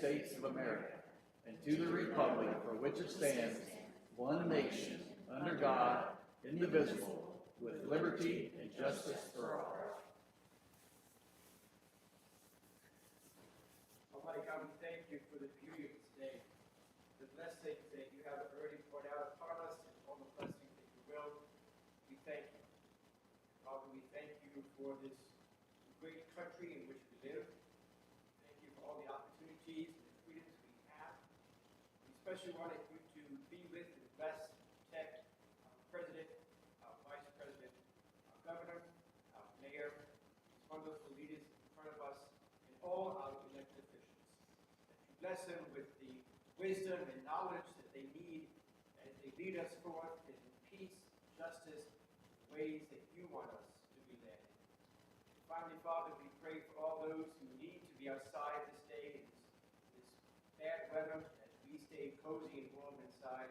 States of America and to the republic for which it stands, one nation, under God, indivisible, with liberty and justice for all. Almighty God, we thank you for the beauty of this day, the blessings that you have already poured out upon us, and all the blessings that you will. We thank you. Father, we thank you for this great country in which we live. Thank you for all the opportunities and the freedoms we have. We especially wanted you to be with and bless, protect our President, our Vice President, our Governor, our Mayor, these wonderful leaders in front of us, and all our elected officials. That you bless them with the wisdom and knowledge that they need as they lead us forth in peace, justice, ways that you want us to be led. Finally, Father, we pray for all those who need to be outside this day in this bad weather, as we stay cozy and warm inside.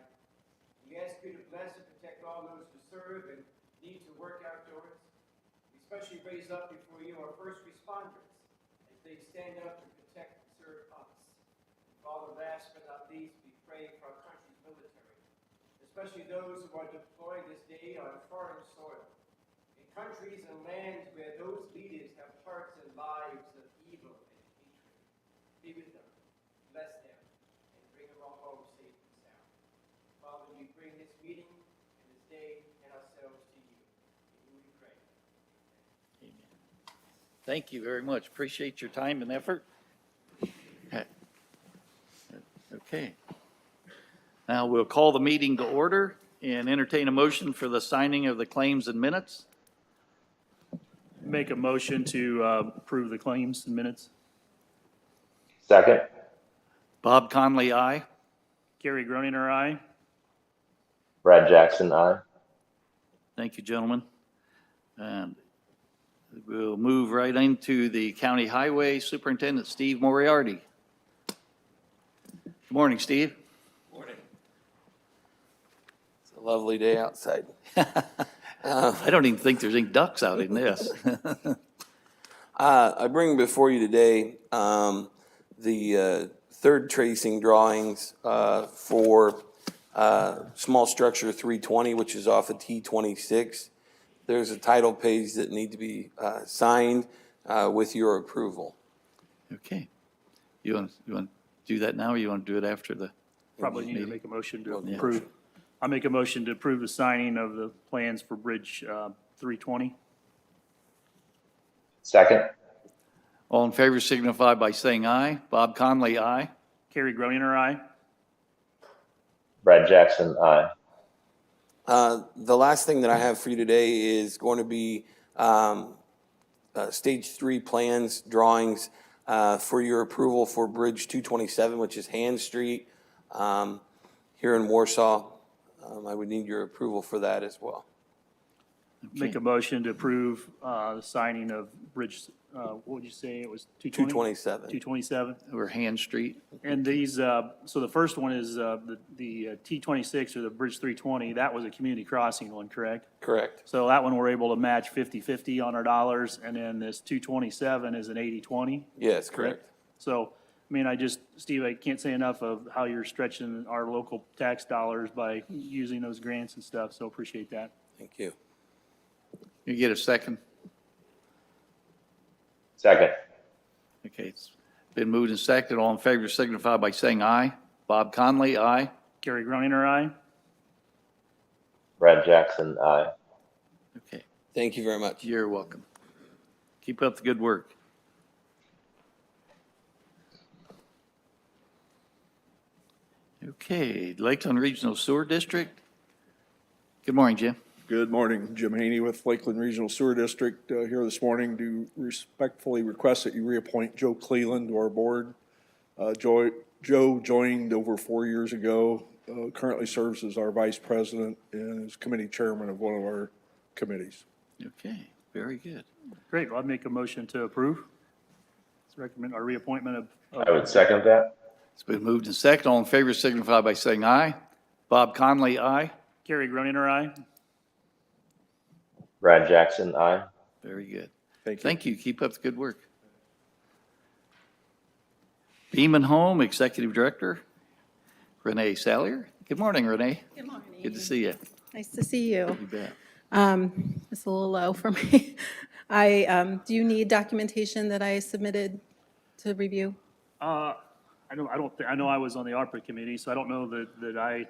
We ask you to bless and protect all those who serve and need to work outdoors. We especially raise up before you our first responders as they stand up to protect and serve us. And Father, last but not least, we pray for our country's military, especially those who are deployed this day on foreign soil, in countries and lands where those leaders have hearts and lives of evil and hatred. Be with them, bless them, and bring them all home safe and sound. Father, we bring this meeting and this day and ourselves to you. In you we pray. Amen. Thank you very much. Appreciate your time and effort. Okay. Now we'll call the meeting to order and entertain a motion for the signing of the claims and minutes. Make a motion to approve the claims and minutes. Second. Bob Conley, aye. Gary Groninger, aye. Brad Jackson, aye. Thank you, gentlemen. And we'll move right into the County Highway Superintendent, Steve Moriarty. Good morning, Steve. Morning. It's a lovely day outside. I don't even think there's any ducks out in this. I bring before you today the third tracing drawings for small structure 320, which is off of T26. There's a title page that need to be signed with your approval. Okay. You want to do that now, or you want to do it after the? Probably need to meeting? make a motion to Yeah. approve. I make a motion to approve the signing of the plans for Bridge 320. Second. All in favor signify by saying aye. Bob Conley, aye. Gary Groninger, aye. Brad Jackson, aye. The last thing that I have for you today is going to be stage 3 plans, drawings for your approval for Bridge 227, which is Hand Street here in Warsaw. I would need your approval for that as well. Make a motion to approve the signing of Bridge, what would you say, it was 220? 227. 227. Or Hand Street. And these, so the first one is the T26 or the Bridge 320, that was a community crossing one, correct? Correct. So that one, we're able to match 50/50 on our dollars, and then this 227 is an 80/20? Yes, correct. So, I mean, Steve, I can't say enough of how you're stretching our local tax dollars by using those grants and stuff, so appreciate that. Thank you. You get a second? Second. Okay, it's been moved and seconded. All in favor signify by saying aye. Bob Conley, aye. Gary Groninger, aye. Brad Jackson, aye. Okay, Thank you very much. you're welcome. Keep up the good work. Okay, Lakeland Regional Sewer District. Good morning, Jim. Good morning, Jim Haney with Lakeland Regional Sewer District here this morning to respectfully request that you reappoint Joe Cleland to our board. Joe joined over 4 years ago, currently serves as our vice president and is committee chairman of one of our committees. Okay, very good. Great, well, I'd make a motion to approve. Let's recommend our reappointment of. I would second that. It's been moved and seconded. All in favor signify by saying aye. Bob Conley, aye. Gary Groninger, aye. Brad Jackson, aye. Very good. Thank you. Thank you. Keep up the good work. Beaman Home Executive Director, Renee Sallier. Good morning, Renee. Good morning. Good to see you. Nice to see you. You bet. It's a little low for me. Do you need documentation that I submitted to review? I know I was on the ARPA committee, so I don't know that I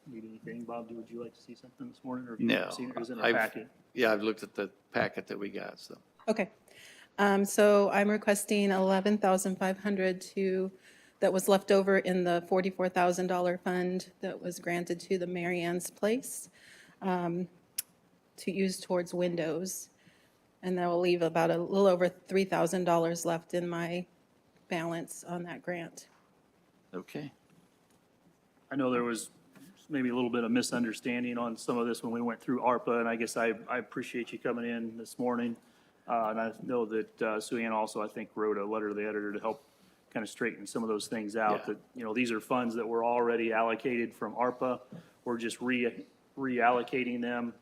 need anything. Bob, would you like to see something this morning, or have you No. seen it? It was in our I've- packet. Yeah, I've looked at the packet that we got, so. Okay. So I'm requesting $11,500 that was left over in the $44,000 fund that was granted to the Mary Ann's Place to use towards windows. And that will leave about a little over $3,000 left in my balance on that grant. Okay. I know there was maybe a little bit of misunderstanding on some of this when we went through ARPA, and I guess I appreciate you coming in this morning. And I know that Sue Ann also, I think, wrote a letter to the editor to help kind of straighten some of those things out. Yeah. That, these are funds that were already allocated from ARPA. We're just reallocating them.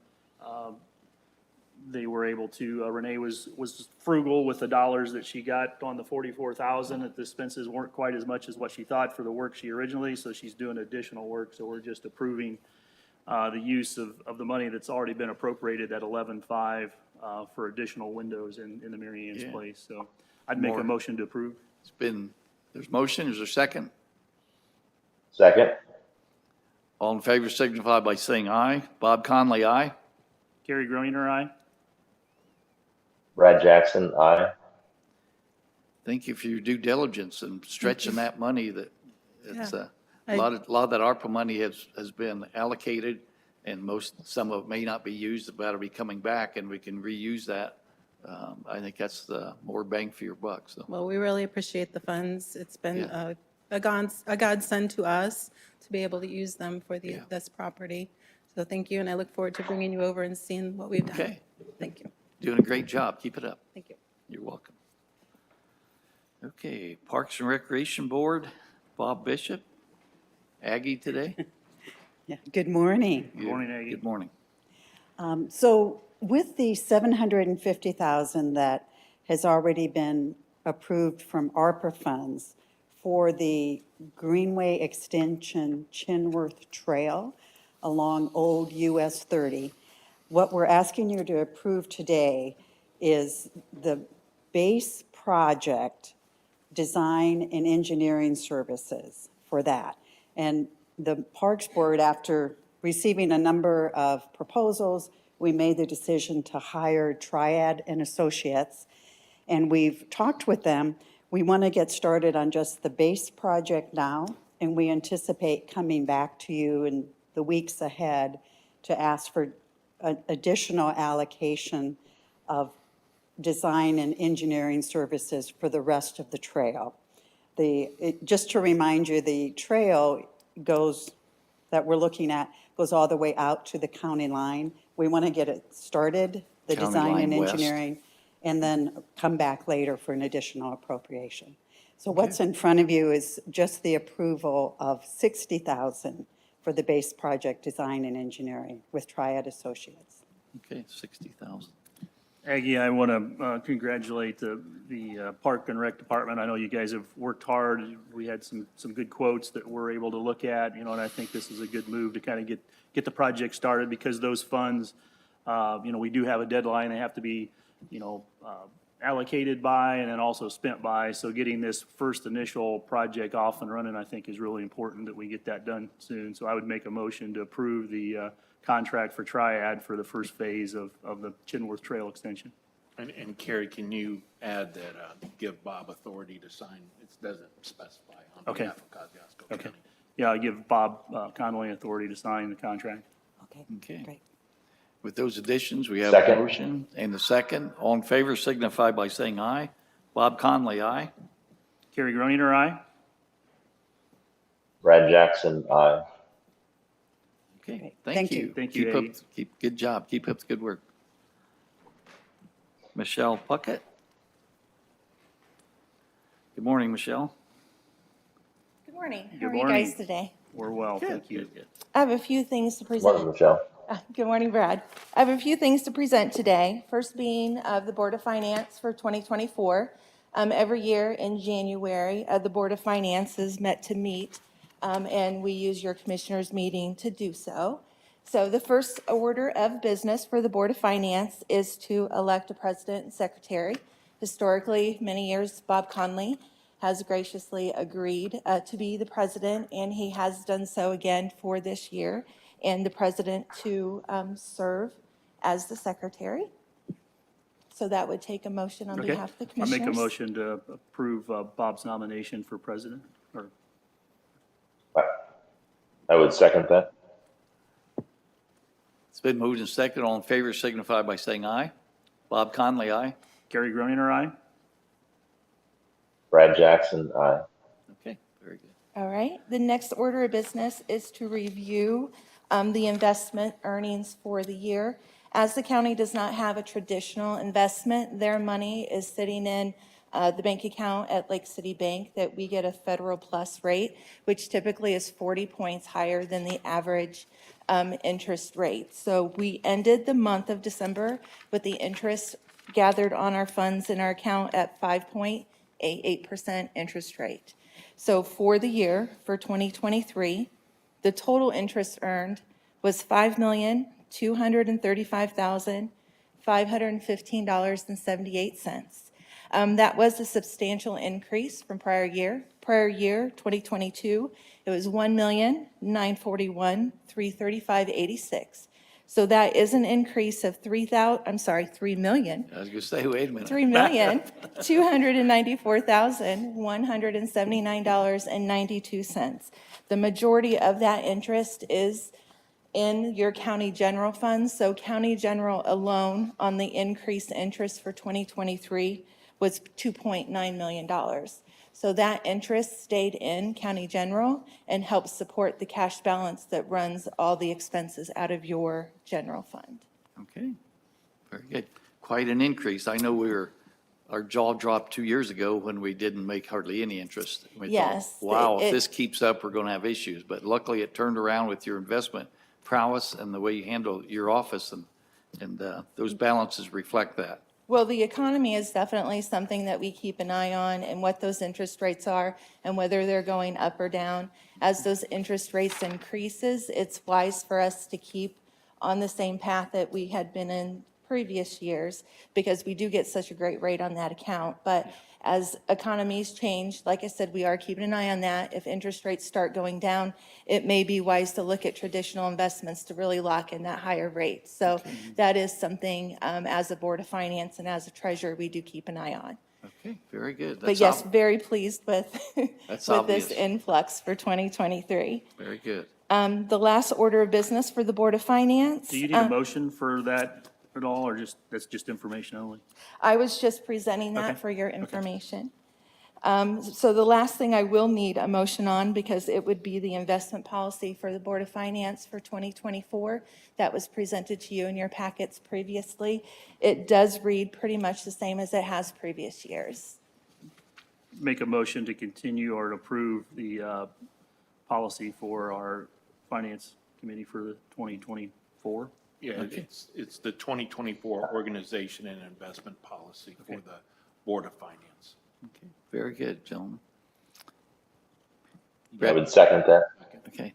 They were able to, Renee was frugal with the dollars that she got on the 44,000, that the expenses weren't quite as much as what she thought for the work she originally, so she's doing additional work, so we're just approving the use of the money that's already been appropriated at 11.5 for additional windows in the Mary Ann's Yeah. Place, so I'd make More. a motion to approve. There's motion, is there a second? Second. All in favor signify by saying aye. Bob Conley, aye. Carrie Groeninger, aye. Brad Jackson, aye. Thank you for your due diligence and stretching that money that, it's, Yeah. a lot of that ARPA money has been allocated, and some of it may not be used, but it'll be coming back, and we can reuse that. I think that's the more bang for your buck, so. Well, we really appreciate the funds. It's been Yeah. a godsend to us to be able to use them for Yeah. this property. So thank you, and I look forward to bringing you over and seeing what we've done. Okay. Thank you. Doing a great job. Keep it up. Thank you. You're welcome. Okay, Parks and Recreation Board, Bob Bishop, Aggie today. Yeah, good morning. Good morning, Aggie. Good morning. So with the $750,000 that has already been approved from ARPA funds for the Greenway Extension Chinworth Trail along Old US 30, what we're asking you to approve today is the base project design and engineering services for that. And the Parks Board, after receiving a number of proposals, we made the decision to hire Triad and Associates. And we've talked with them. We want to get started on just the base project now, and we anticipate coming back to you in the weeks ahead to ask for additional allocation of design and engineering services for the rest of the trail. Just to remind you, the trail that we're looking at goes all the way out to the county line. We want to get it started, the County design and line west. engineering, and then come back later for an additional appropriation. So what's in front of you is just the approval of $60,000 for the base project design and engineering with Triad Associates. Okay, 60,000. Aggie, I want to congratulate the Park and Rec Department. I know you guys have worked hard. We had some good quotes that we're able to look at, and I think this is a good move to kind of get the project started, because those funds, we do have a deadline. They have to be, allocated by and then also spent by. So getting this first initial project off and running, I think, is really important that we get that done soon. So I would make a motion to approve the contract for Triad for the first phase of the Chinworth Trail extension. And Carrie, can you add that, give Bob authority to sign? It doesn't specify on Okay. behalf of Kosciuszko Okay. County. Yeah, I give Bob Connolly authority to sign the contract. Okay, Okay. great. With those additions, we have a Second. motion and a second. All in favor signify by saying aye. Bob Conley, aye. Carrie Groeninger, aye. Brad Jackson, aye. Okay, Great. thank Thank you. you. Thank you, Aggie. Good job. Keep up the good work. Michelle Puckett. Good morning, Michelle. Good morning. Good How are you morning. guys today? We're well, thank you. Good, good. I have a few things to Morning, present. Michelle. Good morning, Brad. I have a few things to present today. First being of the Board of Finance for 2024. Every year in January, the Board of Finance is met to meet, and we use your commissioners' meeting to do so. So the first order of business for the Board of Finance is to elect a president and secretary. Historically, many years, Bob Conley has graciously agreed to be the president, and he has done so again for this year, and the president to serve as the secretary. So that would take a motion on Okay. behalf of the I commissioners. make a motion to approve Bob's nomination for president, or I would second that. It's been moved and seconded. All in favor signify by saying aye. Bob Conley, aye. Gary Groener, aye. Brad Jackson, aye. Okay, very good. All right. The next order of business is to review the investment earnings for the year. As the county does not have a traditional investment, their money is sitting in the bank account at Lake City Bank that we get a Federal Plus rate, which typically is 40 points higher than the average interest rate. So we ended the month of December with the interest gathered on our funds in our account at 5.88% interest rate. So for the year, for 2023, the total interest earned was $5,235,515.78. That was a substantial increase from prior year. Prior year, 2022, it was $1,941,335.86. So that is an increase of $3 million. I was going to say, wait a minute. $3,294,179.92. The majority of that interest is in your county general funds. So county general alone on the increased interest for 2023 was $2.9 million. So that interest stayed in county general and helps support the cash balance that runs all the expenses out of your general fund. Okay, very good. Quite an increase. I know our jaw dropped 2 years ago when we didn't make hardly any interest. We thought, Yes, wow, if it- this keeps up, we're going to have issues. But luckily, it turned around with your investment prowess and the way you handle your office, and those balances reflect that. Well, the economy is definitely something that we keep an eye on, and what those interest rates are and whether they're going up or down. As those interest rates increases, it's wise for us to keep on the same path that we had been in previous years, because we do get such a great rate on that account. But as economies change, like I said, we are keeping an eye on that. If interest rates start going down, it may be wise to look at traditional investments to really lock in that higher rate. So that is something, as a Board of Finance and as a treasurer, we do keep an eye on. Okay, very good. But That's yes, very pleased with, That's with obvious. this influx for 2023. Very good. The last order of business for the Board of Finance. Do you need a motion for that at all, or that's just information only? I was just presenting that Okay. for your information. So the last thing I will need a motion on, because it would be the investment policy for the Board of Finance for 2024 that was presented to you in your packets previously. It does read pretty much the same as it has previous years. Make a motion to continue or to approve the policy for our finance committee for the 2024. Yeah, it's the 2024 organization and investment policy for the Board of Finance. Okay, very good, gentlemen. I would second that. Okay,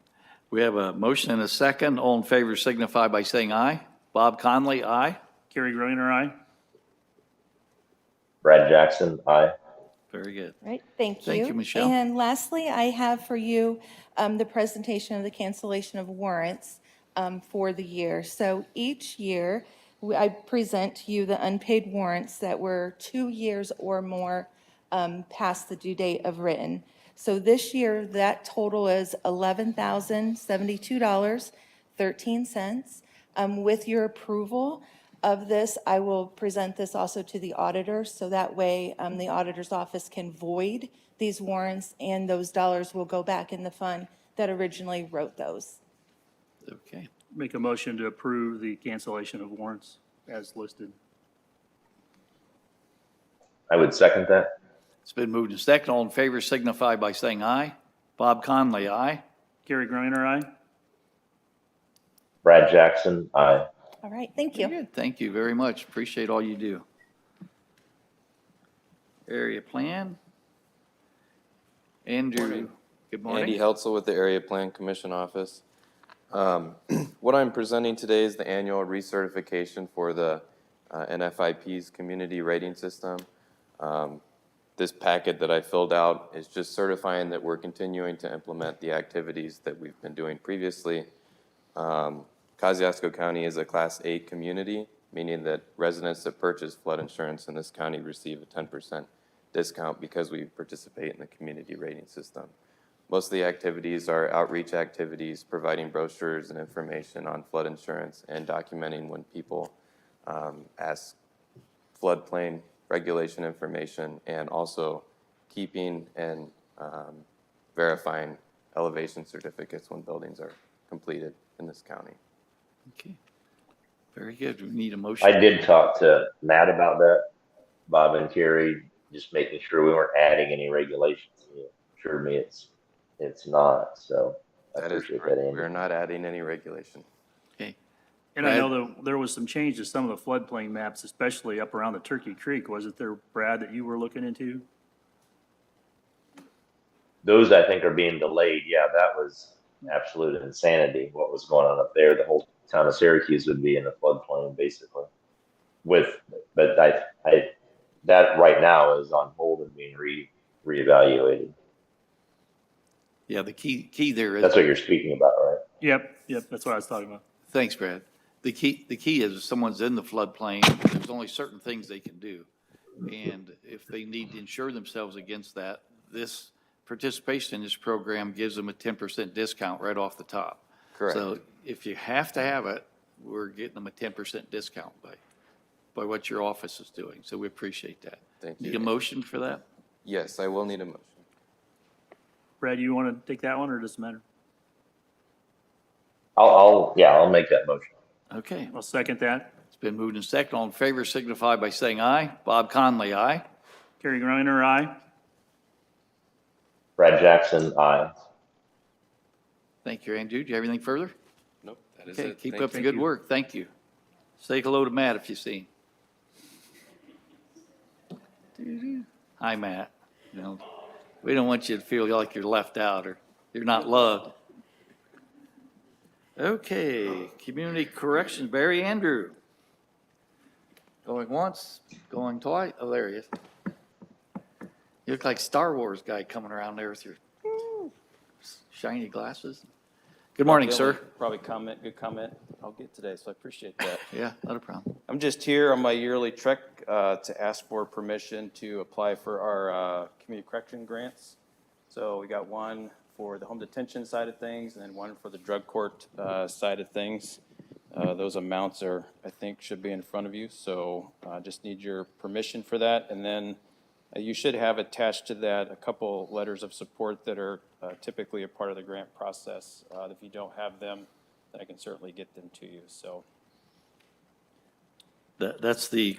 we have a motion and a second. All in favor signify by saying aye. Bob Conley, aye. Gary Groener, aye. Brad Jackson, aye. Very good. Right, thank you. Thank you, Michelle. And lastly, I have for you the presentation of the cancellation of warrants for the year. So each year, I present to you the unpaid warrants that were 2 years or more past the due date of written. So this year, that total is $11,072.13. With your approval of this, I will present this also to the auditor, so that way the auditor's office can void these warrants, and those dollars will go back in the fund that originally wrote those. Okay, Make a motion to approve the cancellation of warrants as listed. I would second that. it's been moved and second. All in favor signify by saying aye. Bob Conley, aye. Gary Groener, aye. Brad Jackson, aye. All right, thank Very you. good. Thank you very much. Appreciate all you do. area plan. Andrew, good Andy morning. Heltzel with the Area Plan Commission Office. What I'm presenting today is the annual recertification for the NFIP's community rating system. This packet that I filled out is just certifying that we're continuing to implement the activities that we've been doing previously. Kosciuszko County is a Class A community, meaning that residents that purchase flood insurance in this county receive a 10% discount because we participate in the community rating system. Most of the activities are outreach activities, providing brochures and information on flood insurance and documenting when people ask floodplain regulation information, and also keeping and verifying elevation certificates when buildings are completed in this county. Okay. Very good. We need a motion. I did talk to Matt about that, Bob and Terry, just making sure we weren't adding any regulations. He assured me it's not, so I That is appreciate correct. that, We're Andy. not adding any regulation. Okay. And I know that there was some change to some of the floodplain maps, especially up around the Turkey Creek. Was it there, Brad, that you were looking into? Those I think are being delayed. Yeah, that was absolute insanity. What was going on up there? The whole town of Syracuse would be in a floodplain basically. But that right now is on hold and being reevaluated. Yeah, the key there is. That's what you're speaking about, right? Yep, that's what I was talking about. Thanks, Brad. The key is if someone's in the floodplain, there's only certain things they can do. And if they need to insure themselves against that, this participation in this program gives them a 10% discount right off the top. Correct. So if you have to have it, we're getting them a 10% discount by what your office is doing. So we appreciate that. Thank you. Need a motion for that? Yes, I will need a motion. Brad, you want to take that one, or does it matter? I'll make that motion. Okay. I'll second that. It's been moved and seconded. All in favor signify by saying aye. Bob Conley, aye. Kerry Griner, aye. Brad Jackson, aye. Thank you, Andrew. Do you have anything further? Nope, that is Okay, it. keep Thank up the you. good work. Thank you. Say hello to Matt if you see him. Hi, Matt. You know, we don't want you to feel like you're left out or you're not loved. Okay, community corrections, Barry Andrew. Going once, going twice. Oh, there he is. You look like Star Wars guy coming around there with your shiny glasses. Good morning, sir. Probably good comment I'll get today, so I appreciate that. Yeah, not a problem. I'm just here on my yearly trek to ask for permission to apply for our community correction grants. So we got one for the home detention side of things, and then one for the drug court side of things. Those amounts I think, should be in front of you, so I just need your permission for that. And then you should have attached to that a couple letters of support that are typically a part of the grant process. If you don't have them, then I can certainly get them to you, so. That's the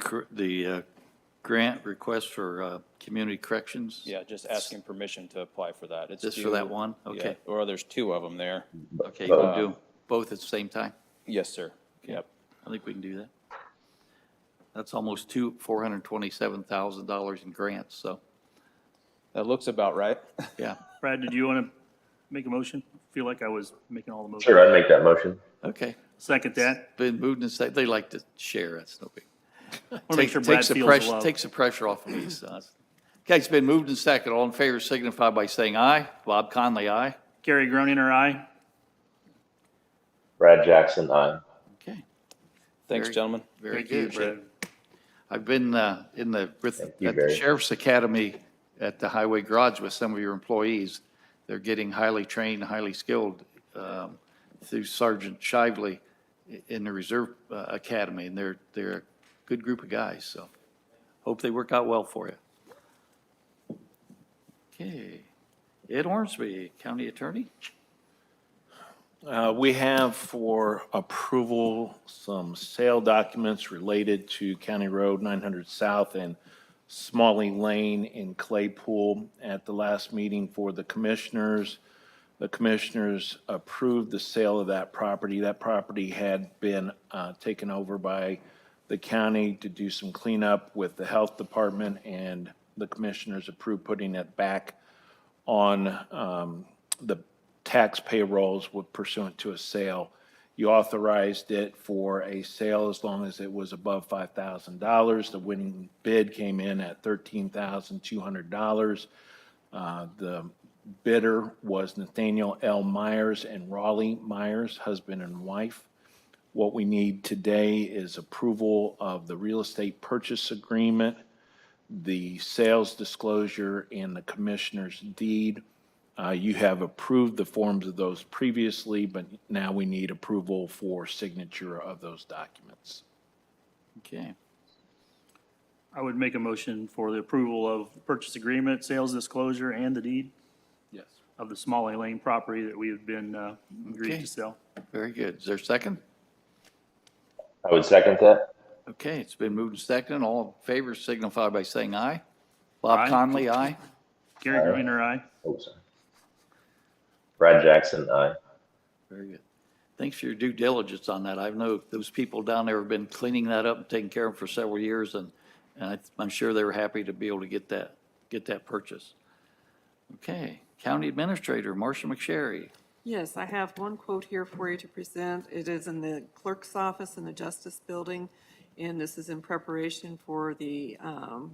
grant request for community corrections? Yeah, just asking permission to apply for that. It's Just for due- that one? yeah, Okay. Or there's two of them there. Okay, we'll do both at the same time? Yes, sir. Yep. I think we can do that. That's almost $427,000 in grants, so, That looks about right. yeah. Brad, did you want to make a motion? Feel like I was making all the motions. Sure, I'd make that motion. Okay. Second that. Been moved and seconded. They like to share, that's no big. Want to make sure Brad Takes the feels pressure, loved. takes the pressure off of me, so. Okay, it's been moved and seconded. All in favor signify by saying aye. Bob Conley, aye. Kerry Griner, aye. Brad Jackson, aye. Okay. Thanks, Very- gentlemen. Very Thank you, good. Brad. I've been at Thank you, the Barry. Sheriff's Academy at the Highway Garage with some of your employees. They're getting highly trained, highly skilled through Sergeant Shively in the Reserve Academy, and they're a good group of guys, so hope they work out well for you. Okay. Ed Ormsby, County Attorney. We have for approval some sale documents related to County Road 900 South and Smalley Lane in Claypool. At the last meeting for the commissioners approved the sale of that property. That property had been taken over by the county to do some cleanup with the health department and the commissioners approved putting it back on the tax payrolls pursuant to a sale. You authorized it for a sale as long as it was above $5,000. The winning bid came in at $13,200. The bidder was Nathaniel L. Myers and Raleigh Myers, husband and wife. What we need today is approval of the real estate purchase agreement, the sales disclosure, and the commissioner's deed. You have approved the forms of those previously, but now we need approval for signature of those documents. Okay. I would make a motion for the approval of purchase agreement, sales disclosure, and the deed Yes. of the Smalley Lane property that we have been agreed Okay. to sell. Very good. Is there a second? I would second that. Okay, it's been moved and seconded. All in favor signify by saying aye. Bob Aye. Conley, aye. Gary Greener, aye. Oh, sorry. Brad Jackson, aye. Very good. Thanks for your due diligence on that. I know those people down there have been cleaning that up and taking care of it for several years, and I'm sure they were happy to be able to get that purchase. Okay, County Administrator, Marcia McSherry. Yes, I have one quote here for you to present. It is in the clerk's office in the Justice Building, and this is in preparation for the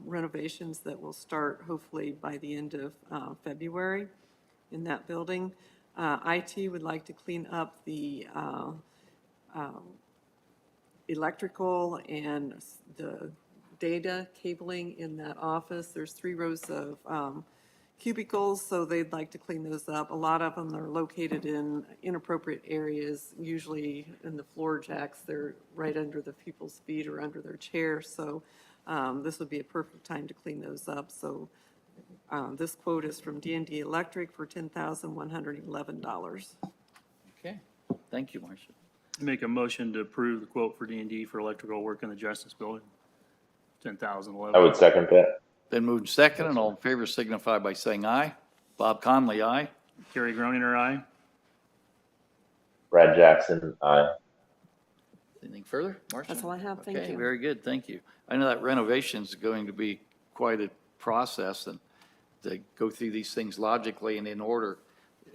renovations that will start hopefully by the end of February in that building. IT would like to clean up the electrical and the data cabling in that office. There's 3 rows of cubicles, so they'd like to clean those up. A lot of them are located in inappropriate areas, usually in the floor jacks. They're right under the people's feet or under their chairs, so this would be a perfect time to clean those up. So this quote is from D&D Electric for $10,111. Okay, thank you, Marcia. Make a motion to approve the quote for D&D for electrical work in the Justice Building. $10,011. I would second that. Been moved and seconded. And all in favor signify by saying aye. Bob Conley, aye. Gary Greener, aye. Brad Jackson, aye. Anything further, Marcia? That's all I have. Thank Okay, you. very good, thank you. I know that renovation is going to be quite a process, and to go through these things logically and in order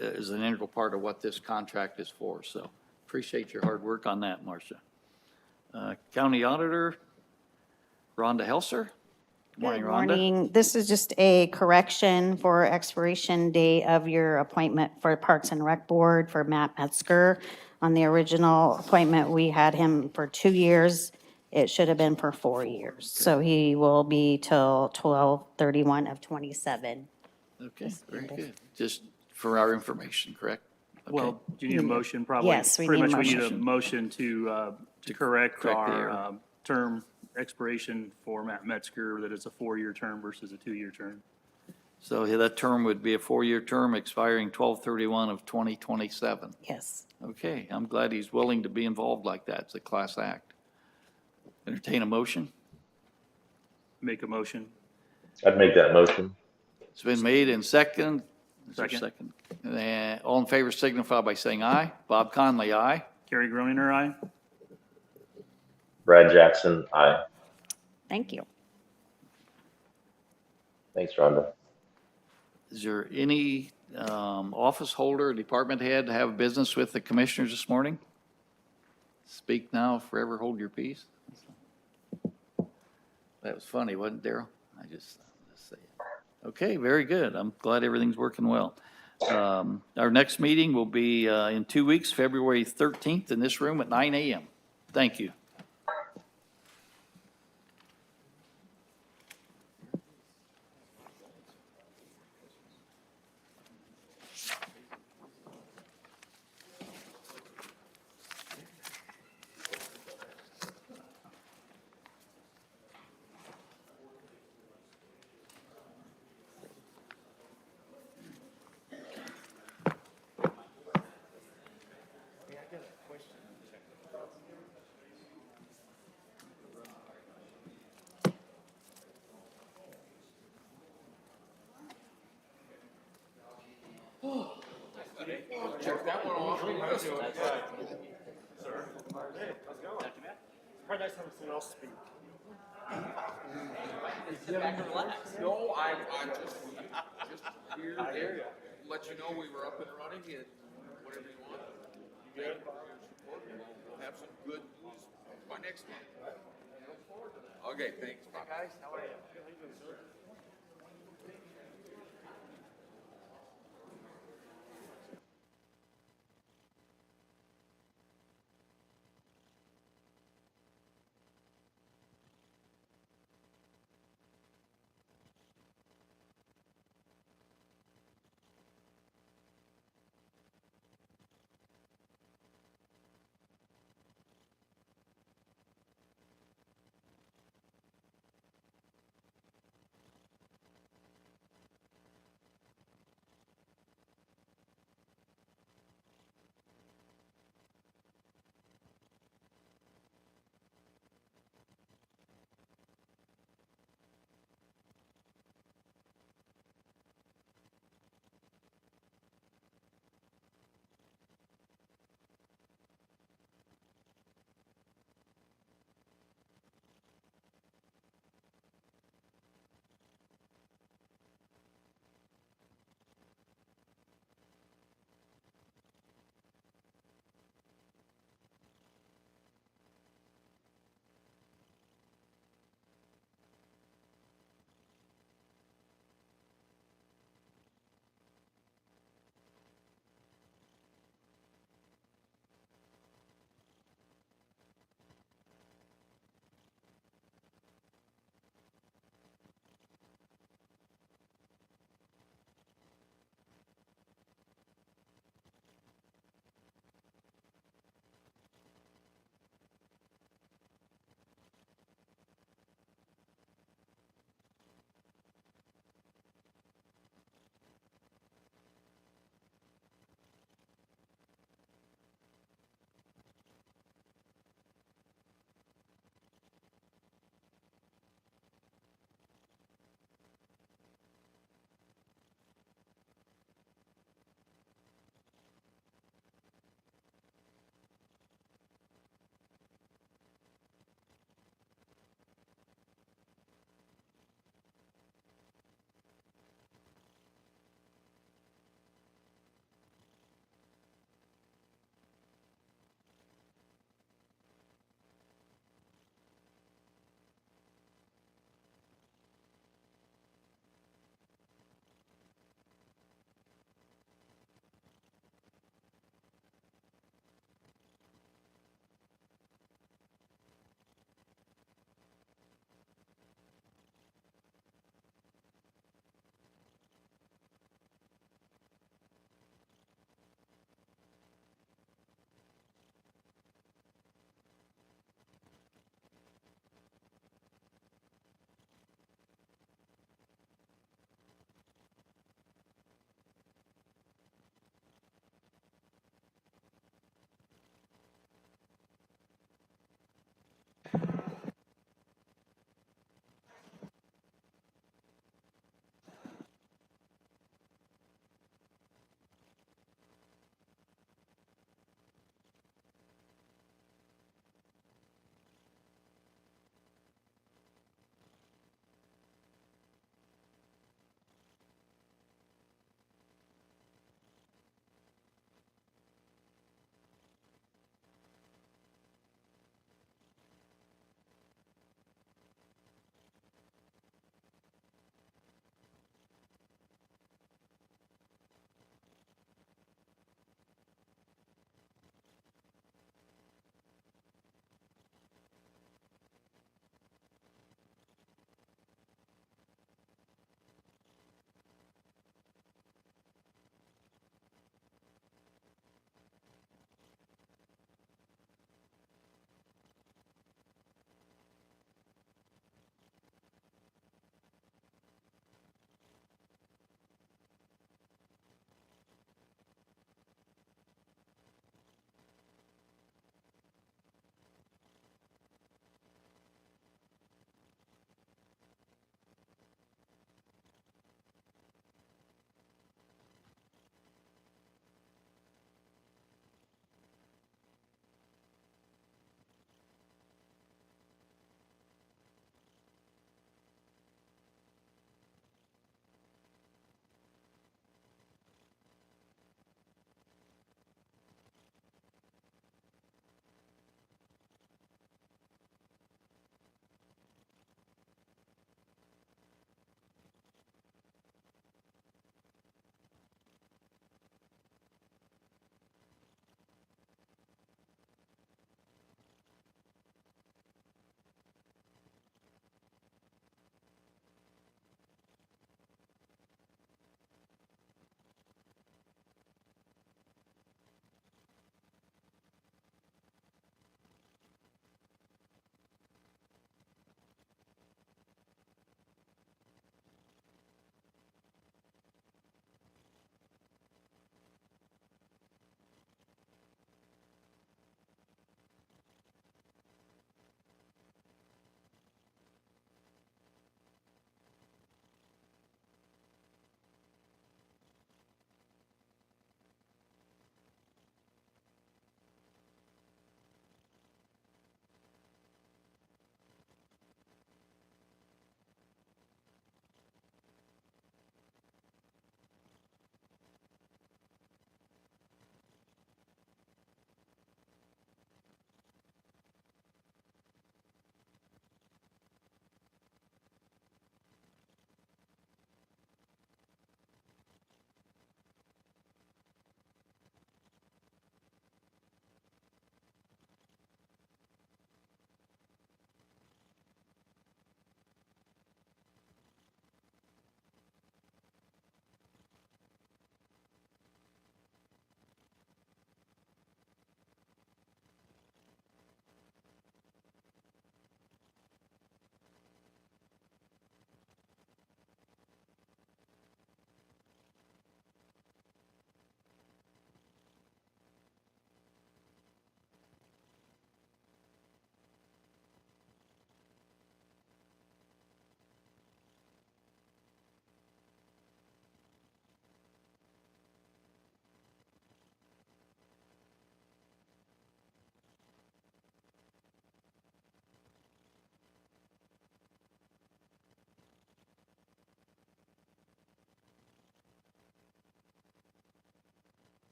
is an integral part of what this contract is for, so appreciate your hard work on that, Marcia. County Auditor, Rhonda Helser. Good morning, Good Rhonda. morning. This is just a correction for expiration date of your appointment for Parks and Rec Board for Matt Metzger. On the original appointment, we had him for 2 years. It should have been for 4 years. So he will be till 12/31 of 27. Okay, very good. Just for our information, correct? Okay. Well, do you need a motion probably? Yes, we Pretty need a much we need a motion. motion to correct correct the our error. term expiration for Matt Metzger, that it's a 4-year term versus a 2-year term. So that term would be a 4-year term expiring 12/31 of 2027. Yes. Okay, I'm glad he's willing to be involved like that. It's a class act. Entertain a motion. Make a motion. I'd make that motion. It's been made and second. Is there a Second. All in favor signify by saying aye. Bob Conley, aye. Gary Greener, aye. Brad Jackson, aye. Thank you. Thanks, Rhonda. Is there any office holder, department head to have business with the commissioners this morning? Speak now, forever hold your peace. That was funny, wasn't it, Daryl? Let's say it. Okay, very good. I'm glad everything's working well. Our next meeting will be in 2 weeks, February 13th, in this room at 9 a.m. Thank you. No, I'm just here to let you know we were up and running and whatever you want. You got support, and we'll have some good news by next month. Okay, thanks. Bye. Guys, how are you?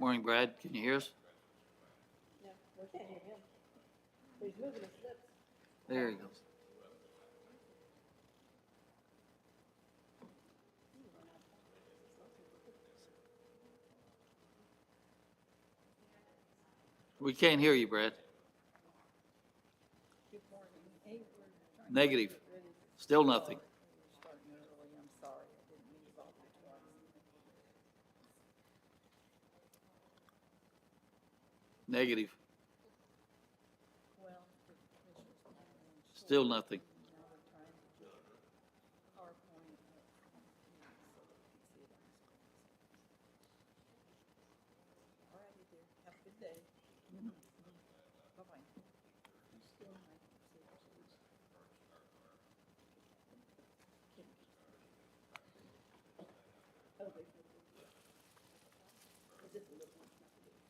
Morning, Brad. Can you hear us? No, we can't hear him. He's moving his lips. There he goes. We can't hear you, Brad. Negative. Still nothing. Negative. Still nothing.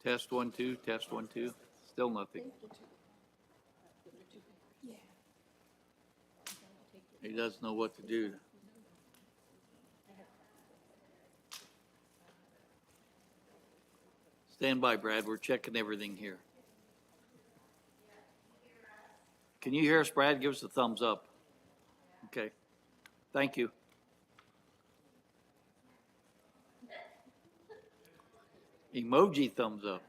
Test 1, 2, test 1, 2. Still nothing. He doesn't know what to do. Stand by, Brad. We're checking everything here. Can you hear us, Brad? Give us a thumbs up. Okay. Thank you. Emoji thumbs up.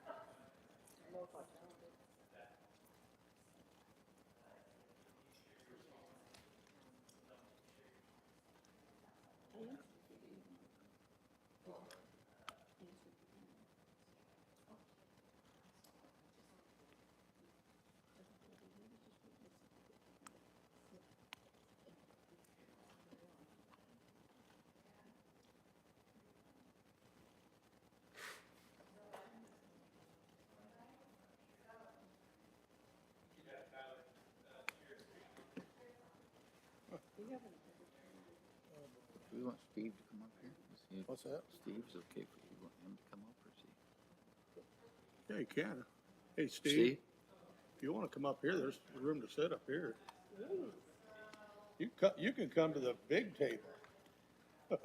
Do we want Steve to come up here? What's that? Steve's okay for you. Want him to come up or see? Yeah, you can. Hey, Steve? if you want to come up here, there's room to sit up here. You can come to the big table. If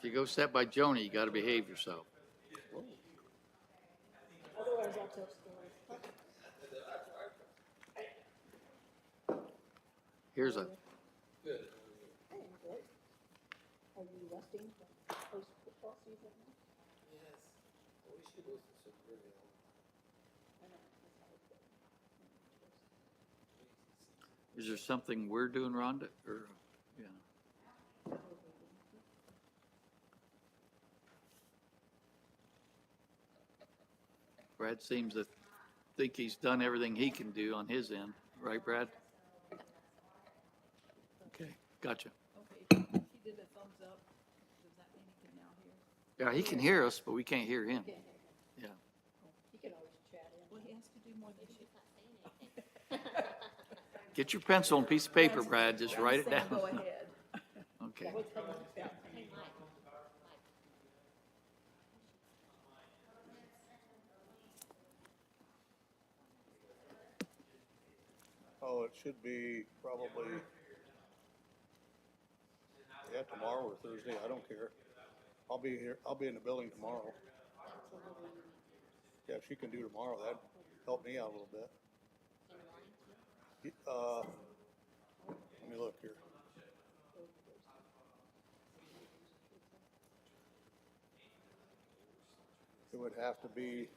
you go sit by Joni, you gotta behave yourself. Otherwise, I'll tell stories. Here's a, Hey, Blake, are you resting post-football season now? is there something we're doing, Rhonda, or, yeah? Brad seems to think he's done everything he can do on his end, right, Brad? Okay, gotcha. Okay, he did a thumbs up. Does that mean he can now hear? Yeah, he can hear us, but we can't hear him. Can't hear him. Yeah. He can always chat in. Well, he has to do more than she. Get your pencil and piece of paper, Brad, just write it Saying down. Go ahead. Okay. Oh, it should be probably, yeah, tomorrow or Thursday, I don't care. I'll be here, I'll be in the building tomorrow. Yeah, if she can do tomorrow, that'd help me out a little bit. Let me look here. It would have to be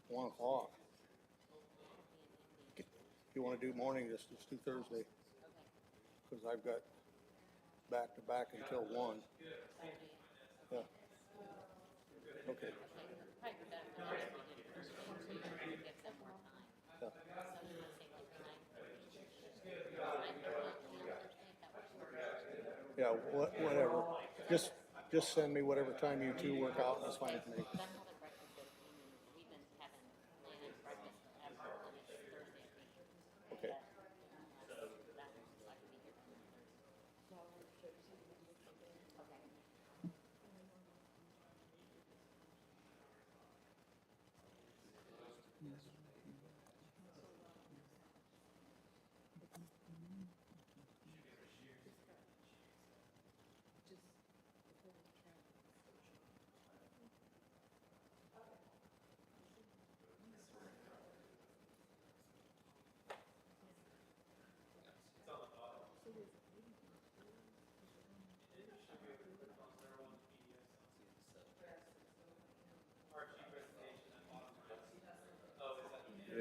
1 o'clock. If you wanna do morning, just do Thursday. Cause I've got back to back until 1. Yeah. Okay. Yeah, whatever. Just send me whatever time you two work out, that's fine with me. Okay.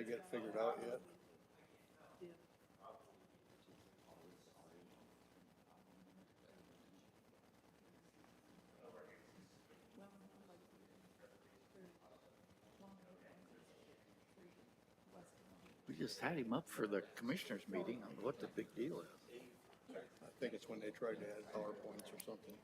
they get it figured out yet. We just had him up for the commissioners meeting on what the big deal is. I think it's when they tried to add PowerPoints or something.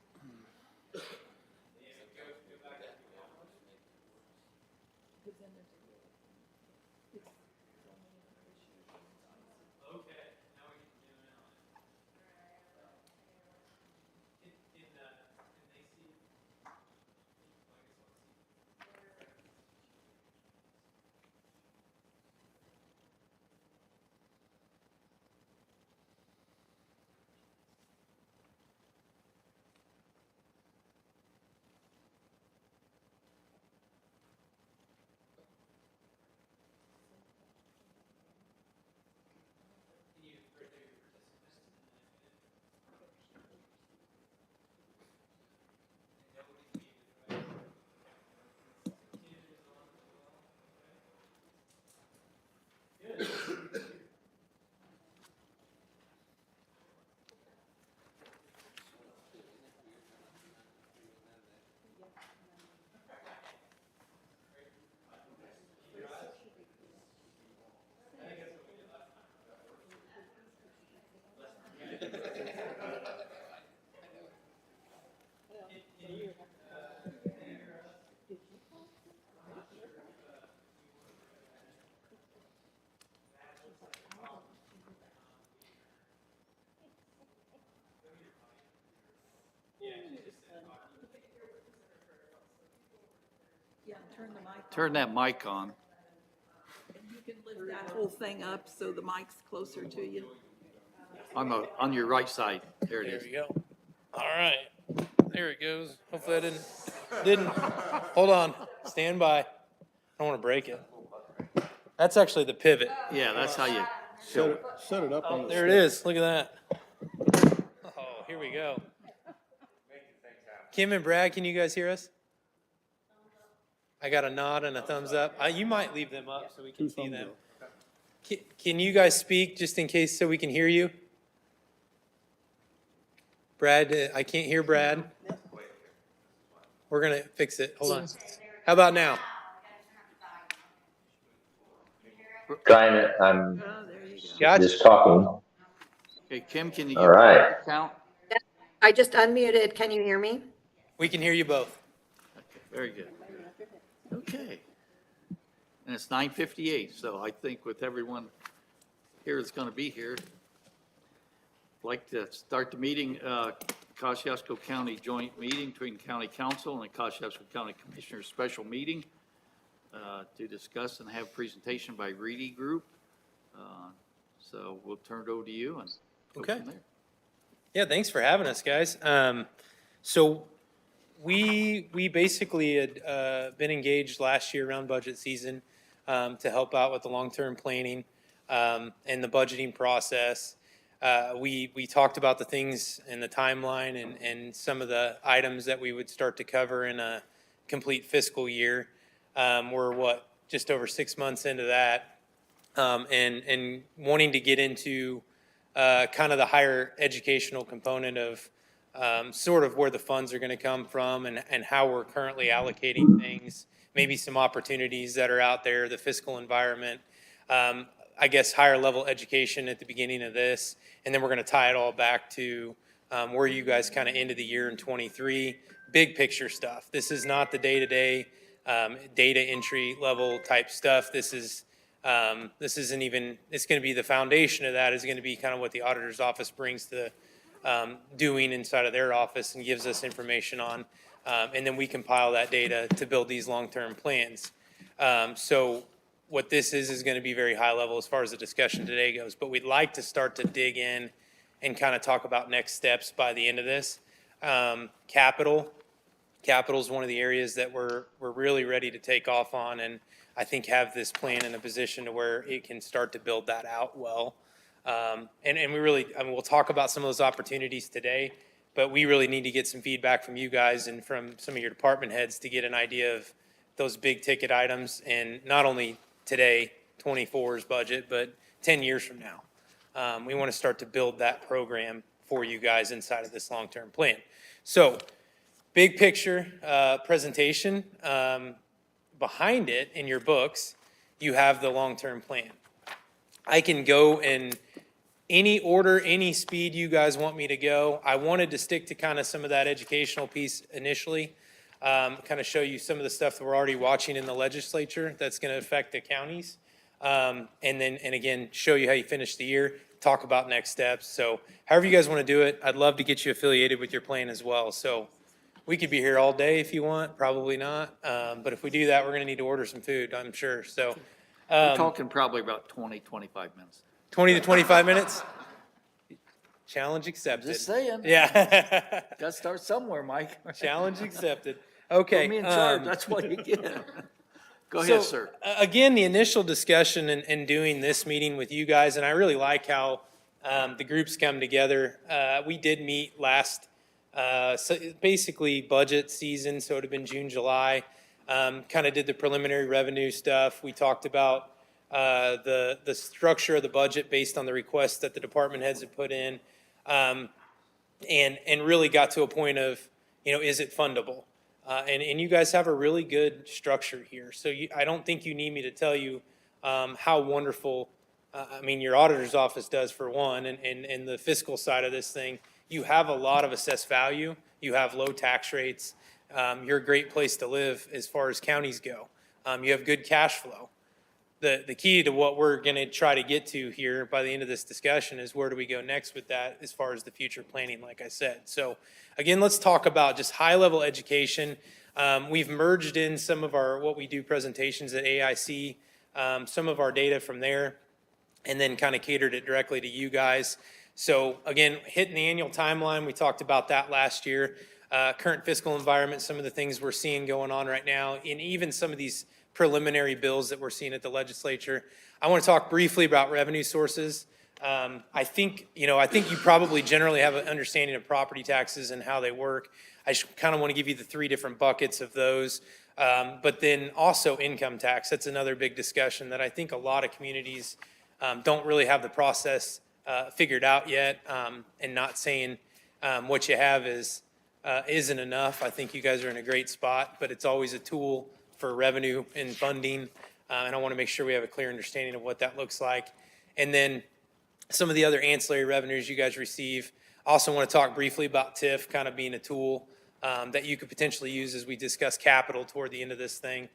Turn that mic on. You can lift that whole thing up so the mic's closer to you. On your right side. There it There is. we go. All right, there it goes. Hopefully I didn't, hold on, stand by. I don't want to break it. That's actually the pivot. Yeah, that's how you show it. Set it up on Oh, the. there it is, look at that. Oh, here we go. Kim and Brad, can you guys hear us? I got a nod and a thumbs up. You might leave them up so we can see them. Can you guys speak just in case so we can hear you? Brad, I can't hear Brad. We're gonna fix it. Hold on. How about now? Trying it. I'm Gotcha. just talking. Okay, Kim, can you All give me right. a count? I just unmuted. Can you hear me? We can hear you both. Okay, very good. Okay. And it's 9:58, so I think with everyone here that's going to be here, I'd like to start the meeting, Kosciuszko County joint meeting between County Council and the Kosciuszko County Commissioners special meeting to discuss and have a presentation by Reedy Group. So we'll turn it over to you and go Okay. from there. Yeah, thanks for having us, guys. So we basically had been engaged last year around budget season to help out with the long-term planning and the budgeting process. We talked about the things in the timeline and some of the items that we would start to cover in a complete fiscal year. We're just over 6 months into that, and wanting to get into kind of the higher educational component of sort of where the funds are going to come from and how we're currently allocating things, maybe some opportunities that are out there, the fiscal environment, I guess higher level education at the beginning of this, and then we're going to tie it all back to where you guys kind of ended the year in 23, big picture stuff. This is not the day-to-day data entry level type stuff. This isn't even, it's going to be the foundation of that is going to be kind of what the auditor's office brings to doing inside of their office and gives us information on. And then we compile that data to build these long-term plans. So what this is going to be very high level as far as the discussion today goes, but we'd like to start to dig in and kind of talk about next steps by the end of this. Capital is one of the areas that we're really ready to take off on, and I think have this plan in a position to where it can start to build that out well. And we really, I mean, we'll talk about some of those opportunities today, but we really need to get some feedback from you guys and from some of your department heads to get an idea of those big ticket items, and not only today, 24's budget, but 10 years from now. We want to start to build that program for you guys inside of this long-term plan. So, big picture presentation. Behind it in your books, you have the long-term plan. I can go in any order, any speed you guys want me to go. I wanted to stick to kind of some of that educational piece initially, kind of show you some of the stuff that we're already watching in the legislature that's going to affect the counties. And again, show you how you finish the year, talk about next steps. So however you guys want to do it, I'd love to get you affiliated with your plan as well. So we could be here all day if you want, probably not. But if we do that, we're going to need to order some food, I'm sure. So We're talking probably about 20, 25 minutes. 20 to 25 minutes? Challenge accepted. Just saying. Yeah. Got to start somewhere, Mike. Challenge accepted. Okay. Put me in charge, that's what you get. Go ahead, sir. Again, the initial discussion and doing this meeting with you guys, and I really like how the groups come together. We did meet last, basically budget season, so it would have been June, July. Kind of did the preliminary revenue stuff. We talked about the structure of the budget based on the requests that the department heads have put in, and really got to a point of, is it fundable? And you guys have a really good structure here. So I don't think you need me to tell you how wonderful, your auditor's office does for one, and the fiscal side of this thing. You have a lot of assessed value. You have low tax rates. You're a great place to live as far as counties go. You have good cash flow. The key to what we're going to try to get to here by the end of this discussion is where do we go next with that as far as the future planning, like I said. So again, let's talk about just high-level education. We've merged in some of our what we do presentations at AIC, some of our data from there, and then kind of catered it directly to you guys. So again, hitting the annual timeline, we talked about that last year. Current fiscal environment, some of the things we're seeing going on right now, and even some of these preliminary bills that we're seeing at the legislature. I want to talk briefly about revenue sources. I think you probably generally have an understanding of property taxes and how they work. I just kind of want to give you the three different buckets of those. But then also income tax. That's another big discussion that I think a lot of communities don't really have the process figured out yet, and not saying what you have isn't enough. I think you guys are in a great spot, but it's always a tool for revenue and funding, and I want to make sure we have a clear understanding of what that looks like. And then some of the other ancillary revenues you guys receive. I also want to talk briefly about TIF kind of being a tool that you could potentially use as we discuss capital toward the end of this thing.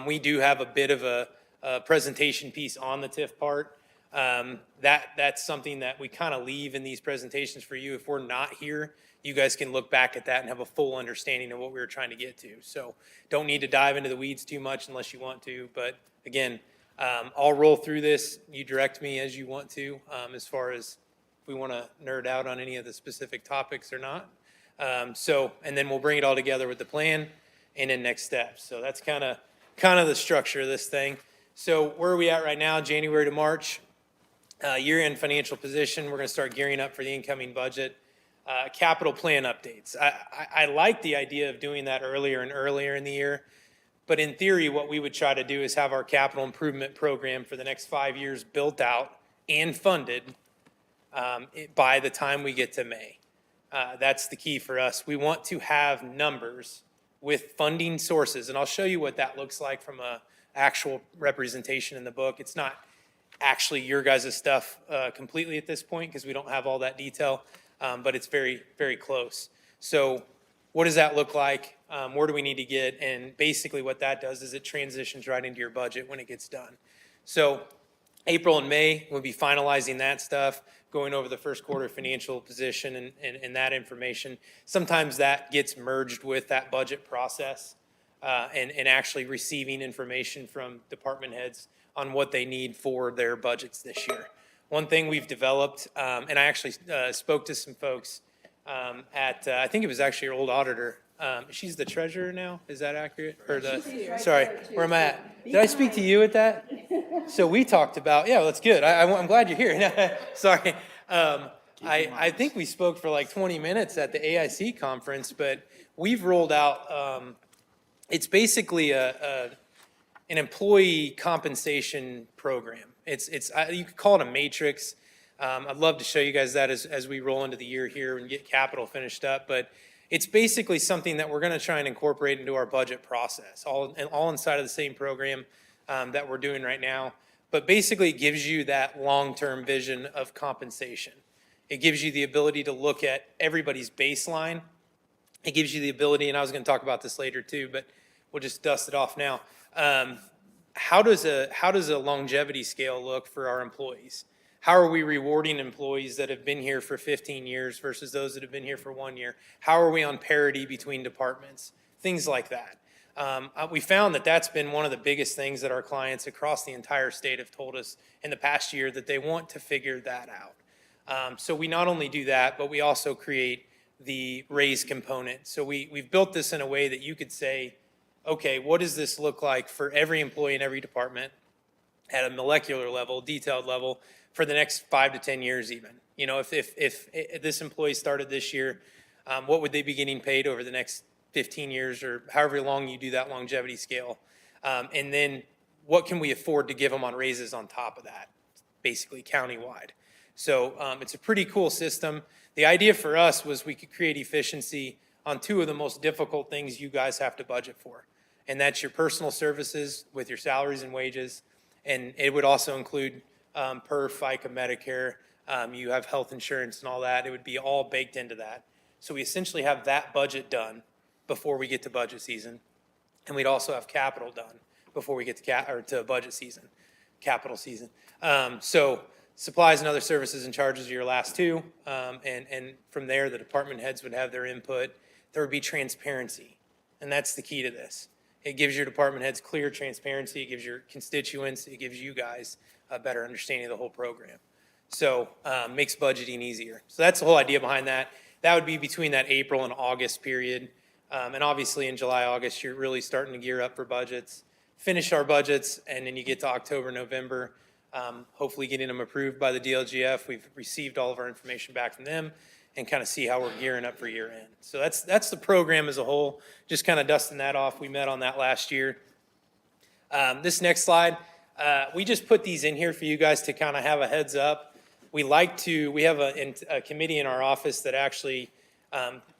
We do have a bit of a presentation piece on the TIF part. That's something that we kind of leave in these presentations for you. If we're not here, you guys can look back at that and have a full understanding of what we were trying to get to. So don't need to dive into the weeds too much unless you want to. But again, I'll roll through this. You direct me as you want to, as far as if we want to nerd out on any of the specific topics or not. And then we'll bring it all together with the plan and then next steps. So that's kind of the structure of this thing. So where are we at right now? January to March, year-end financial position. We're going to start gearing up for the incoming budget. Capital plan updates. I like the idea of doing that earlier and earlier in the year, but in theory, what we would try to do is have our capital improvement program for the next 5 years built out and funded by the time we get to May. That's the key for us. We want to have numbers with funding sources, and I'll show you what that looks like from a actual representation in the book. It's not actually your guys' stuff completely at this point because we don't have all that detail. But it's very, very close. So what does that look like? Where do we need to get? And basically what that does is it transitions right into your budget when it gets done. So April and May, we'll be finalizing that stuff, going over the first quarter financial position and that information. Sometimes that gets merged with that budget process and actually receiving information from department heads on what they need for their budgets this year. One thing we've developed, and I actually spoke to some folks at, I think it was actually your old auditor. She's the treasurer now, is that accurate? Or sorry, where am I at? Did I speak to you at that? So we talked about, yeah, well, that's good. I'm glad you're here. Sorry. I think we spoke for like 20 minutes at the AIC conference, but we've rolled out, it's basically an employee compensation program. You could call it a matrix. I'd love to show you guys that as we roll into the year here and get capital finished up, but it's basically something that we're going to try and incorporate into our budget process, all inside of the same program that we're doing right now. But basically, it gives you that long-term vision of compensation. It gives you the ability to look at everybody's baseline. It gives you the ability, and I was going to talk about this later too, but we'll just dust it off now. How does a longevity scale look for our employees? How are we rewarding employees that have been here for 15 years versus those that have been here for 1 year? How are we on parity between departments? Things like that. We found that that's been one of the biggest things that our clients across the entire state have told us in the past year, that they want to figure that out. So we not only do that, but we also create the raise component. So we've built this in a way that you could say, okay, what does this look like for every employee in every department at a molecular level, detailed level, for the next 5 to 10 years even? You know, if this employee started this year, what would they be getting paid over the next 15 years or however long you do that longevity scale? And then what can we afford to give them on raises on top of that, basically countywide? So it's a pretty cool system. The idea for us was we could create efficiency on two of the most difficult things you guys have to budget for. And that's your personal services with your salaries and wages. And it would also include per FICA Medicare. You have health insurance and all that. It would be all baked into that. So we essentially have that budget done before we get to budget season. And we'd also have capital done before we get to budget season, capital season. So supplies and other services and charges are your last two. And from there, the department heads would have their input. There would be transparency. And that's the key to this. It gives your department heads clear transparency. It gives your constituents, it gives you guys a better understanding of the whole program. So makes budgeting easier. So that's the whole idea behind that. That would be between that April and August period. And obviously in July, August, you're really starting to gear up for budgets, finish our budgets, and then you get to October, November, hopefully getting them approved by the DLGF. We've received all of our information back from them and kind of see how we're gearing up for year end. So that's the program as a whole, just kind of dusting that off. We met on that last year. This next slide, we just put these in here for you guys to kind of have a heads up. We have a committee in our office that actually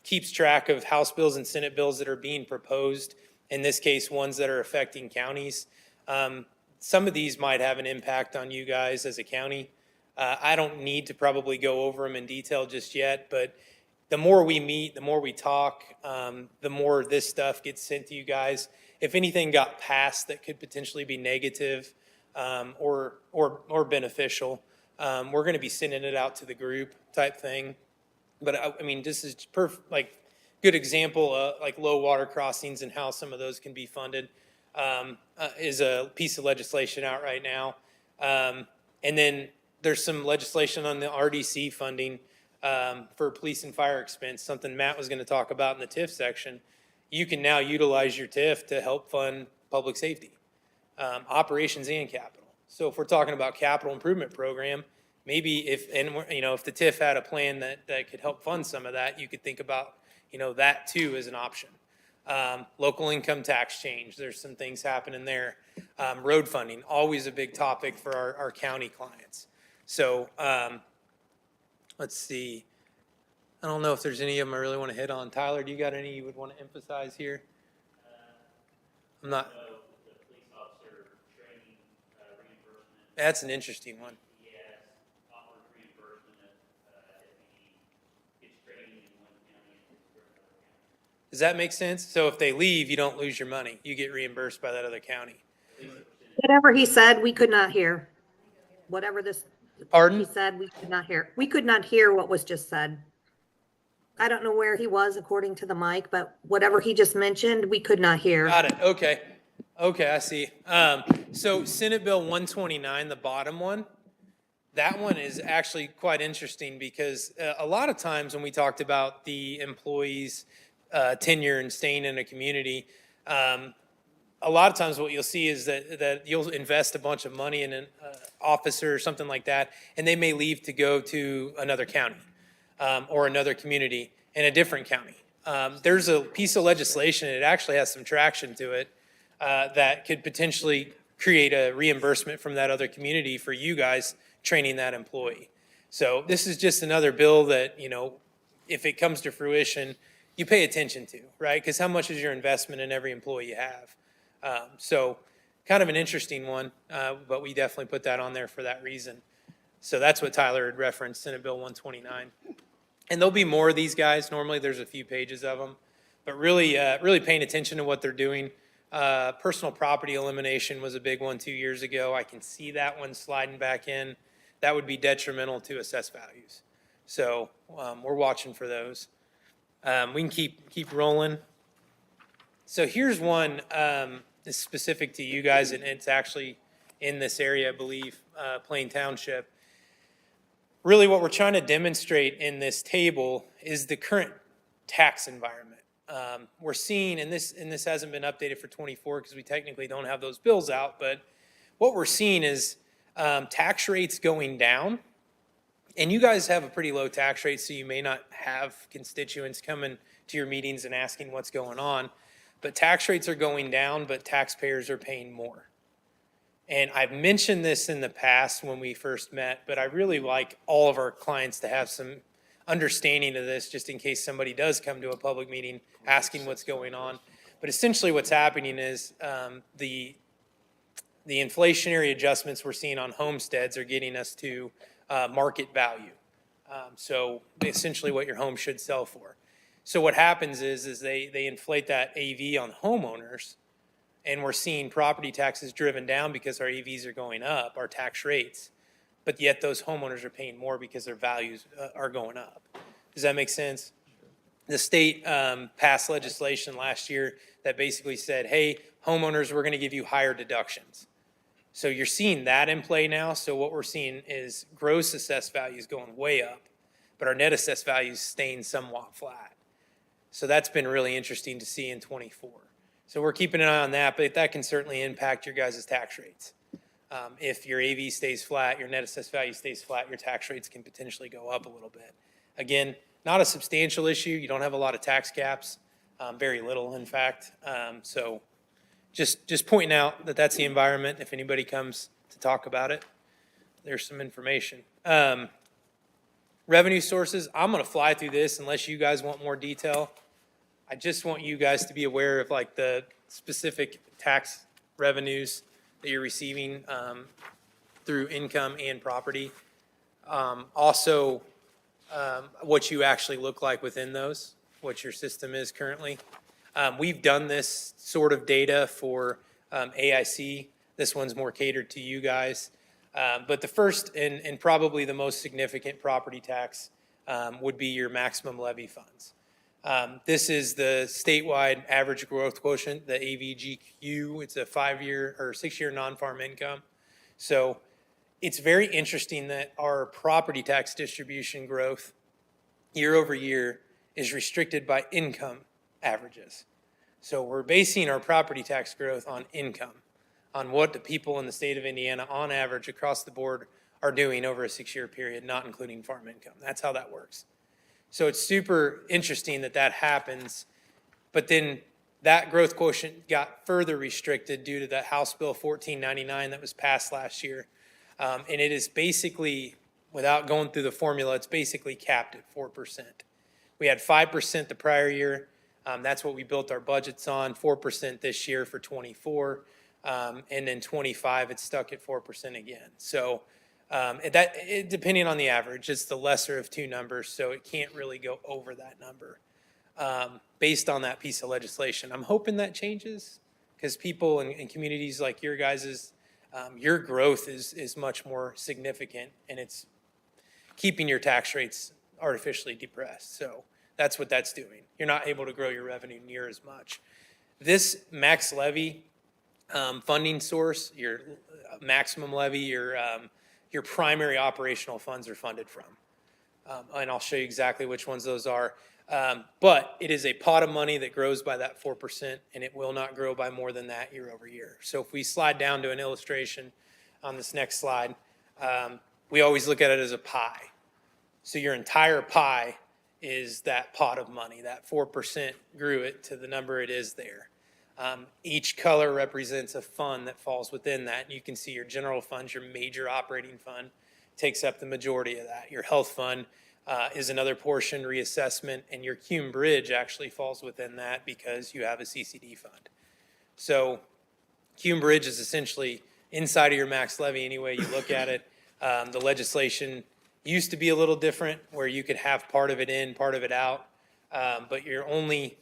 keeps track of House bills and Senate bills that are being proposed, in this case, ones that are affecting counties. Some of these might have an impact on you guys as a county. I don't need to probably go over them in detail just yet, but the more we meet, the more we talk, the more this stuff gets sent to you guys. If anything got passed that could potentially be negative or beneficial, we're going to be sending it out to the group type thing. But I mean, this is good example, like low water crossings and how some of those can be funded, is a piece of legislation out right now. And then there's some legislation on the RDC funding for police and fire expense, something Matt was going to talk about in the TIF section. You can now utilize your TIF to help fund public safety, operations and capital. So if we're talking about capital improvement program, maybe if the TIF had a plan that could help fund some of that, you could think about, that too as an option. Local income tax change, there's some things happening there. Road funding, always a big topic for our county clients. So let's see. I don't know if there's any of them I really want to hit on. Tyler, do you got any you would want to emphasize here? I'm not. That's an interesting one. Does that make sense? So if they leave, you don't lose your money. You get reimbursed by that other county. Whatever he said, we could not hear. Whatever Pardon? he said, we could not hear. We could not hear what was just said. I don't know where he was according to the mic, but whatever he just mentioned, we could not hear. Got it. Okay. Okay, I see. So Senate Bill 129, the bottom one, that one is actually quite interesting because a lot of times when we talked about the employees' tenure and staying in a community, a lot of times what you'll see is that you'll invest a bunch of money in an officer or something like that, and they may leave to go to another county or another community in a different county. There's a piece of legislation, it actually has some traction to it, that could potentially create a reimbursement from that other community for you guys training that employee. So this is just another bill that, you know, if it comes to fruition, you pay attention to, right? Because how much is your investment in every employee you have? So kind of an interesting one, but we definitely put that on there for that reason. So that's what Tyler had referenced, Senate Bill 129. And there'll be more of these guys. Normally there's a few pages of them, but really, really paying attention to what they're doing. Personal property elimination was a big one 2 years ago. I can see that one sliding back in. That would be detrimental to assessed values. So we're watching for those. We can keep rolling. So here's one that's specific to you guys, and it's actually in this area, I believe, Plain Township. Really what we're trying to demonstrate in this table is the current tax environment. We're seeing, and this hasn't been updated for 24 because we technically don't have those bills out, but what we're seeing is tax rates going down. And you guys have a pretty low tax rate, so you may not have constituents coming to your meetings and asking what's going on. But tax rates are going down, but taxpayers are paying more. And I've mentioned this in the past when we first met, but I really like all of our clients to have some understanding of this, just in case somebody does come to a public meeting asking what's going on. But essentially what's happening is the inflationary adjustments we're seeing on homesteads are getting us to market value. So essentially what your home should sell for. So what happens is they inflate that AV on homeowners, and we're seeing property taxes driven down because our AVs are going up, our tax rates, but yet those homeowners are paying more because their values are going up. Does that make sense? The state passed legislation last year that basically said, hey, homeowners, we're gonna give you higher deductions. So you're seeing that in play now. So what we're seeing is gross assessed values going way up, but our net assessed values staying somewhat flat. So that's been really interesting to see in 24. So we're keeping an eye on that, but that can certainly impact your guys' tax rates. If your AV stays flat, your net assessed value stays flat, your tax rates can potentially go up a little bit. Again, not a substantial issue. You don't have a lot of tax caps, very little, in fact. So just pointing out that that's the environment. If anybody comes to talk about it, there's some information. Revenue sources, I'm gonna fly through this unless you guys want more detail. I just want you guys to be aware of like the specific tax revenues that you're receiving through income and property. Also, what you actually look like within those, what your system is currently. We've done this sort of data for AIC. This one's more catered to you guys. But the first and probably the most significant property tax would be your maximum levy funds. This is the statewide average growth quotient, the AVGQ. It's a 5-year or 6-year non-farm income. So it's very interesting that our property tax distribution growth year over year is restricted by income averages. So we're basing our property tax growth on income, on what the people in the state of Indiana on average across the board are doing over a 6-year period, not including farm income. That's how that works. So it's super interesting that that happens, but then that growth quotient got further restricted due to the House Bill 1499 that was passed last year. And it is basically, without going through the formula, it's basically capped at 4%. We had 5% the prior year. That's what we built our budgets on, 4% this year for 24. And then 25, it's stuck at 4% again. So depending on the average, it's the lesser of two numbers, so it can't really go over that number based on that piece of legislation. I'm hoping that changes because people in communities like your guys's, your growth is much more significant, and it's keeping your tax rates artificially depressed. So that's what that's doing. You're not able to grow your revenue near as much. This max levy funding source, your maximum levy, your primary operational funds are funded from. And I'll show you exactly which ones those are. But it is a pot of money that grows by that 4%, and it will not grow by more than that year over year. So if we slide down to an illustration on this next slide, we always look at it as a pie. So your entire pie is that pot of money. That 4% grew it to the number it is there. Each color represents a fund that falls within that. And you can see your general fund, your major operating fund, takes up the majority of that. Your health fund is another portion, reassessment, and your Cume Bridge actually falls within that because you have a CCD fund. So Cume Bridge is essentially inside of your max levy any way you look at it. The legislation used to be a little different where you could have part of it in, part of it out. But your only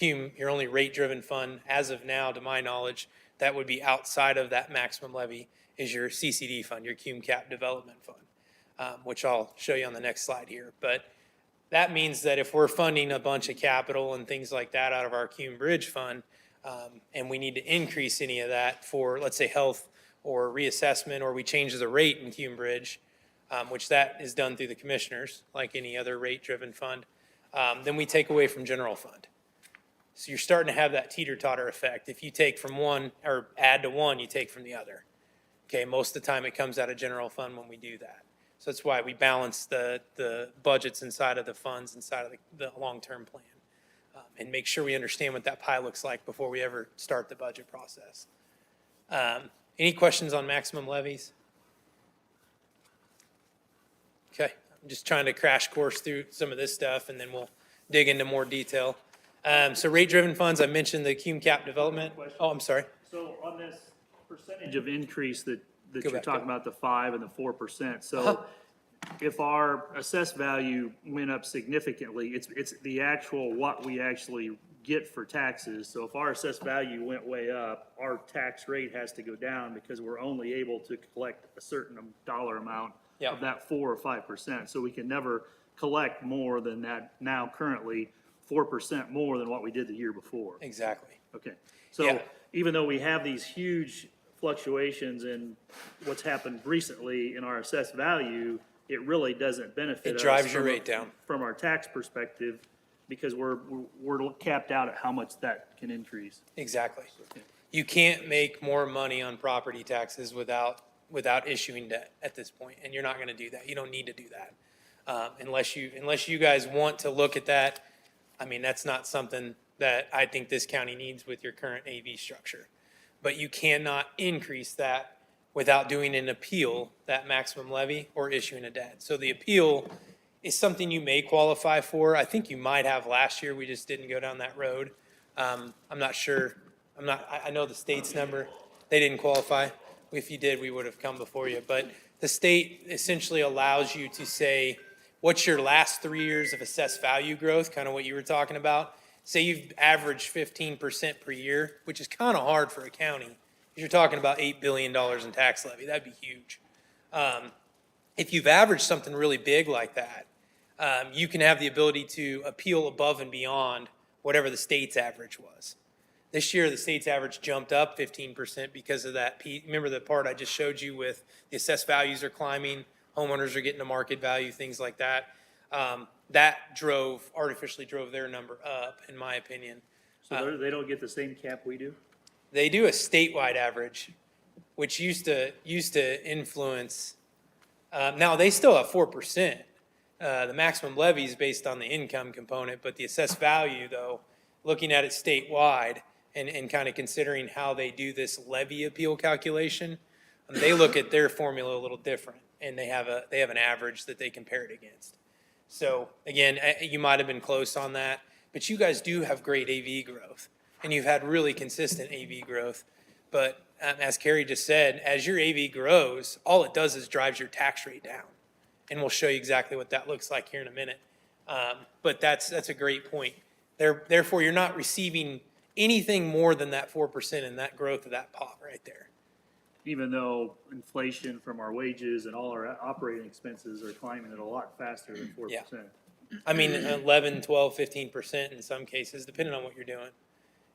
rate-driven fund, as of now, to my knowledge, that would be outside of that maximum levy is your CCD fund, your Cume Cap Development Fund, which I'll show you on the next slide here. But that means that if we're funding a bunch of capital and things like that out of our Cume Bridge Fund, and we need to increase any of that for, let's say, health or reassessment, or we change the rate in Cume Bridge, which that is done through the commissioners, like any other rate-driven fund, then we take away from general fund. So you're starting to have that teeter-totter effect. If you take from one or add to one, you take from the other. Okay, most of the time it comes out of general fund when we do that. So that's why we balance the budgets inside of the funds, inside of the long-term plan, and make sure we understand what that pie looks like before we ever start the budget process. Any questions on maximum levies? Okay, I'm just trying to crash course through some of this stuff, and then we'll dig into more detail. So rate-driven funds, I mentioned the Cume Cap development. Oh, I'm sorry. So on this percentage of increase that Go you're back, talking about, the 5 and the 4%, so if our assessed value went up significantly, it's the actual what we actually get for taxes. So if our assessed value went way up, our tax rate has to go down because we're only able to collect a certain dollar amount of that 4 or 5%. So we can never collect more than that now currently 4% more than what we did the year before. Exactly. Okay. So even though we have these huge fluctuations in what's happened recently in our assessed value, it really doesn't benefit us. It drives your rate down. From our tax perspective, because we're capped out at how much that can increase. Exactly. You can't make more money on property taxes without issuing debt at this point, and you're not going to do that. You don't need to do that unless you guys want to look at that. I mean, that's not something that I think this county needs with your current AV structure. But you cannot increase that without doing an appeal, that maximum levy, or issuing a debt. So the appeal is something you may qualify for. I think you might have last year. We just didn't go down that road. I'm not sure. I know the state's number. They didn't qualify. If you did, we would have come before you. But the state essentially allows you to say, what's your last 3 years of assessed value growth, kind of what you were talking about. Say you've averaged 15% per year, which is kind of hard for a county. You're talking about $8 billion in tax levy. That'd be huge. If you've averaged something really big like that, you can have the ability to appeal above and beyond whatever the state's average was. This year, the state's average jumped up 15% because of that. Remember the part I just showed you with the assessed values are climbing, homeowners are getting a market value, things like that. That artificially drove their number up, in my opinion. So they don't get the same cap we do? They do a statewide average, which used to influence. Now they still have 4%. The maximum levy is based on the income component, but the assessed value, though, looking at it statewide and kind of considering how they do this levy appeal calculation, they look at their formula a little different, and they have an average that they compare it against. So again, you might have been close on that, but you guys do have great AV growth, and you've had really consistent AV growth. But as Carrie just said, as your AV grows, all it does is drives your tax rate down, and we'll show you exactly what that looks like here in a minute. But that's a great point. Therefore, you're not receiving anything more than that 4% in that growth of that pot right there. Even though inflation from our wages and all our operating expenses are climbing at a lot faster than 4%. Yeah. I mean, 11, 12, 15% in some cases, depending on what you're doing.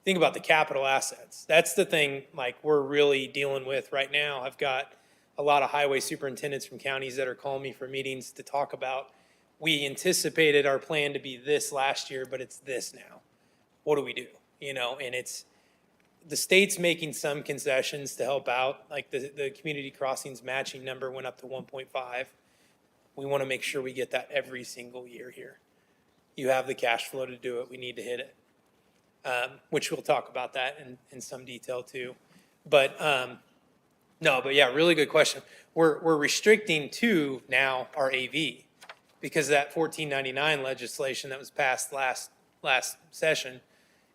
Think about the capital assets. That's the thing, like, we're really dealing with right now. I've got a lot of highway superintendents from counties that are calling me for meetings to talk about, we anticipated our plan to be this last year, but it's this now. What do we do? And it's, the state's making some concessions to help out, like the community crossings matching number went up to 1.5. We want to make sure we get that every single year here. You have the cash flow to do it. We need to hit it. which we'll talk about that in some detail too. But no, but yeah, really good question. We're restricting to now our AV because that 1499 legislation that was passed last session,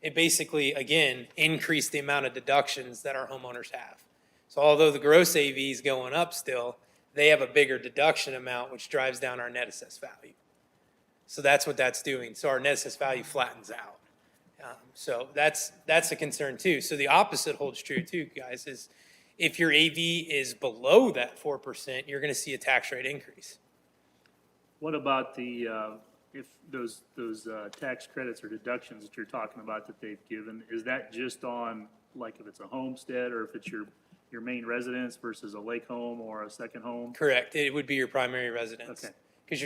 it basically, again, increased the amount of deductions that our homeowners have. So although the gross AV is going up still, they have a bigger deduction amount, which drives down our net assessed value. So that's what that's doing. So our net assessed value flattens out. So that's a concern too. So the opposite holds true too, guys, is if your AV is below that 4%, you're going to see a tax rate increase. What about the, if those tax credits or deductions that you're talking about that they've given, is that just on, like if it's a homestead or if it's your main residence versus a lake home or a second home? Correct. It would be your primary residence. Okay. Because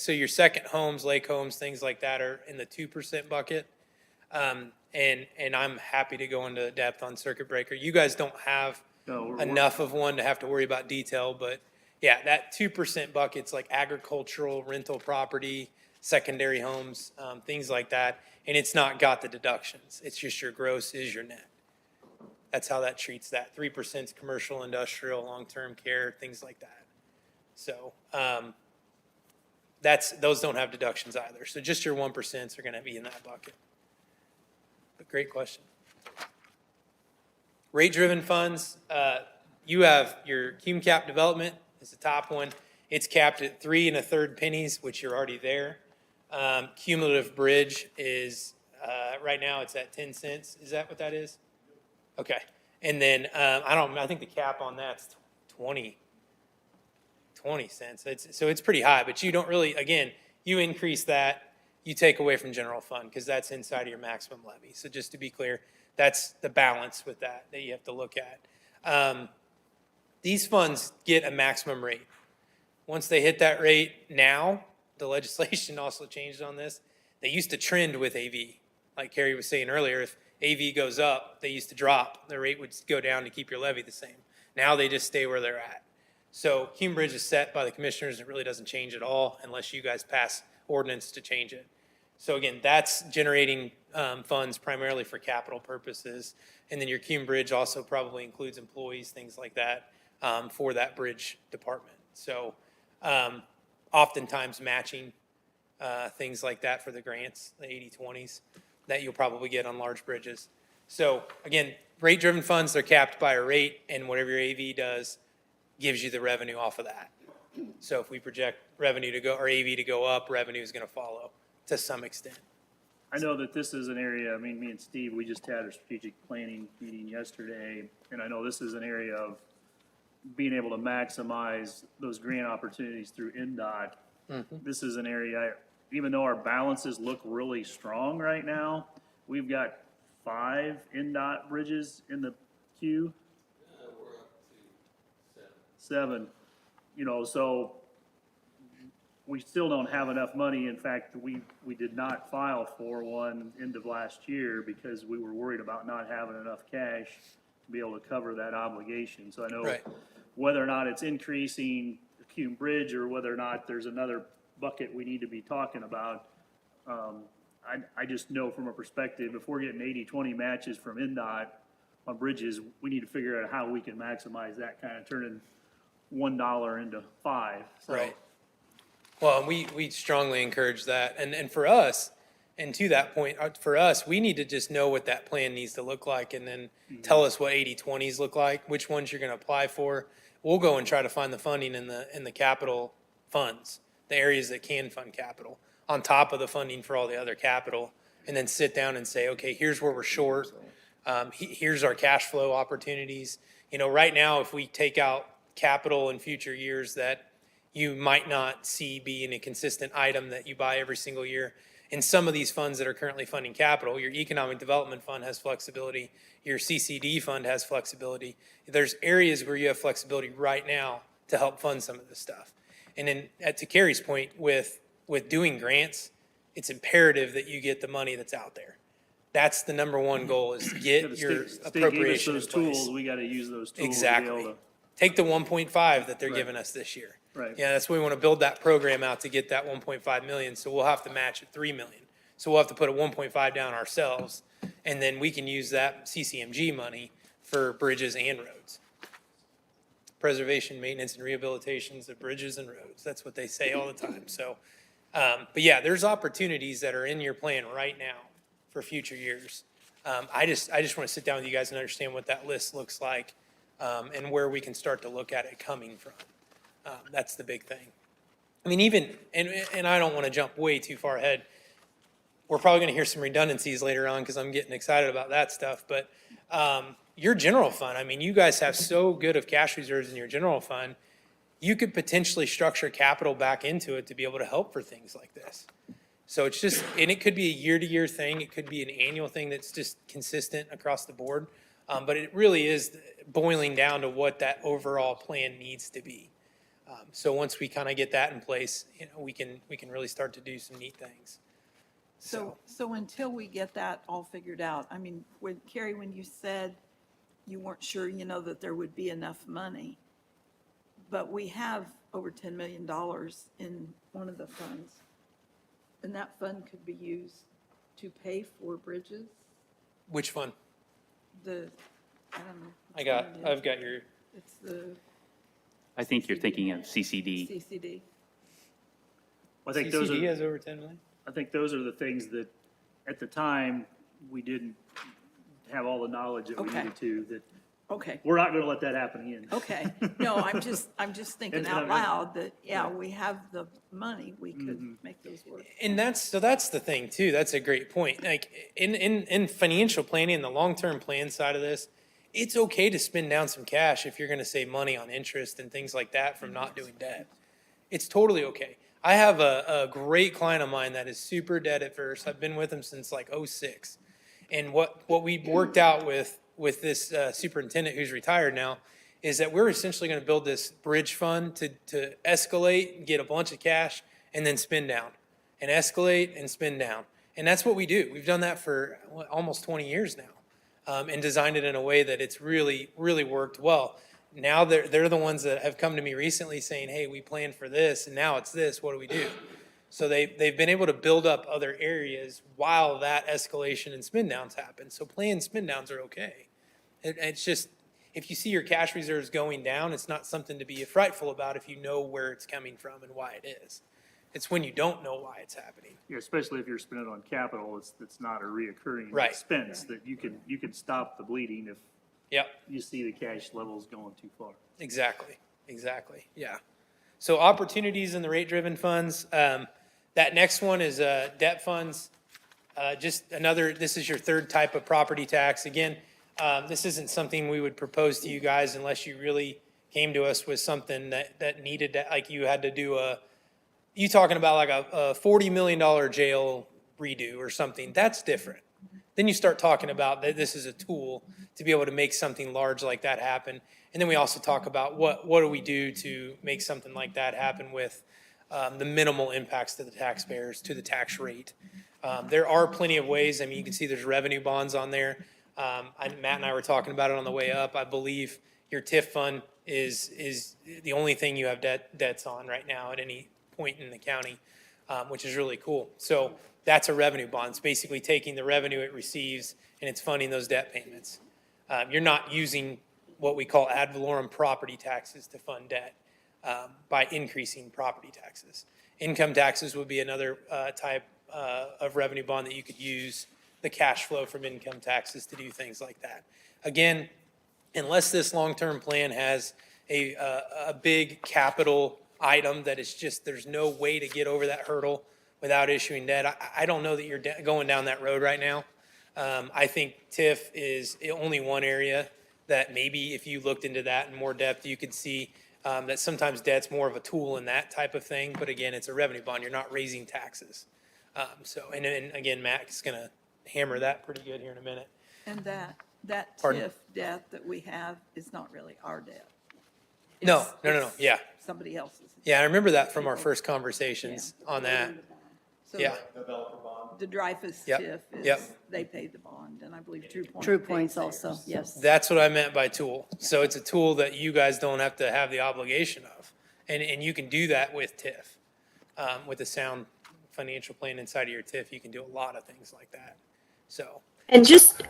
your second homes, lake homes, things like that are in the 2% bucket. And I'm happy to go into depth on circuit breaker. You guys don't have enough of one to have to worry about detail, but yeah, that 2% bucket's like agricultural, rental property, secondary homes, things like that. And it's not got the deductions. It's just your gross is your net. That's how that treats that. 3% is commercial, industrial, long-term care, things like that. So, those don't have deductions either. So just your 1% are going to be in that bucket. But great question. Rate-driven funds, you have your cum cap development is the top one. It's capped at 3 1/3 pennies, which you're already there. Cumulative bridge is, right now it's at 10 cents. Is that what that is? Okay. And then, I think the cap on that's 20 cents. So it's pretty high, but you don't really, again, you increase that, you take away from general fund because that's inside of your maximum levy. So just to be clear, that's the balance with that you have to look at. These funds get a maximum rate. Once they hit that rate now, the legislation also changed on this. They used to trend with AV. Like Carrie was saying earlier, if AV goes up, they used to drop. The rate would go down to keep your levy the same. Now they just stay where they're at. So cum bridge is set by the commissioners. It really doesn't change at all unless you guys pass ordinance to change it. So again, that's generating funds primarily for capital purposes. And then your cum bridge also probably includes employees, things like that, for that bridge department. So oftentimes matching things like that for the grants, the 80/20s that you'll probably get on large bridges. So again, rate-driven funds, they're capped by a rate, and whatever your AV does gives you the revenue off of that. So if we project revenue to go, or AV to go up, revenue is going to follow to some extent. I know that this is an area, I mean, me and Steve, we just had a strategic planning meeting yesterday, and I know this is an area of being able to maximize those grant opportunities through NDOT. This is an area, even though our balances look really strong right now, we've got 5 NDOT bridges in the queue. We're up to 7. You know, so we still don't have enough money. In fact, we did not file for one end of last year because we were worried about not having enough cash to be able to cover that obligation. So I know whether or not it's increasing the cum bridge or whether or not there's another bucket we need to be talking about. I just know from a perspective, if we're getting 80/20 matches from NDOT on bridges, we need to figure out how we can maximize that, kind of turning $1 into 5. So. Right. Well, we strongly encourage that. And for us, and to that point, for us, we need to just know what that plan needs to look like and then tell us what 80/20s look like, which ones you're going to apply for. We'll go and try to find the funding in the capital funds, the areas that can fund capital, on top of the funding for all the other capital, and then sit down and say, okay, here's where we're short. Here's our cash flow opportunities. You know, right now, if we take out capital in future years that you might not see being a consistent item that you buy every single year, in some of these funds that are currently funding capital, your economic development fund has flexibility, your CCD fund has flexibility. There's areas where you have flexibility right now to help fund some of this stuff. And then to Carrie's point, with doing grants, it's imperative that you get the money that's out there. That's the number one goal, is to get your appropriation in place. Those tools, we got to use those tools. Exactly. To be able to. Take the 1.5 that they're giving us this year. Right. Yeah, that's why we want to build that program out to get that 1.5 million. So we'll have to match at 3 million. So we'll have to put a 1.5 down ourselves And then we can use that CCMG money for bridges and roads. Preservation, maintenance, and rehabilitations of bridges and roads. That's what they say all the time. So, but yeah, there's opportunities that are in your plan right now for future years. I just want to sit down with you guys and understand what that list looks like, and where we can start to look at it coming from. That's the big thing. I mean, even, and I don't want to jump way too far ahead. We're probably going to hear some redundancies later on because I'm getting excited about that stuff. But your general fund, I mean, you guys have so good of cash reserves in your general fund, you could potentially structure capital back into it to be able to help for things like this. So it's just, and it could be a year-to-year thing. It could be an annual thing that's just consistent across the board. But it really is boiling down to what that overall plan needs to be. So once we kind of get that in place, you know, we can really start to do some neat things. So until we get that all figured out, I mean, Carrie, when you said you weren't sure, you know, that there would be enough money, but we have over $10 million in one of the funds, and that fund could be used to pay for bridges. Which fund? I don't know. which one it is. I've got your. It's the I think you're thinking of CCD. CCD. I think those CCD are, has over 10 million? I think those are the things that, at the time, we didn't have all the knowledge that we Okay. needed to, that Okay. we're not gonna let that happen again. Okay, no, I'm just thinking And- out and- loud that, yeah, we have the money, we could Mhm. make those work. And that's the thing too. That's a great point. Like in financial planning, the long-term plan side of this, it's okay to spend down some cash if you're going to save money on interest and things like that from not doing debt. It's totally okay. I have a great client of mine that is super debt adverse. I've been with him since like '06. And what we worked out with this superintendent who's retired now is that we're essentially going to build this bridge fund to escalate, get a bunch of cash, and then spin down, and escalate and spin down. And that's what we do. We've done that for almost 20 years now, and designed it in a way that it's really, really worked well. Now they're the ones that have come to me recently saying, hey, we planned for this, and now it's this, what do we do? So they've been able to build up other areas while that escalation and spin downs happen. So planned spin downs are okay. It's just, if you see your cash reserves going down, it's not something to be frightful about if you know where it's coming from and why it is. It's when you don't know why it's happening. Yeah, especially if you're spending on capital, it's not a reoccurring Right. expense, that you can stop the bleeding if Yep, you see the cash levels going too far. exactly, yeah. So opportunities in the rate-driven funds. That next one is debt funds. Just another, this is your third type of property tax. Again, this isn't something we would propose to you guys unless you really came to us with something that needed, like you had to do you talking about like a $40 million jail redo or something. That's different. Then you start talking about that this is a tool to be able to make something large like that happen. And then we also talk about what do we do to make something like that happen with the minimal impacts to the taxpayers, to the tax rate. There are plenty of ways. I mean, you can see there's revenue bonds on there. Matt and I were talking about it on the way up. I believe your TIF fund is the only thing you have debts on right now at any point in the county, which is really cool. So that's a revenue bond. It's basically taking the revenue it receives and it's funding those debt payments. You're not using what we call ad valorem property taxes to fund debt by increasing property taxes. Income taxes would be another type of revenue bond that you could use the cash flow from income taxes to do things like that. Again, unless this long-term plan has a big capital item that is just, there's no way to get over that hurdle without issuing debt, I don't know that you're going down that road right now. I think TIF is only one area that maybe if you looked into that in more depth, you could see that sometimes debt's more of a tool in that type of thing. But again, it's a revenue bond. You're not raising taxes. And again, Matt's going to hammer that pretty good here in a minute. And that Pardon? TIF debt that we have is not really our debt. No. It's Yeah. somebody else's. Yeah, I remember that from our first conversations on that. So Yeah. The Dreyfus Yep. TIF Yep. is, they paid the bond, and I believe True Point. True paid Points also, theirs. yes. That's what I meant by tool. So it's a tool that you guys don't have to have the obligation of. And you can do that with TIF. With a sound financial plan inside of your TIF, you can do a lot of things like that. So, And just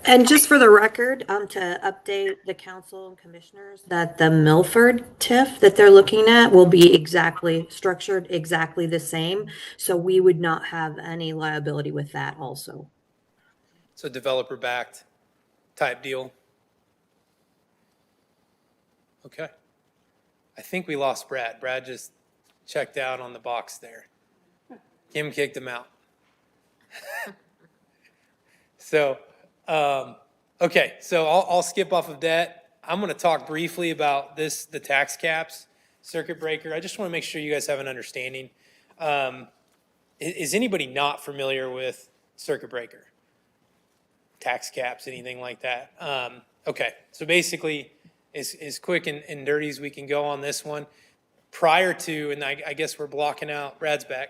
for the record, to update the council and commissioners that the Milford TIF that they're looking at will be structured exactly the same. So we would not have any liability with that also. So developer-backed type deal. Okay. I think we lost Brad. Brad just checked out on the box there. Kim kicked him out. So, okay, so I'll skip off of that. I'm going to talk briefly about the tax caps, circuit breaker. I just want to make sure you guys have an understanding. Is anybody not familiar with circuit breaker? Tax caps, anything like that? Okay, so basically, as quick and dirty as we can go on this one. Prior to, and I guess we're blocking out, Brad's back,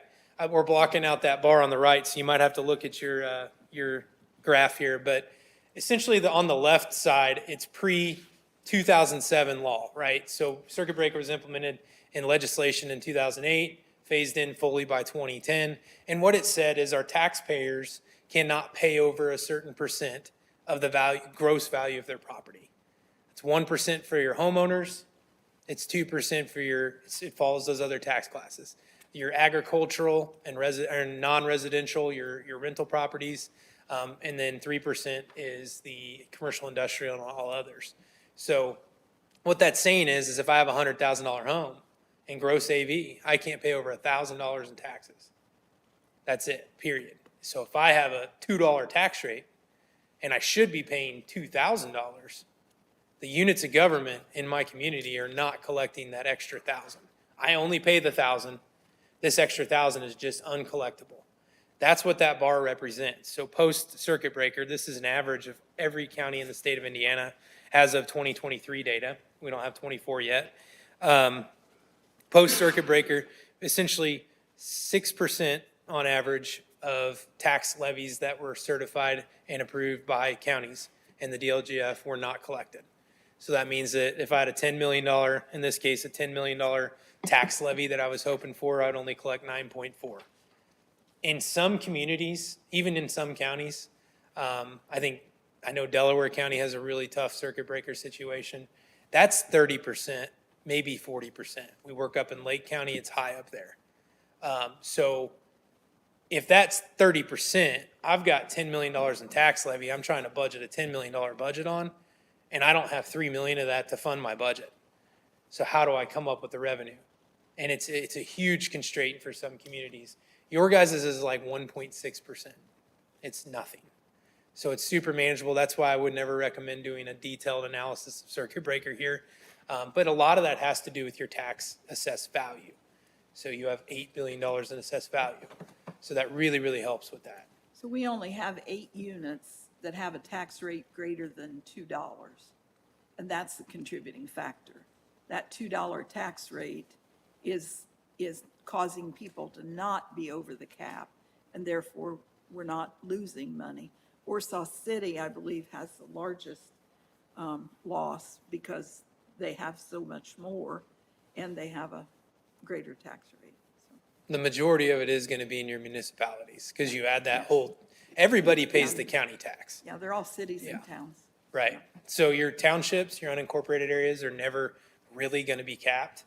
we're blocking out that bar on the right, so you might have to look at your graph here, but essentially on the left side, it's pre-2007 law, right? So circuit breaker was implemented in legislation in 2008, phased in fully by 2010, and what it said is our taxpayers cannot pay over a certain percent of the gross value of their property. It's 1% for your homeowners, it's 2% for it follows those other tax classes. Your agricultural and non-residential, your rental properties, and then 3% is the commercial, industrial, and all others. So what that's saying is if I have a $100,000 home in gross AV, I can't pay over $1,000 in taxes. That's it, period. So if I have a $2 tax rate and I should be paying $2,000, the units of government in my community are not collecting that extra $1,000. I only pay the $1,000. This extra $1,000 is just uncollectible. That's what that bar represents. So post circuit breaker, this is an average of every county in the state of Indiana as of 2023 data. We don't have 24 yet. Post circuit breaker, essentially 6% on average of tax levies that were certified and approved by counties and the DLGF were not collected. So that means that if I had a $10 million, in this case, a $10 million tax levy that I was hoping for, I'd only collect 9.4. In some communities, even in some counties, I know Delaware County has a really tough circuit breaker situation. That's 30%, maybe 40%. We work up in Lake County, it's high up there. So if that's 30%, I've got $10 million in tax levy, I'm trying to budget a $10 million budget on, and I don't have $3 million of that to fund my budget. So how do I come up with the revenue? And it's a huge constraint for some communities. Your guys' is like 1.6%. It's nothing. So it's super manageable. That's why I would never recommend doing a detailed analysis of circuit breaker here. But a lot of that has to do with your tax assessed value. So you have $8 billion in assessed value. So that really, really helps with that. So we only have 8 units that have a tax rate greater than $2. And that's the contributing factor. That $2 tax rate is causing people to not be over the cap, and therefore we're not losing money. Warsaw City, I believe, has the largest loss because they have so much more and they have a greater tax rate. The majority of it is going to be in your municipalities because you add that whole, everybody pays the county tax. Yeah, they're all cities and towns. Right. So your townships, your unincorporated areas are never really going to be capped.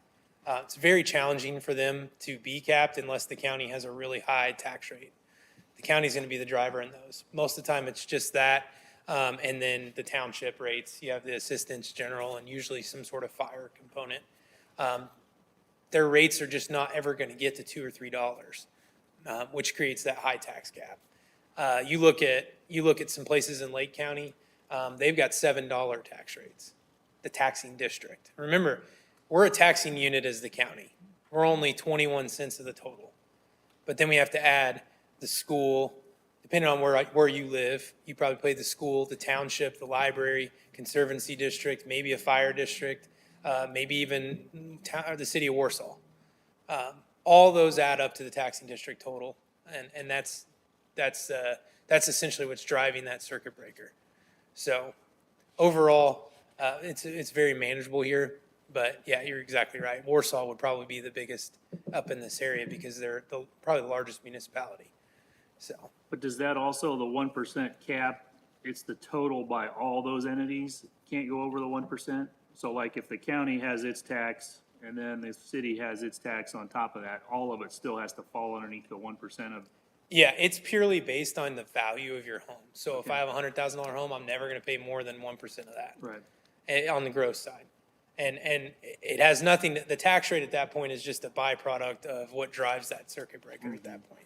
It's very challenging for them to be capped unless the county has a really high tax rate. The county's going to be the driver in those. Most of the time, it's just that, and then the township rates. You have the assistants general and usually some sort of fire component. Their rates are just not ever going to get to $2 or $3, which creates that high tax gap. You look at some places in Lake County, they've got $7 tax rates, the taxing district. Remember, we're a taxing unit as the county. We're only 21 cents of the total. But then we have to add the school, depending on where you live, you probably pay the school, the township, the library, conservancy district, maybe a fire district, maybe even the city of Warsaw. All those add up to the taxing district total, and that's essentially what's driving that circuit breaker. So overall, it's very manageable here. But yeah, you're exactly right. Warsaw would probably be the biggest up in this area because they're probably the largest municipality. So. But does that also, the 1% cap, it's the total by all those entities, can't go over the 1%. So like if the county has its tax and then the city has its tax on top of that, all of it still has to fall underneath the 1% of. Yeah, it's purely based on the value of your home. So if I have a $100,000 home, I'm never going to pay more than 1% of that. Right. On the gross side. And it has nothing, the tax rate at that point is just a byproduct of what drives that circuit breaker at that point.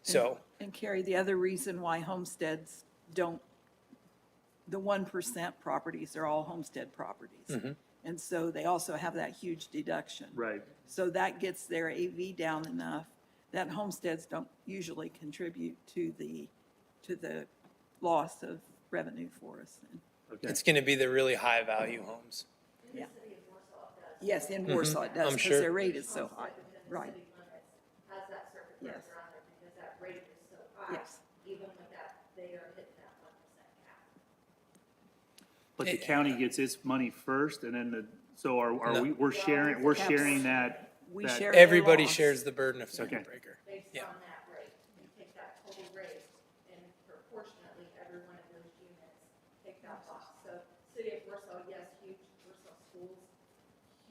So, And Carrie, the other reason why homesteads don't, the 1% properties are all homestead properties. And so they also have that huge deduction. Right. So that gets their AV down enough that homesteads don't usually contribute to the loss of revenue for us. Okay. it's going to be the really high value homes. Yeah. Yes, in Warsaw it does, I'm because sure. their rate is so high. Right. Has that circuit Yes. breaker on there because that rate is so high. Yes. Even with that, they are hitting that 1% cap. But the county gets its money first and then so are No. we're sharing that. We that- share Everybody loss. shares the burden of circuit Okay. breaker. Based Yeah. on that rate, you take that total rate and proportionately every one of those units take that loss. So city of Warsaw, yes, huge, Warsaw schools,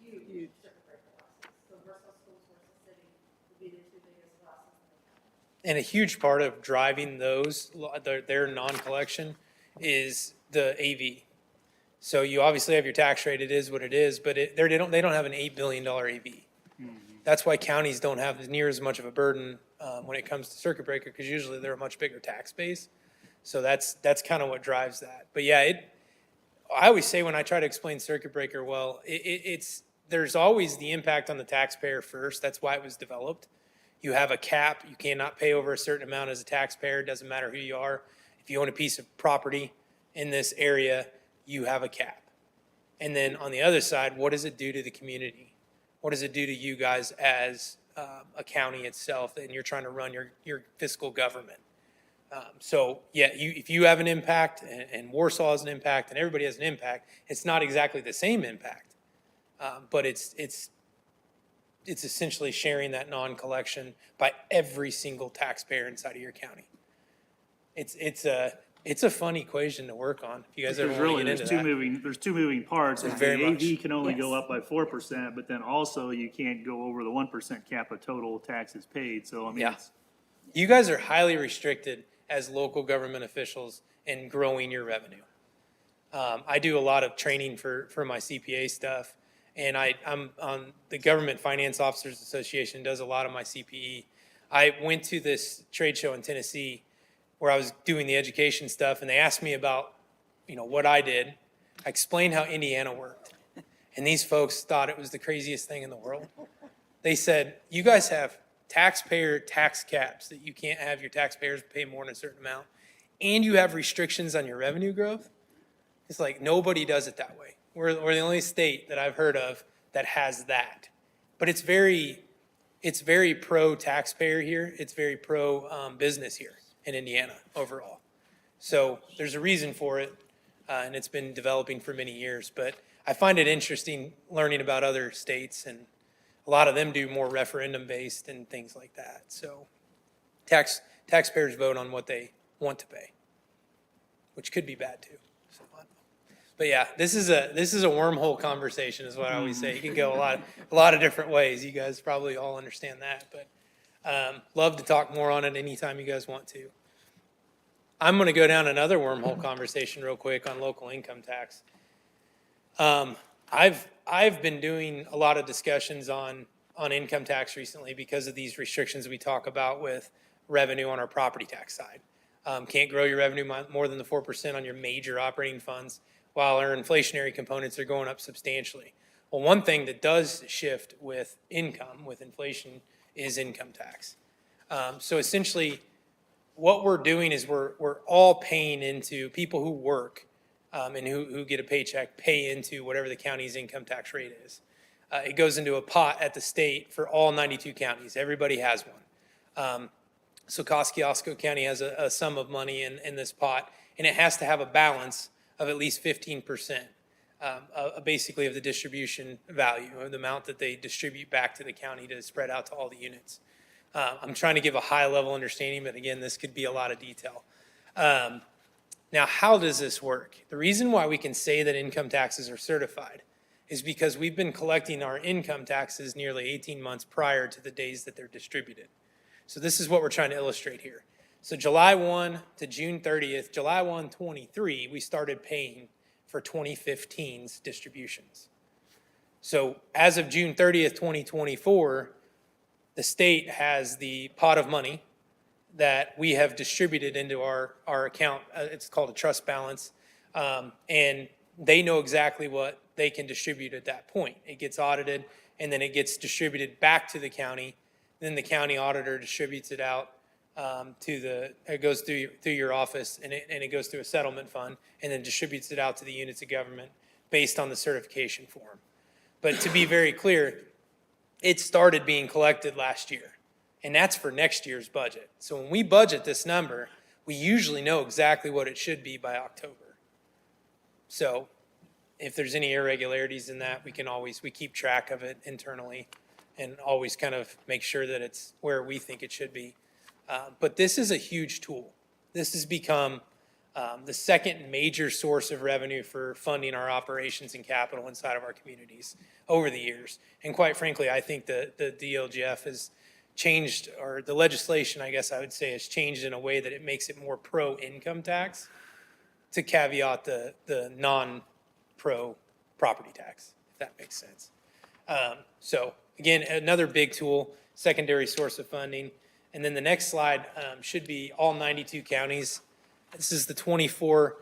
huge circuit breaker losses. So Warsaw schools, Warsaw city would be the two biggest losses in the county. And a huge part of driving those, their non-collection is the AV. So you obviously have your tax rate, it is what it is, but they don't have an $8 billion AV. That's why counties don't have near as much of a burden when it comes to circuit breaker, because usually they're a much bigger tax base. So that's kind of what drives that. But yeah, I always say when I try to explain circuit breaker, well, there's always the impact on the taxpayer first. That's why it was developed. You have a cap. You cannot pay over a certain amount as a taxpayer. It doesn't matter who you are. If you own a piece of property in this area, you have a cap. And then on the other side, what does it do to the community? What does it do to you guys as a county itself, and you're trying to run your fiscal government? So yeah, if you have an impact and Warsaw has an impact and everybody has an impact, it's not exactly the same impact, but it's essentially sharing that non-collection by every single taxpayer inside of your county. It's a fun equation to work on. If you guys ever Because want really, to get into that. there's two moving parts. There's The very much. AV can only Yes. go up by 4%, but then also you can't go over the 1% cap of total taxes paid. So I mean, Yeah. You guys are highly restricted as local government officials in growing your revenue. I do a lot of training for my CPA stuff, and I'm on the Government Finance Officers Association, does a lot of my CPE. I went to this trade show in Tennessee where I was doing the education stuff, and they asked me about, what I did. I explained how Indiana worked, and these folks thought it was the craziest thing in the world. They said, you guys have taxpayer tax caps that you can't have your taxpayers pay more than a certain amount, and you have restrictions on your revenue growth. It's like nobody does it that way. We're the only state that I've heard of that has that. But it's very pro taxpayer here. It's very pro business here in Indiana overall. So there's a reason for it, and it's been developing for many years. But I find it interesting learning about other states, and a lot of them do more referendum-based and things like that. So taxpayers vote on what they want to pay, which could be bad too. So, but yeah, this is a wormhole conversation, is what I always say. You can go a lot of different ways. You guys probably all understand that, but love to talk more on it anytime you guys want to. I'm going to go down another wormhole conversation real quick on local income tax. I've been doing a lot of discussions on income tax recently because of these restrictions we talk about with revenue on our property tax side. Can't grow your revenue more than the 4% on your major operating funds, while our inflationary components are going up substantially. Well, one thing that does shift with income, with inflation, is income tax. So essentially, what we're doing is we're all paying into people who work and who get a paycheck, pay into whatever the county's income tax rate is. It goes into a pot at the state for all 92 counties. Everybody has one. So Kosciuszko County has a sum of money in this pot, and it has to have a balance of at least 15%, basically of the distribution value, or the amount that they distribute back to the county to spread out to all the units. I'm trying to give a high-level understanding, but again, this could be a lot of detail. Now, how does this work? The reason why we can say that income taxes are certified is because we've been collecting our income taxes nearly 18 months prior to the days that they're distributed. So this is what we're trying to illustrate here. So July 1 to June 30th, July 1, 23, we started paying for 2015's distributions. So as of June 30th, 2024, the state has the pot of money that we have distributed into our account. It's called a trust balance. And they know exactly what they can distribute at that point. It gets audited, and then it gets distributed back to the county. Then the county auditor distributes it out it goes through your office, and it goes through a settlement fund, and then distributes it out to the units of government based on the certification form. But to be very clear, it started being collected last year, and that's for next year's budget. So when we budget this number, we usually know exactly what it should be by October. So if there's any irregularities in that, we keep track of it internally and always kind of make sure that it's where we think it should be. But this is a huge tool. This has become the second major source of revenue for funding our operations and capital inside of our communities over the years. And quite frankly, I think the DLGF has changed, or the legislation, I guess I would say, has changed in a way that it makes it more pro-income tax to caveat the non-pro property tax, if that makes sense. So again, another big tool, secondary source of funding. And then the next slide should be all 92 counties. This is the 24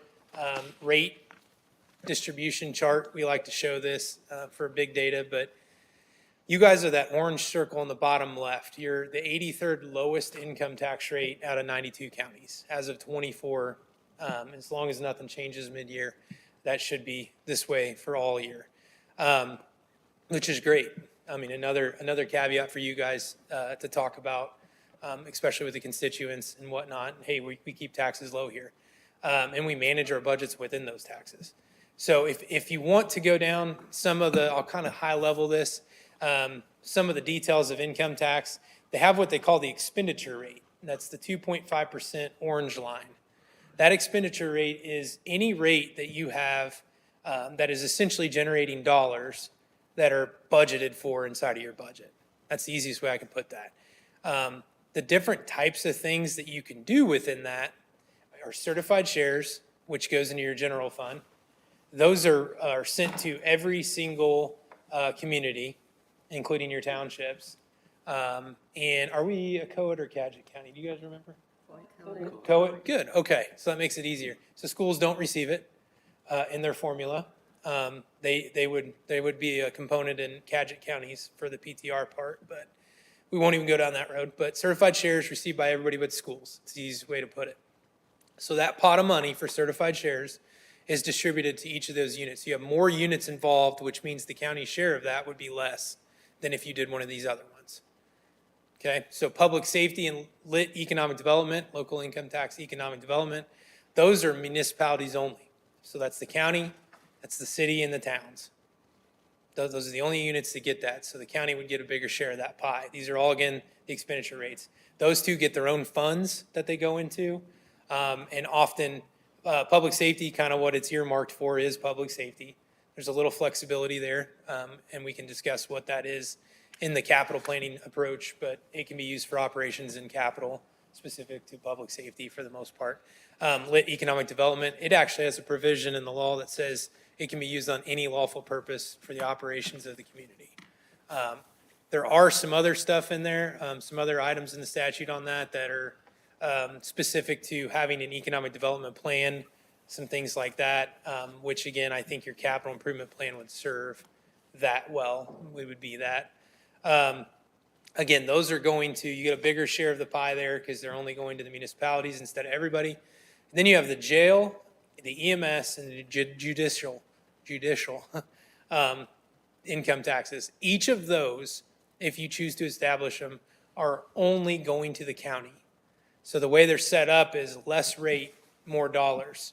rate distribution chart. We like to show this for big data, but you guys are that orange circle on the bottom left. You're the 83rd lowest income tax rate out of 92 counties as of 24. As long as nothing changes mid-year, that should be this way for all year, which is great. I mean, another caveat for you guys to talk about, especially with the constituents and whatnot. Hey, we keep taxes low here, and we manage our budgets within those taxes. So if you want to go down some of I'll kind of high level this, some of the details of income tax, they have what they call the expenditure rate. That's the 2.5% orange line. That expenditure rate is any rate that you have that is essentially generating dollars that are budgeted for inside of your budget. That's the easiest way I can put that. The different types of things that you can do within that are certified shares, which goes into your general fund. Those are sent to every single community, including your townships. And are we a Coed or Cadgett County? Do you guys remember? Coed? Good. Okay. So that makes it easier. So schools don't receive it in their formula. They would be a component in Cadgett counties for the PTR part, but we won't even go down that road. But certified shares received by everybody but schools. It's the easiest way to put it. So that pot of money for certified shares is distributed to each of those units. You have more units involved, which means the county share of that would be less than if you did one of these other ones. Okay, so public safety and lit economic development, local income tax economic development, those are municipalities only. So that's the county, that's the city, and the towns. Those are the only units that get that. So the county would get a bigger share of that pie. These are all, again, the expenditure rates. Those two get their own funds that they go into. And often public safety, kind of what it's earmarked for is public safety. There's a little flexibility there, and we can discuss what that is in the capital planning approach, but it can be used for operations and capital specific to public safety for the most part. Lit economic development, it actually has a provision in the law that says it can be used on any lawful purpose for the operations of the community. There are some other stuff in there, some other items in the statute on that are specific to having an economic development plan, some things like that, which again, I think your capital improvement plan would serve that well. We would be that. Again, those are going to, you get a bigger share of the pie there because they're only going to the municipalities instead of everybody. And then you have the jail, the EMS, and the judicial income taxes. Each of those, if you choose to establish them, are only going to the county. So the way they're set up is less rate, more dollars,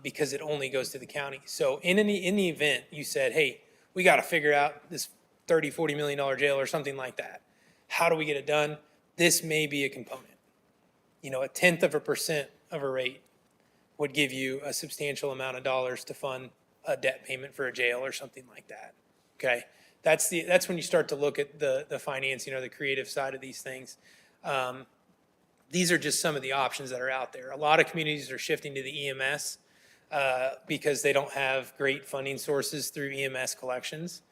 because it only goes to the county. So in the event you said, hey, we got to figure out this $30, $40 million jail or something like that. How do we get it done? This may be a component. 1/10% of a rate would give you a substantial amount of dollars to fund a debt payment for a jail or something like that. Okay, that's when you start to look at the financing or the creative side of these things. These are just some of the options that are out there. A lot of communities are shifting to the EMS because they don't have great funding sources through EMS collections.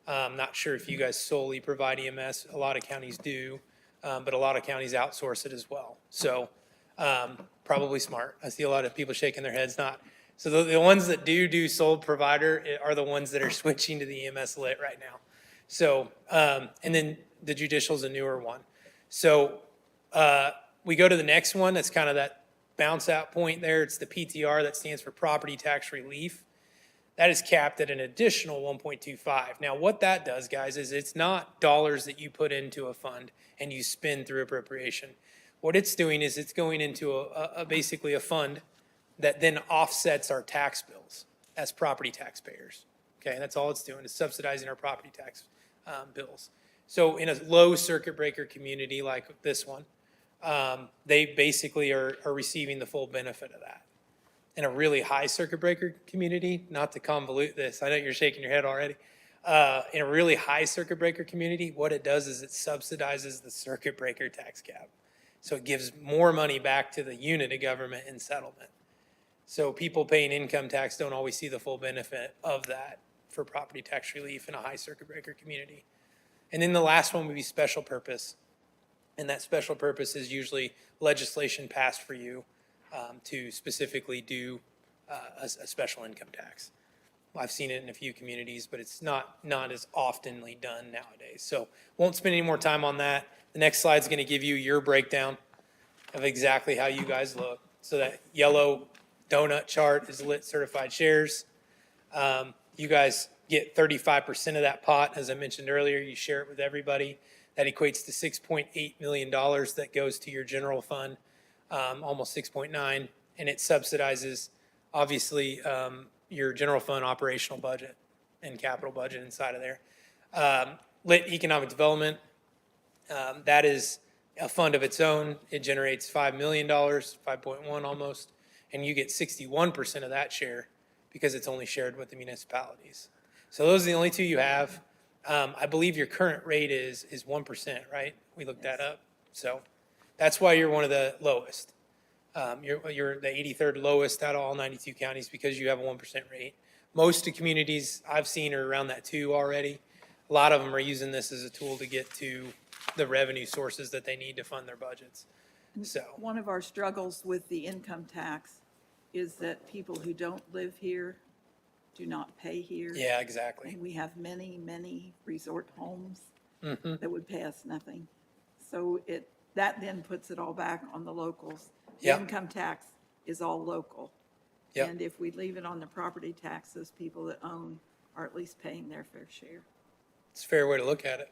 I'm not sure if you guys solely provide EMS. A lot of counties do, but a lot of counties outsource it as well. So probably smart. I see a lot of people shaking their heads not. So the ones that do sole provider are the ones that are switching to the EMS lit right now. So, and then the judicial is a newer one. So we go to the next one. That's kind of that bounce out point there. It's the PTR, that stands for property tax relief. That is capped at an additional 1.25. Now, what that does, guys, is it's not dollars that you put into a fund and you spend through appropriation. What it's doing is it's going into basically a fund that then offsets our tax bills as property taxpayers. Okay, that's all it's doing, is subsidizing our property tax bills. So in a low circuit breaker community like this one, they basically are receiving the full benefit of that. In a really high circuit breaker community, not to convolute this, I know you're shaking your head already. In a really high circuit breaker community, what it does is it subsidizes the circuit breaker tax cap. So it gives more money back to the unit of government in settlement. So people paying income tax don't always see the full benefit of that for property tax relief in a high circuit breaker community. And then the last one would be special purpose. And that special purpose is usually legislation passed for you to specifically do a special income tax. I've seen it in a few communities, but it's not as oftenly done nowadays. So won't spend any more time on that. The next slide is going to give you your breakdown of exactly how you guys look. So that yellow donut chart is lit certified shares. You guys get 35% of that pot. As I mentioned earlier, you share it with everybody. That equates to $6.8 million that goes to your general fund, almost 6.9, and it subsidizes, obviously, your general fund operational budget and capital budget inside of there. Lit economic development, that is a fund of its own. It generates $5 million, 5.1 almost, and you get 61% of that share because it's only shared with the municipalities. So those are the only two you have. I believe your current rate is 1%, right? We looked that up. So that's why you're one of the lowest. You're the 83rd lowest out of all 92 counties because you have a 1% rate. Most of the communities I've seen are around that 2 already. A lot of them are using this as a tool to get to the revenue sources that they need to fund their budgets. So one of our struggles with the income tax is that people who don't live here do not pay here. yeah, exactly. And we have many, many resort homes Mm-hmm. that would pay us nothing. So that then puts it all back on the locals. The Yeah. income tax is all local. Yeah. And if we leave it on the property taxes, people that own are at least paying their fair share. It's a fair way to look at it.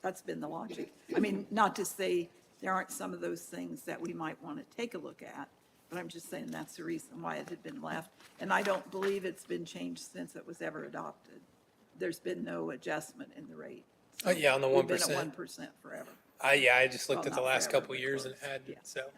That's been the logic. I mean, not to say there aren't some of those things that we might want to take a look at, but I'm just saying that's the reason why it had been left. And I don't believe it's been changed since it was ever adopted. There's been no adjustment in the rate. So Yeah, on the we've been 1%. at 1% forever. I just looked Well, at the not last forever, couple of but years and close. had, Yeah. so.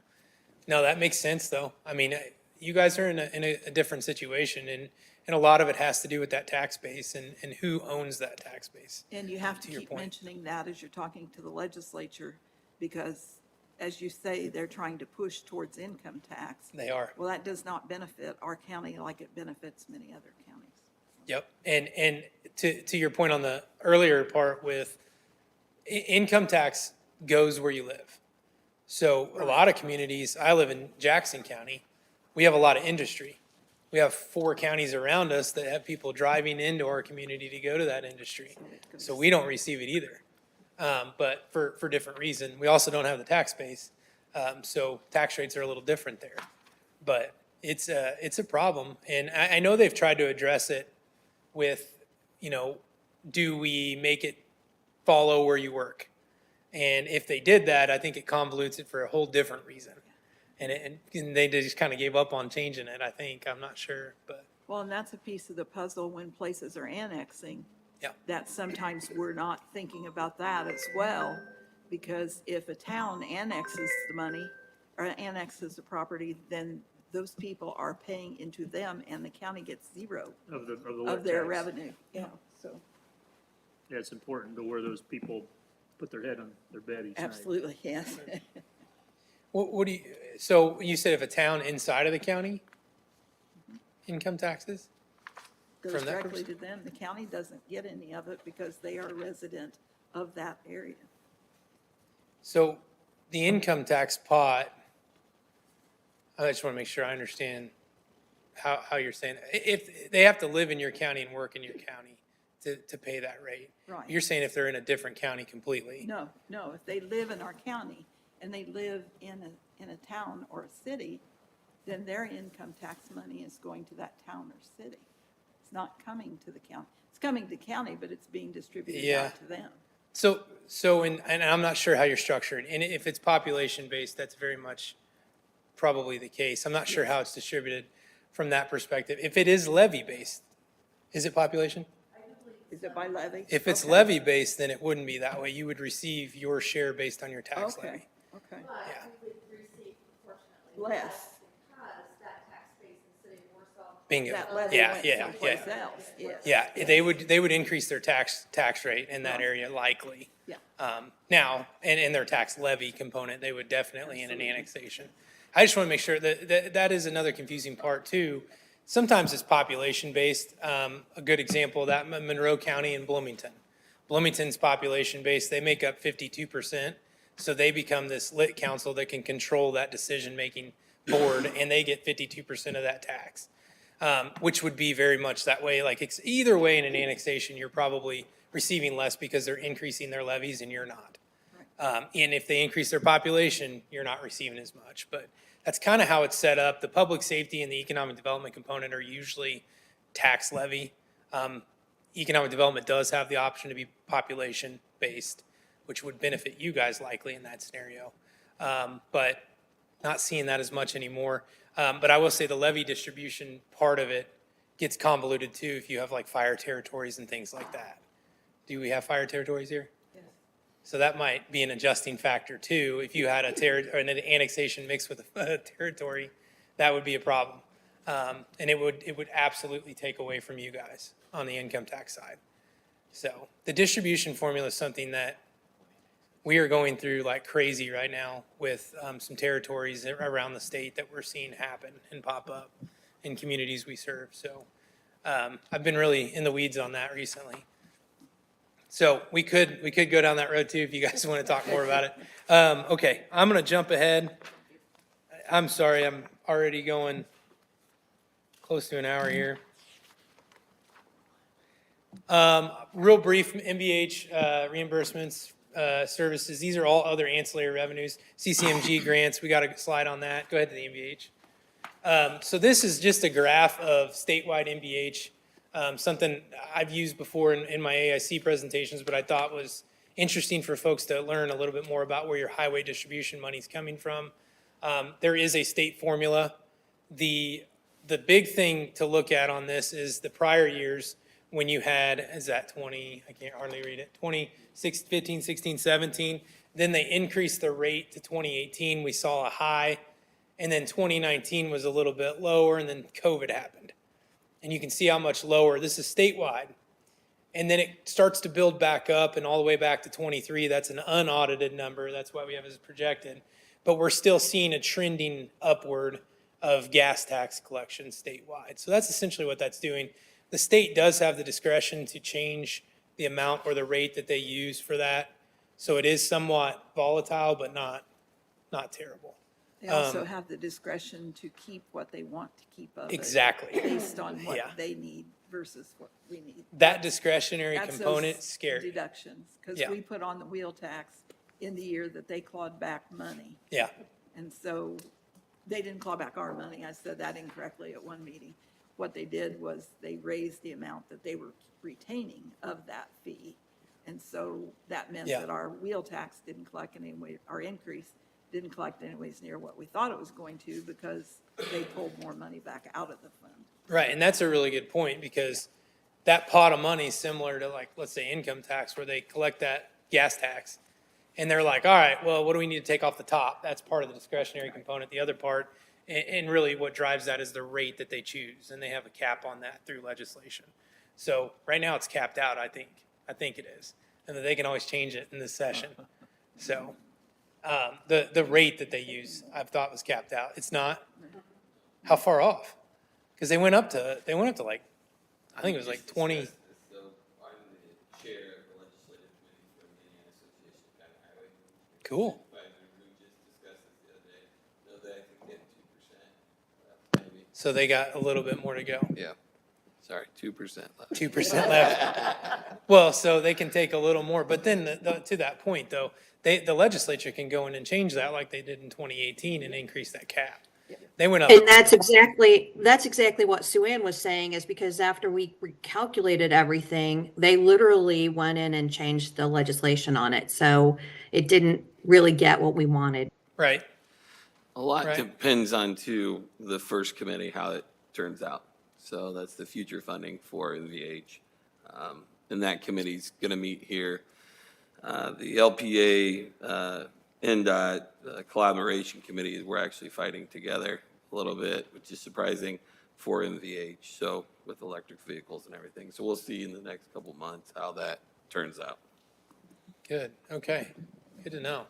No, that makes sense though. I mean, you guys are in a different situation and a lot of it has to do with that tax base and who owns that tax base. And you have to To your keep point. mentioning that as you're talking to the legislature, because as you say, they're trying to push towards income tax. They are. Well, that does not benefit our county like it benefits many other counties. Yep. And to your point on the earlier part with income tax goes where you live. So a lot of communities, I live in Jackson County, we have a lot of industry. We have 4 counties around us that have people driving into our community to go to that industry. So we don't receive it either. But for different reason. We also don't have the tax base. So tax rates are a little different there. But it's a problem. And I know they've tried to address it with, do we make it follow where you work? And if they did that, I think it convolutes it for a whole different reason. And they just kind of gave up on changing it, I think. I'm not sure, but. Well, and that's a piece of the puzzle when places are annexing. Yeah. That sometimes we're not thinking about that as well, because if a town annexes the money or annexes the property, then those people are paying into them, and the county gets zero Of the of work their tax. revenue, yeah, so, Yeah, it's important to where those people put their head on their bed each night. absolutely, yes. What do you, so you said if a town inside of the county, income taxes? Goes From that directly to them. The county doesn't get any of it because they are a resident of that area. So the income tax pot, I just want to make sure I understand how you're saying, if they have to live in your county and work in your county to pay that rate. Right. You're saying if they're in a different county completely? No, if they live in our county and they live in a town or a city, then their income tax money is going to that town or city. It's not coming to the county. It's coming to county, but it's being distributed Yeah. out to them. And I'm not sure how you're structured, and if it's population-based, that's very much probably the case. I'm not sure how it's distributed from that perspective. If it is levy-based, is it population? Is it by levy? If it's Okay. levy-based, then it wouldn't be that way. You would receive your share based on your tax levy. Okay. But we would receive proportionately Less. because that tax base in the city of Warsaw. Bingo. That levy Yeah, went yeah, someplace yeah. else, yes. Yeah, they would increase their tax rate in that area likely. Yeah. Now, and their tax levy component, they would definitely in an annexation. I just want to make sure that is another confusing part too. Sometimes it's population-based. A good example of that, Monroe County and Bloomington. Bloomington's population-based, they make up 52%. So they become this lit council that can control that decision-making board, and they get 52% of that tax. Which would be very much that way. Like either way in an annexation, you're probably receiving less because they're increasing their levies and you're not. And if they increase their population, you're not receiving as much. But that's kind of how it's set up. The public safety and the economic development component are usually tax levy. Economic development does have the option to be population-based, which would benefit you guys likely in that scenario. But not seeing that as much anymore. But I will say the levy distribution part of it gets convoluted too if you have like fire territories and things like that. Do we have fire territories here? Yes. So that might be an adjusting factor too. If you had an annexation mixed with a territory, that would be a problem. And it would absolutely take away from you guys on the income tax side. So the distribution formula is something that we are going through like crazy right now with some territories around the state that we're seeing happen and pop up in communities we serve. So I've been really in the weeds on that recently. So we could go down that road too if you guys want to talk more about it. Okay, I'm going to jump ahead. I'm sorry, I'm already going close to an hour here. Real brief, MBH reimbursements, services. These are all other ancillary revenues. CCMG grants, we got a slide on that. Go ahead to the MBH. So this is just a graph of statewide MBH, something I've used before in my AIC presentations, but I thought was interesting for folks to learn a little bit more about where your highway distribution money is coming from. There is a state formula. The big thing to look at on this is the prior years when you had, is that 20, I can't hardly read it, 15, 16, 17. Then they increased the rate to 2018. We saw a high. And then 2019 was a little bit lower, and then COVID happened. And you can see how much lower. This is statewide. And then it starts to build back up, and all the way back to 23. That's an unaudited number. That's why we have it as projected. But we're still seeing a trending upward of gas tax collection statewide. So that's essentially what that's doing. The state does have the discretion to change the amount or the rate that they use for that. So it is somewhat volatile, but not terrible. They also have the discretion to keep what they want to keep of it. Exactly. Based on what Yeah. they need versus what we need. That discretionary That's component, those scary. deductions, because Yeah. we put on the wheel tax in the year that they clawed back money. Yeah. And so they didn't claw back our money. I said that incorrectly at one meeting. What they did was they raised the amount that they were retaining of that fee. And so that meant Yeah. that our wheel tax didn't collect anyway, our increase didn't collect anyways near what we thought it was going to because they pulled more money back out of the fund. Right, and that's a really good point because that pot of money is similar to like, let's say income tax where they collect that gas tax. And they're like, all right, well, what do we need to take off the top? That's part of the discretionary component. The other part And really what drives that is the rate that they choose, and they have a cap on that through legislation. So right now it's capped out, I think it is, and that they can always change it in this session. So the rate that they use, I've thought was capped out. It's not. How far off? Because they went up to like, I think it was like 20. Cool. So they got a little bit more to go. Yeah. Sorry, 2% left. 2% left. Well, so they can take a little more, but then to that point though, the legislature can go in and change that like they did in 2018 and increase that cap. They went up. And that's exactly what Sue Ann was saying, is because after we recalculated everything, they literally went in and changed the legislation on it. So it didn't really get what we wanted. Right. A lot Right. depends on, too, the first committee, how it turns out. So that's the future funding for NVH. And that committee's going to meet here. The LPA, NDOT collaboration committee, we're actually fighting together a little bit, which is surprising for NVH, so with electric vehicles and everything. So we'll see in the next couple months how that turns out. Good. Okay. Good to know.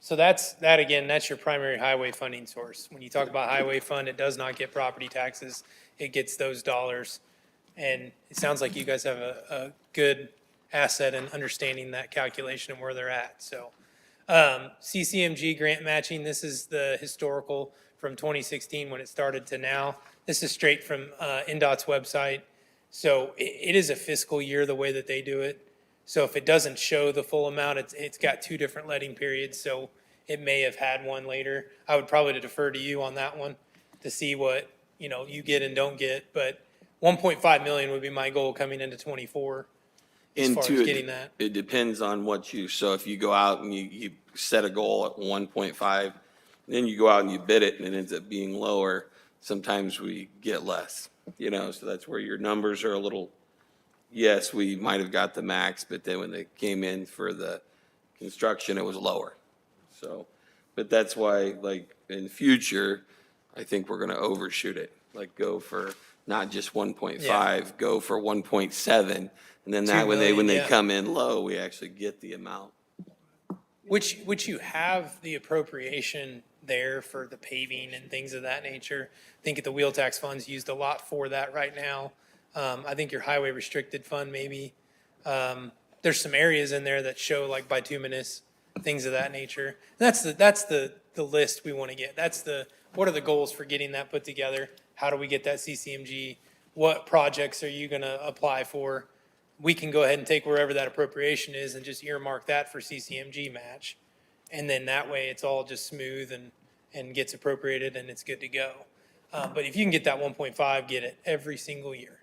So that's your primary highway funding source. When you talk about highway fund, it does not get property taxes. It gets those dollars. And it sounds like you guys have a good asset in understanding that calculation and where they're at. So CCMG grant matching, this is the historical from 2016 when it started to now. This is straight from NDOT's website. So it is a fiscal year the way that they do it. So if it doesn't show the full amount, it's got 2 different letting periods, so it may have had one later. I would probably defer to you on that one to see what, you get and don't get, but 1.5 million would be my goal coming into 24 as far as getting that. It depends on so if you go out and you set a goal at 1.5, then you go out and you bid it and it ends up being lower, sometimes we get less, so that's where your numbers are a little. Yes, we might have got the max, but then when they came in for the construction, it was lower. So, but that's why, like, in future, I think we're gonna overshoot it. Like, go for not just 1.5, go for 1.7. And then that, when they come in low, we actually get the amount. Which you have the appropriation there for the paving and things of that nature. I think the wheel tax fund's used a lot for that right now. I think your highway restricted fund maybe. There's some areas in there that show like bituminous, things of that nature. And that's the list we want to get. What are the goals for getting that put together? How do we get that CCMG? What projects are you going to apply for? We can go ahead and take wherever that appropriation is and just earmark that for CCMG match. And then that way it's all just smooth and gets appropriated and it's good to go. But if you can get that 1.5, get it every single year.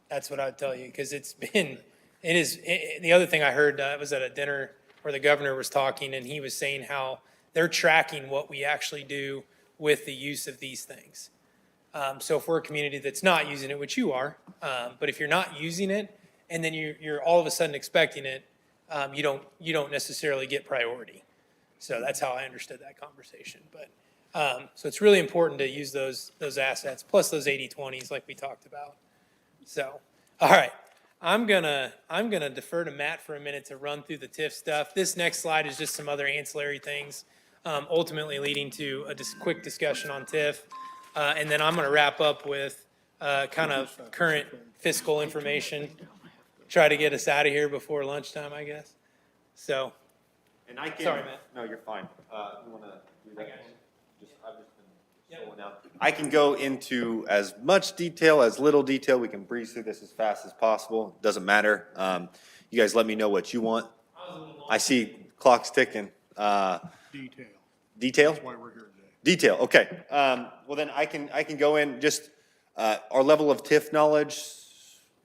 That's what I'd tell you, because the other thing I heard, I was at a dinner where the governor was talking and he was saying how they're tracking what we actually do with the use of these things. So if we're a community that's not using it, which you are, but if you're not using it and then you're all of a sudden expecting it, you don't necessarily get priority. So that's how I understood that conversation. But so it's really important to use those assets plus those 80/20s like we talked about. So, all right, I'm gonna defer to Matt for a minute to run through the TIF stuff. This next slide is just some other ancillary things, ultimately leading to a quick discussion on TIF, and then I'm gonna wrap up with kind of current fiscal information. Try to get us out of here before lunchtime, I guess. So, and I can. Sorry, Matt. No, you're fine. You want to do that? I've just been slowing down. I can go into as much detail, as little detail. We can breeze through this as fast as possible. Doesn't matter. You guys let me know what you want. I see clock's ticking. Detail. Detail? That's why we're here today. Detail, okay. Well, then I can go in just our level of TIF knowledge,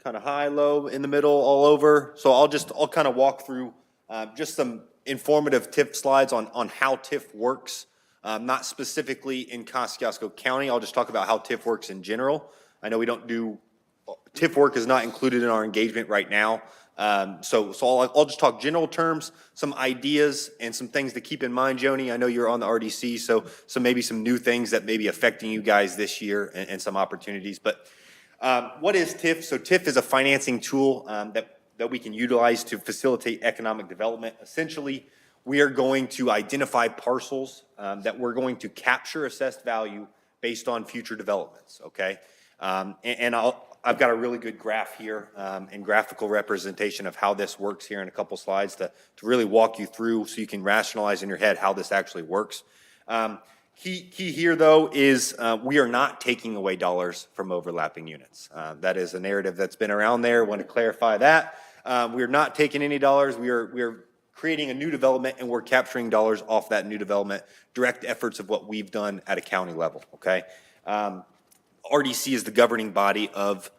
kind of high, low, in the middle, all over. So I'll kind of walk through just some informative TIF slides on how TIF works. Not specifically in Kosciuszko County. I'll just talk about how TIF works in general. I know we don't do, TIF work is not included in our engagement right now, So I'll just talk general terms, some ideas and some things to keep in mind, Joni. I know you're on the RDC, so maybe some new things that may be affecting you guys this year and some opportunities. But what is TIF? So TIF is a financing tool that we can utilize to facilitate economic development. Essentially, we are going to identify parcels that we're going to capture assessed value based on future developments, okay? I've got a really good graph here and graphical representation of how this works here in a couple slides to really walk you through so you can rationalize in your head how this actually works. Key here, though, is we are not taking away dollars from overlapping units. That is a narrative that's been around there. I want to clarify that. We are not taking any dollars. We are creating a new development, and we're capturing dollars off that new development, direct efforts of what we've done at a county level, okay? RDC is the governing body of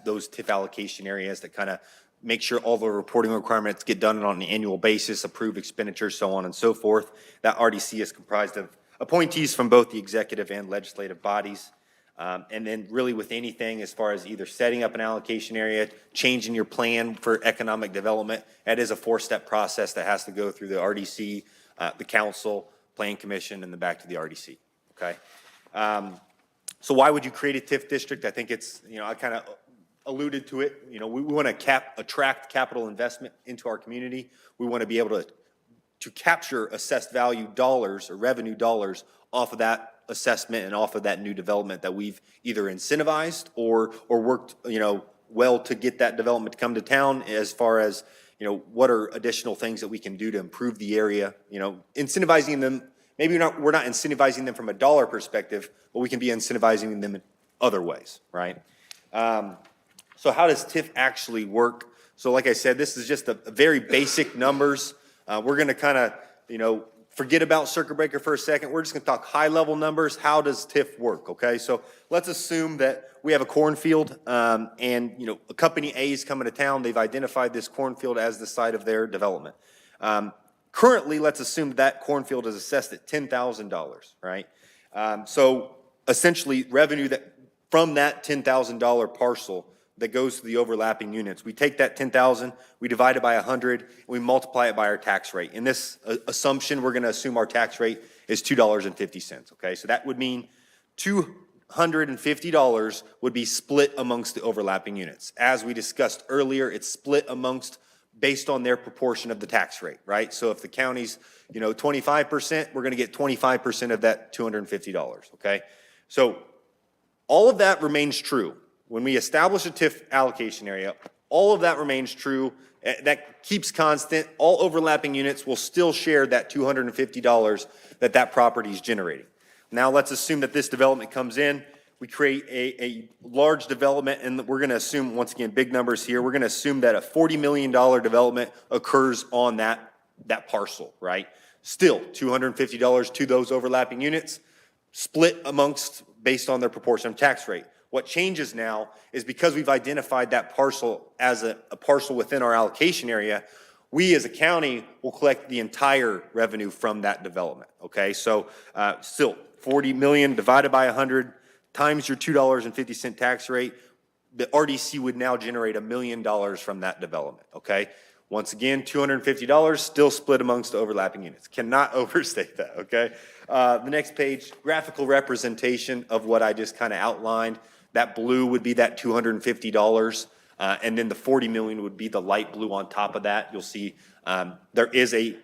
those TIF allocation areas that kind of make sure all the reporting requirements get done on an annual basis, approve expenditures, so on and so forth. That RDC is comprised of appointees from both the executive and legislative bodies. And then really with anything as far as either setting up an allocation area, changing your plan for economic development, that is a 4-step process that has to go through the RDC, the council, plan commission, and then back to the RDC, okay? So why would you create a TIF district? I think it's, I kind of alluded to it. We want to attract capital investment into our community. We want to be able to capture assessed value dollars or revenue dollars off of that assessment and off of that new development that we've either incentivized or worked, well to get that development to come to town, as far as, what are additional things that we can do to improve the area, incentivizing them. Maybe we're not incentivizing them from a dollar perspective, but we can be incentivizing them in other ways, right? So how does TIF actually work? So like I said, this is just a very basic numbers. We're going to kind of, forget about circuit breaker for a second. We're just going to talk high level numbers. How does TIF work? Okay, so let's assume that we have a cornfield and a company A is coming to town. They've identified this cornfield as the site of their development. Currently, let's assume that cornfield is assessed at $10,000, right? So essentially, revenue from that $10,000 parcel that goes to the overlapping units, we take that 10,000, we divide it by 100, and we multiply it by our tax rate. In this assumption, we're going to assume our tax rate is $2.50, okay? So that would mean $250 would be split amongst the overlapping units. As we discussed earlier, it's split amongst based on their proportion of the tax rate, right? So if the county's, 25%, we're going to get 25% of that $250, okay? So all of that remains true. When we establish a TIF allocation area, all of that remains true. That keeps constant. All overlapping units will still share that $250 that property is generating. Now let's assume that this development comes in. We create a large development, and we're going to assume, once again, big numbers here. We're going to assume that a $40 million development occurs on that parcel, right? Still, $250 to those overlapping units, split amongst based on their proportion of tax rate. What changes now is because we've identified that parcel as a parcel within our allocation area, we as a county will collect the entire revenue from that development, okay? So still, 40 million divided by 100 times your $2.50 tax rate, the RDC would now generate $1 million from that development, okay? Once again, $250 still split amongst the overlapping units. Cannot overstate that, okay? The next page, graphical representation of what I just kind of outlined. That blue would be that $250, and then the 40 million would be the light blue on top of that. You'll see there is a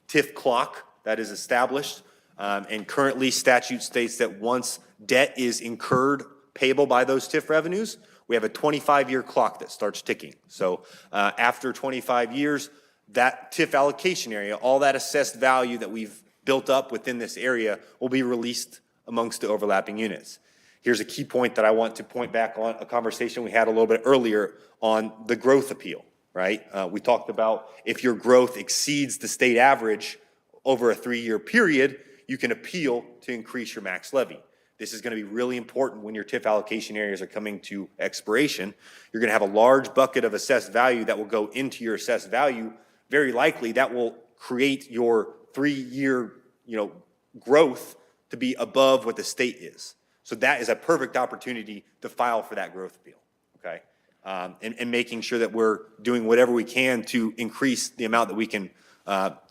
TIF clock that is established, and currently statute states that once debt is incurred payable by those TIF revenues, we have a 25-year clock that starts ticking. So after 25 years, that TIF allocation area, all that assessed value that we've built up within this area will be released amongst the overlapping units. Here's a key point that I want to point back on a conversation we had a little bit earlier on the growth appeal, right? We talked about if your growth exceeds the state average over a 3-year period, you can appeal to increase your max levy. This is going to be really important when your TIF allocation areas are coming to expiration. You're going to have a large bucket of assessed value that will go into your assessed value. Very likely that will create your 3-year, growth to be above what the state is. So that is a perfect opportunity to file for that growth appeal, okay? and making sure that we're doing whatever we can to increase the amount that we can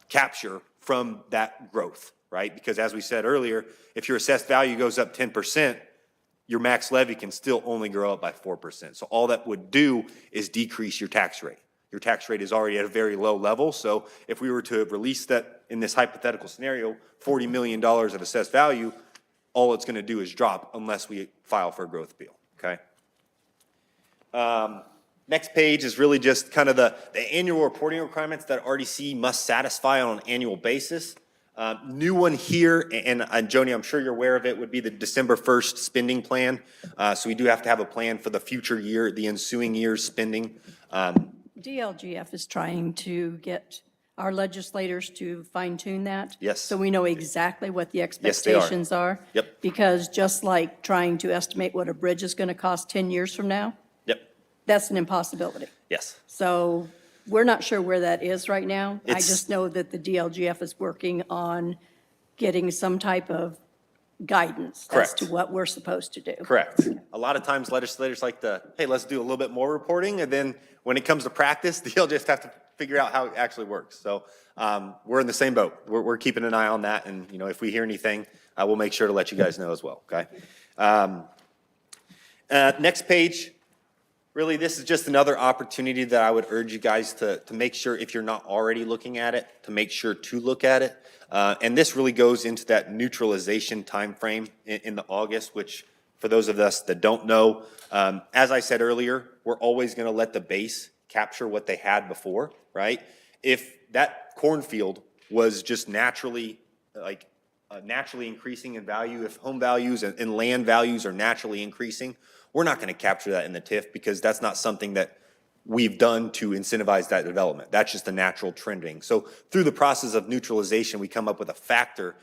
capture from that growth, right? Because as we said earlier, if your assessed value goes up 10%, your max levy can still only grow up by 4%. So all that would do is decrease your tax rate. Your tax rate is already at a very low level. So if we were to release that in this hypothetical scenario, $40 million of assessed value, all it's going to do is drop unless we file for a growth appeal, okay? Next page is really just kind of the annual reporting requirements that RDC must satisfy on an annual basis. New one here, and Joni, I'm sure you're aware of it, would be the December 1st spending plan. So we do have to have a plan for the future year, the ensuing year's spending. DLGF is trying to get our legislators to fine tune that. Yes. So we know exactly what the Yes, they are. expectations are. Yep. Because just like trying to estimate what a bridge is going to cost 10 years from now, Yep, that's an impossibility. yes. So we're not sure where that is right now. I It's- just know that the DLGF is working on getting some type of guidance as Correct. to what we're supposed to do. Correct. A lot of times legislators like to, hey, let's do a little bit more reporting, and then when it comes to practice, they'll just have to figure out how it actually works. So we're in the same boat. We're keeping an eye on that, and if we hear anything, we'll make sure to let you guys know as well, okay? Next page, really, this is just another opportunity that I would urge you guys to make sure, if you're not already looking at it, to make sure to look at it. And this really goes into that neutralization timeframe in the August, which for those of us that don't know, as I said earlier, we're always going to let the base capture what they had before, right? If that cornfield was just naturally increasing in value, if home values and land values are naturally increasing, we're not going to capture that in the TIF because that's not something that we've done to incentivize that development. That's just a natural trending. So through the process of neutralization, we come up with a factor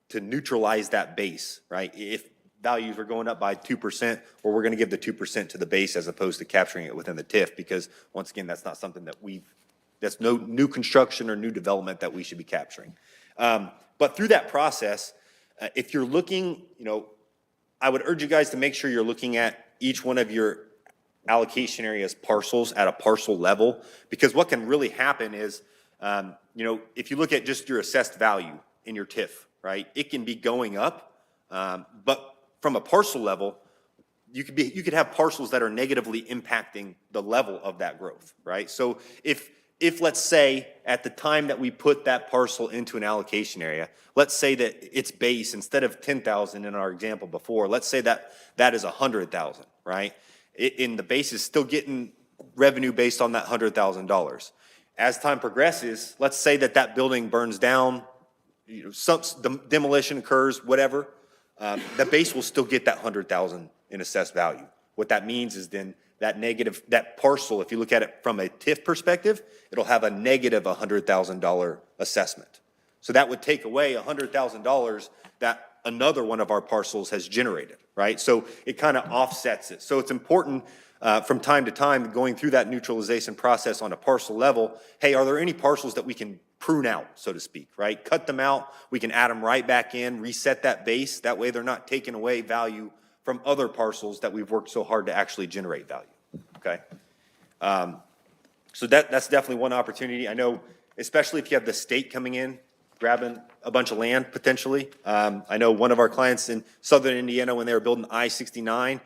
to neutralize that base, right? If values are going up by 2%, or we're going to give the 2% to the base as opposed to capturing it within the TIF, because once again, that's not something that that's no new construction or new development that we should be capturing. But through that process, if you're looking, I would urge you guys to make sure you're looking at each one of your allocation areas parcels at a parcel level, because what can really happen is, if you look at just your assessed value in your TIF, right, it can be going up, but from a parcel level, you could have parcels that are negatively impacting the level of that growth, right? So if let's say at the time that we put that parcel into an allocation area, let's say that its base, instead of 10,000 in our example before, let's say that is 100,000, right? In the base is still getting revenue based on that $100,000. As time progresses, let's say that building burns down, some demolition occurs, whatever, the base will still get that 100,000 in assessed value. What that means is then that parcel, if you look at it from a TIF perspective, it'll have a negative $100,000 assessment. So that would take away $100,000 that another one of our parcels has generated, right? So it kind of offsets it. So it's important from time to time going through that neutralization process on a parcel level. Hey, are there any parcels that we can prune out, so to speak, right? Cut them out. We can add them right back in, reset that base. That way they're not taking away value from other parcels that we've worked so hard to actually generate value, okay? So that's definitely one opportunity. I know, especially if you have the state coming in, grabbing a bunch of land potentially. I know one of our clients in southern Indiana, when they were building I-69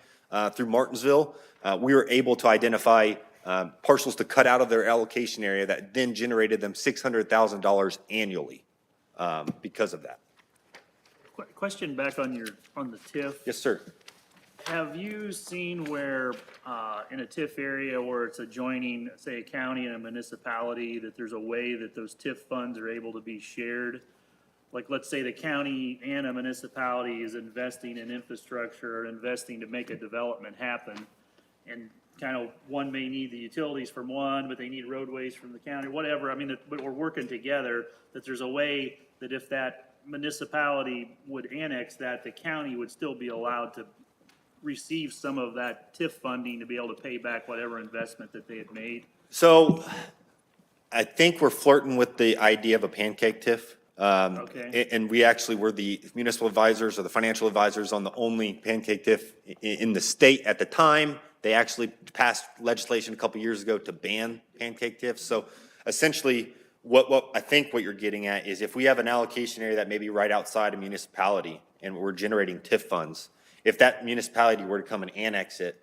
through Martinsville, we were able to identify parcels to cut out of their allocation area that then generated them $600,000 annually because of that. Question back on the TIF. Yes, sir. Have you seen where, in a TIF area where it's adjoining, say, a county and a municipality, that there's a way that those TIF funds are able to be shared? Like, let's say the county and a municipality is investing in infrastructure or investing to make a development happen, and kind of one may need the utilities from one, but they need roadways from the county, whatever. I mean, but we're working together, that there's a way that if that municipality would annex that, the county would still be allowed to receive some of that TIF funding to be able to pay back whatever investment that they had made? So I think we're flirting with the idea of a pancake TIF. Okay. And we actually were the municipal advisors or the financial advisors on the only pancake TIF in the state at the time. They actually passed legislation a couple years ago to ban pancake TIFs. So essentially, what I think what you're getting at is if we have an allocation area that may be right outside a municipality and we're generating TIF funds, if that municipality were to come and annex it,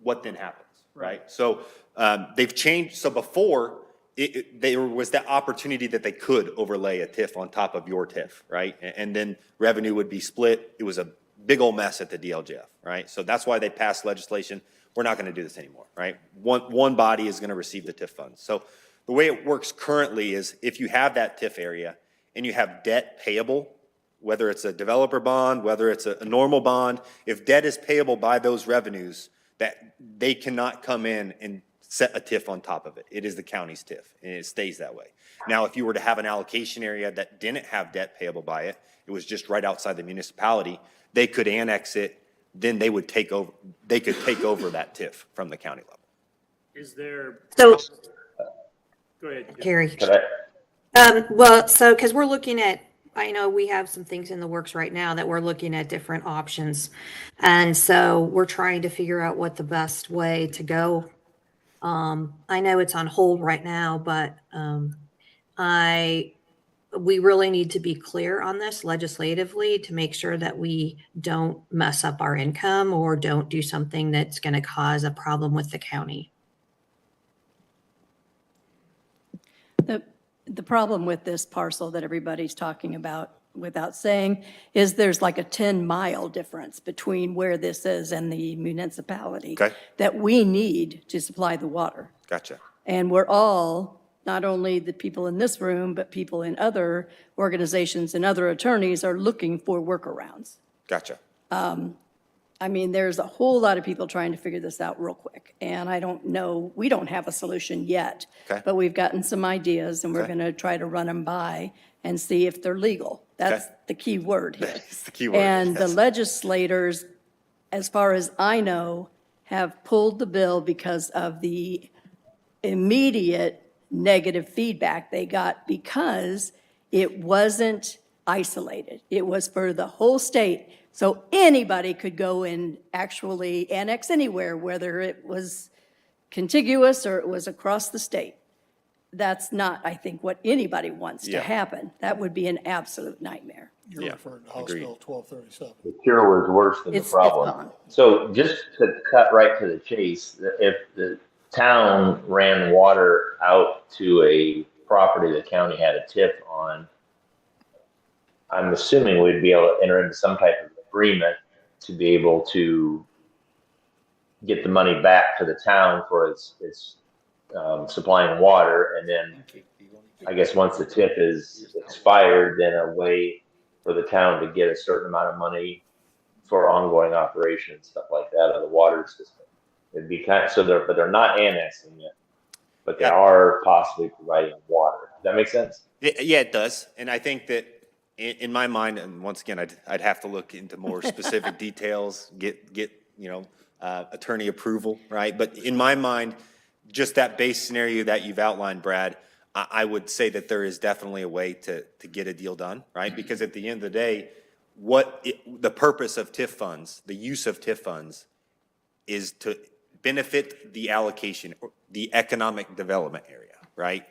what then happens, right? So they've changed. So before, there was that opportunity that they could overlay a TIF on top of your TIF, right? And then revenue would be split. It was a big old mess at the DLGF, right? So that's why they passed legislation. We're not going to do this anymore, right? One body is going to receive the TIF funds. So the way it works currently is if you have that TIF area and you have debt payable, whether it's a developer bond, whether it's a normal bond, if debt is payable by those revenues, that they cannot come in and set a TIF on top of it. It is the county's TIF, and it stays that way. Now, if you were to have an allocation area that didn't have debt payable by it, it was just right outside the municipality, they could annex it, then they would take over, they could take over that TIF from the county level. Is there? So, Go ahead. Carrie. Could I, Well, so, because we're looking at, I know we have some things in the works right now that we're looking at different options. And so we're trying to figure out what the best way to go. I know it's on hold right now, but we really need to be clear on this legislatively to make sure that we don't mess up our income or don't do something that's going to cause a problem with the county. The problem with this parcel that everybody's talking about, without saying, is there's like a 10-mile difference between where this is and the municipality Okay. that we need to supply the water. Gotcha. And we're all, not only the people in this room, but people in other organizations and other attorneys are looking for workarounds. Gotcha. I mean, there's a whole lot of people trying to figure this out real quick. And I don't know, we don't have a solution yet. Okay. But we've gotten some ideas and we're Okay. going to try to run them by and see if they're legal. That's Okay. the key word here. That's the key word. And the yes. legislators, as far as I know, have pulled the bill because of the immediate negative feedback they got because it wasn't isolated. It was for the whole state. So anybody could go and actually annex anywhere, whether it was contiguous or it was across the state. That's not, I think, what anybody wants to Yeah. happen. That would be an absolute nightmare. You're Yeah, referring to House agreed. Bill 1237. the cure was worse than the It's problem. gone. So just to cut right to the chase, if the town ran water out to a property the county had a TIF on, I'm assuming we'd be able to enter into some type of agreement to be able to get the money back to the town for its supplying water. And then I guess once the TIF is expired, then a way for the town to get a certain amount of money for ongoing operations, stuff like that, of the water system. It'd be kind of, but they're not annexing it, but they are possibly providing water. Does that make sense? Yeah, it does. And I think that in my mind, and once again, I'd have to look into more specific details, get attorney approval, right? But in my mind, just that base scenario that you've outlined, Brad, I would say that there is definitely a way to get a deal done, right? Because at the end of the day, the purpose of TIF funds, the use of TIF funds, is to benefit the allocation, the economic development area, right?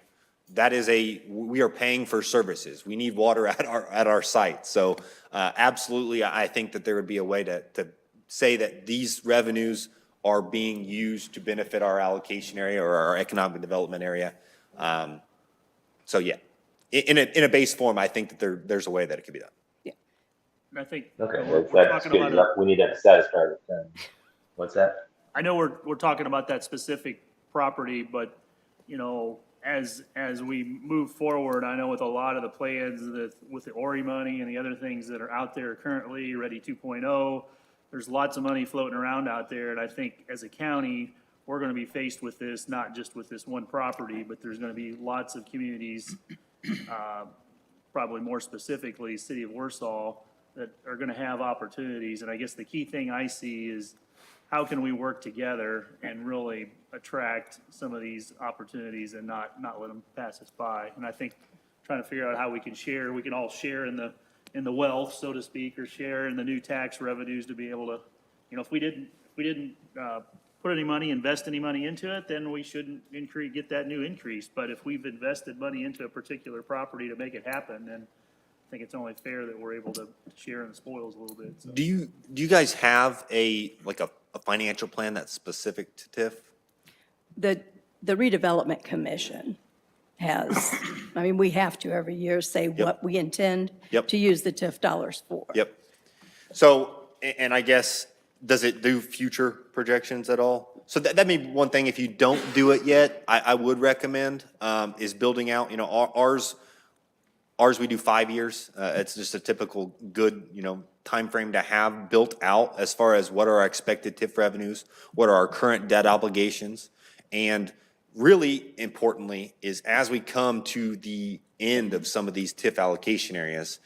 That is we are paying for services. We need water at our site. So absolutely, I think that there would be a way to say that these revenues are being used to benefit our allocation area or our economic development area. So yeah, in a base form, I think that there's a way that it could be done. And I think. Okay, we're that's talking good about enough. We need to satisfy the thing. What's that? I know we're talking about that specific property, but, you know, as we move forward, I know with a lot of the plans that with the ORI money and the other things that are out there currently, Ready 2.0, there's lots of money floating around out there. And I think as a county, we're going to be faced with this, not just with this one property, but there's going to be lots of communities, probably more specifically, City of Warsaw, that are going to have opportunities. And I guess the key thing I see is how can we work together and really attract some of these opportunities and not let them pass us by. And I think trying to figure out how we can all share in the wealth, so to speak, or share in the new tax revenues to be able to, you know, if we didn't, put any money, invest any money into it, then we shouldn't get that new increase. But if we've invested money into a particular property to make it happen, then I think it's only fair that we're able to share in the spoils a little bit, so. Do you guys have a financial plan that's specific to TIF? The redevelopment commission has, I mean, we have to every year say what we intend Yep. to use the TIF dollars for. Yep. So, and I guess, does it do future projections at all? So that may be one thing, if you don't do it yet, I would recommend, is building out, ours, we do 5 years. It's just a typical good, timeframe to have built out as far as what are our expected TIF revenues, what are our current debt obligations, and really importantly is as we come to the end of some of these TIF allocation areas,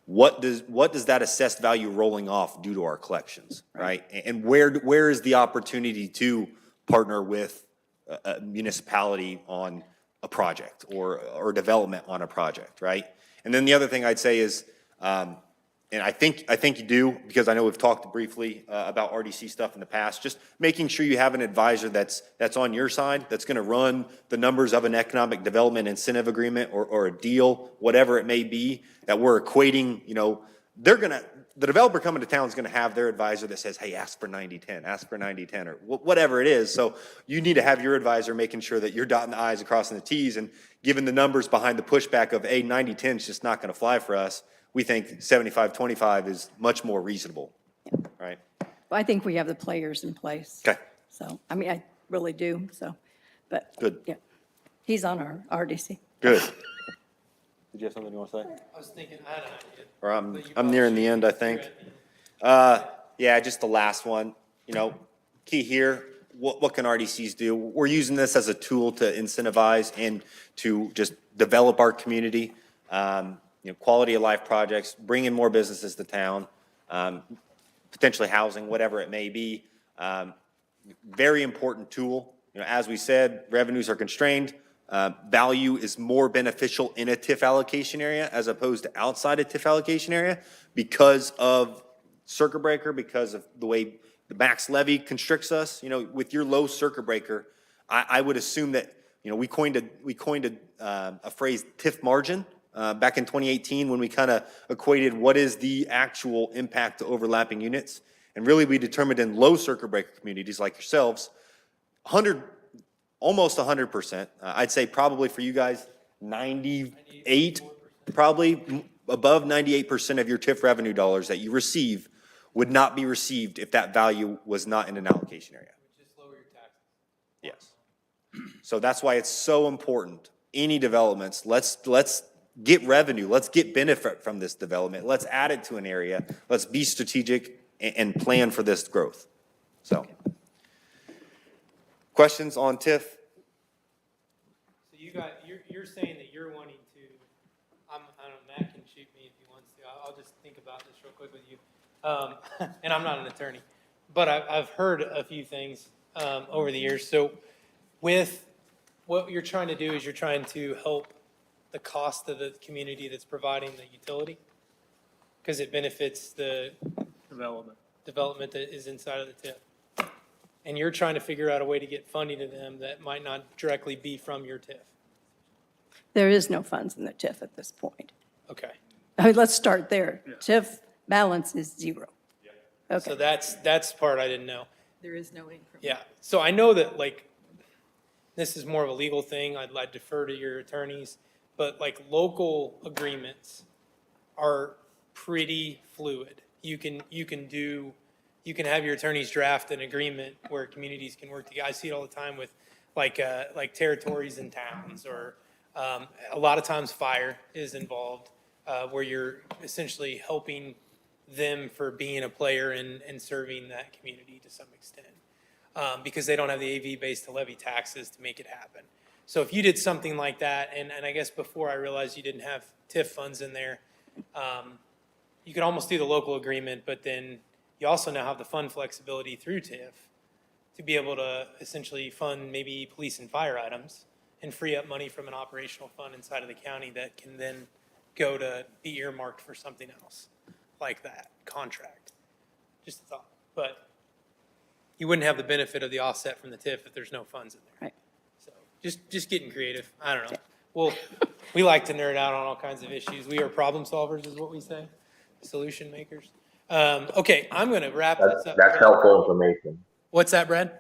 what does that assessed value rolling off do to our collections, right? And where is the opportunity to partner with a municipality on a project or development on a project, right? And then the other thing I'd say is, and I think you do, because I know we've talked briefly about RDC stuff in the past, just making sure you have an advisor that's on your side, that's gonna run the numbers of an economic development incentive agreement or a deal, whatever it may be, that we're equating, the developer coming to town is gonna have their advisor that says, hey, ask for 90-10, ask for 90-10, or whatever it is. So you need to have your advisor making sure that you're dotting the i's and crossing the t's, and given the numbers behind the pushback of, hey, 90-10 is just not gonna fly for us, we think 75-25 is much more reasonable, right? I think we have the players in place. Okay. So, I mean, I really do, so, but. Good. Yeah. He's on our RDC. Good. Did you have something you want to say? I was thinking, I had an idea. Or I'm nearing the end, I think. Yeah, just the last one, key here, what can RDCs do? We're using this as a tool to incentivize and to just develop our community. Quality of life projects, bring in more businesses to town, potentially housing, whatever it may be. Very important tool. As we said, revenues are constrained. Value is more beneficial in a TIF allocation area as opposed to outside a TIF allocation area because of circuit breaker, because of the way the max levy constricts us. With your low circuit breaker, I would assume that, we coined a phrase TIF margin. Back in 2018, when we kind of equated what is the actual impact to overlapping units. And really, we determined in low circuit breaker communities like yourselves, almost 100%. I'd say probably for you guys, 98, probably above 98% of your TIF revenue dollars that you receive would not be received if that value was not in an allocation area. Just lower your taxes. Yes. So that's why it's so important. Any developments, let's get revenue, let's get benefit from this development, let's add it to an area, let's be strategic and plan for this growth. So, questions on TIF? So you're saying that you're wanting to, I don't know, Matt can shoot me if he wants to. I'll just think about this real quick with you. And I'm not an attorney, but I've heard a few things over the years. So with what you're trying to do is you're trying to help the cost of the community that's providing the utility, because it benefits the development that is inside of the TIF. And you're trying to figure out a way to get funding to them that might not directly be from your TIF. There is no funds in the TIF at this point. Okay. I mean, let's start there. TIF balance is zero. So that's part I didn't know. There is no increment. Yeah. So I know that this is more of a legal thing. I'd defer to your attorneys. But local agreements are pretty fluid. You can have your attorneys draft an agreement where communities can work together. I see it all the time with territories and towns, or a lot of times fire is involved, where you're essentially helping them for being a player and serving that community to some extent, because they don't have the AV base to levy taxes to make it happen. So if you did something like that, and I guess before I realized you didn't have TIF funds in there, you could almost do the local agreement, but then you also now have the fund flexibility through TIF to be able to essentially fund maybe police and fire items and free up money from an operational fund inside of the county that can then go to be earmarked for something else like that contract. Just a thought, but you wouldn't have the benefit of the offset from the TIF if there's no funds in there. Right. So just getting creative. I don't know. Well, we like to nerd out on all kinds of issues. We are problem solvers is what we say, solution makers. Okay, I'm going to wrap this up. That's helpful information. What's that, Brad?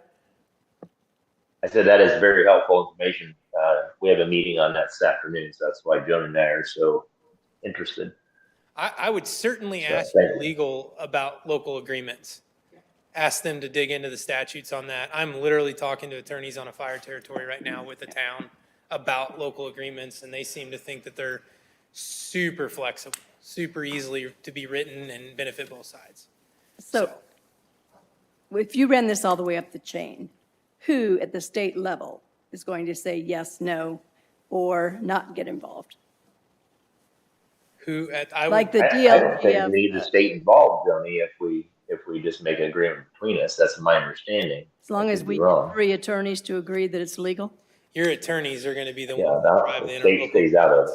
I said that is very helpful information. We have a meeting on that this afternoon, so that's why Joan and I are so interested. I would certainly So, ask thank your you. legal about local agreements. Ask them to dig into the statutes on that. I'm literally talking to attorneys on a fire territory right now with the town about local agreements, and they seem to think that they're super flexible, super easily to be written and benefit both sides. So if you ran this all the way up the chain, who at the state level is going to say yes, no, or not get involved? Who at, I Like would, the I don't think DLGF, we need the state involved, Joni, if we just make an agreement between us. That's my understanding. as long I as could we be get wrong. 3 attorneys to agree that it's legal? your attorneys are going to be the Yeah, ones that drive the the state interlocal. stays out of it.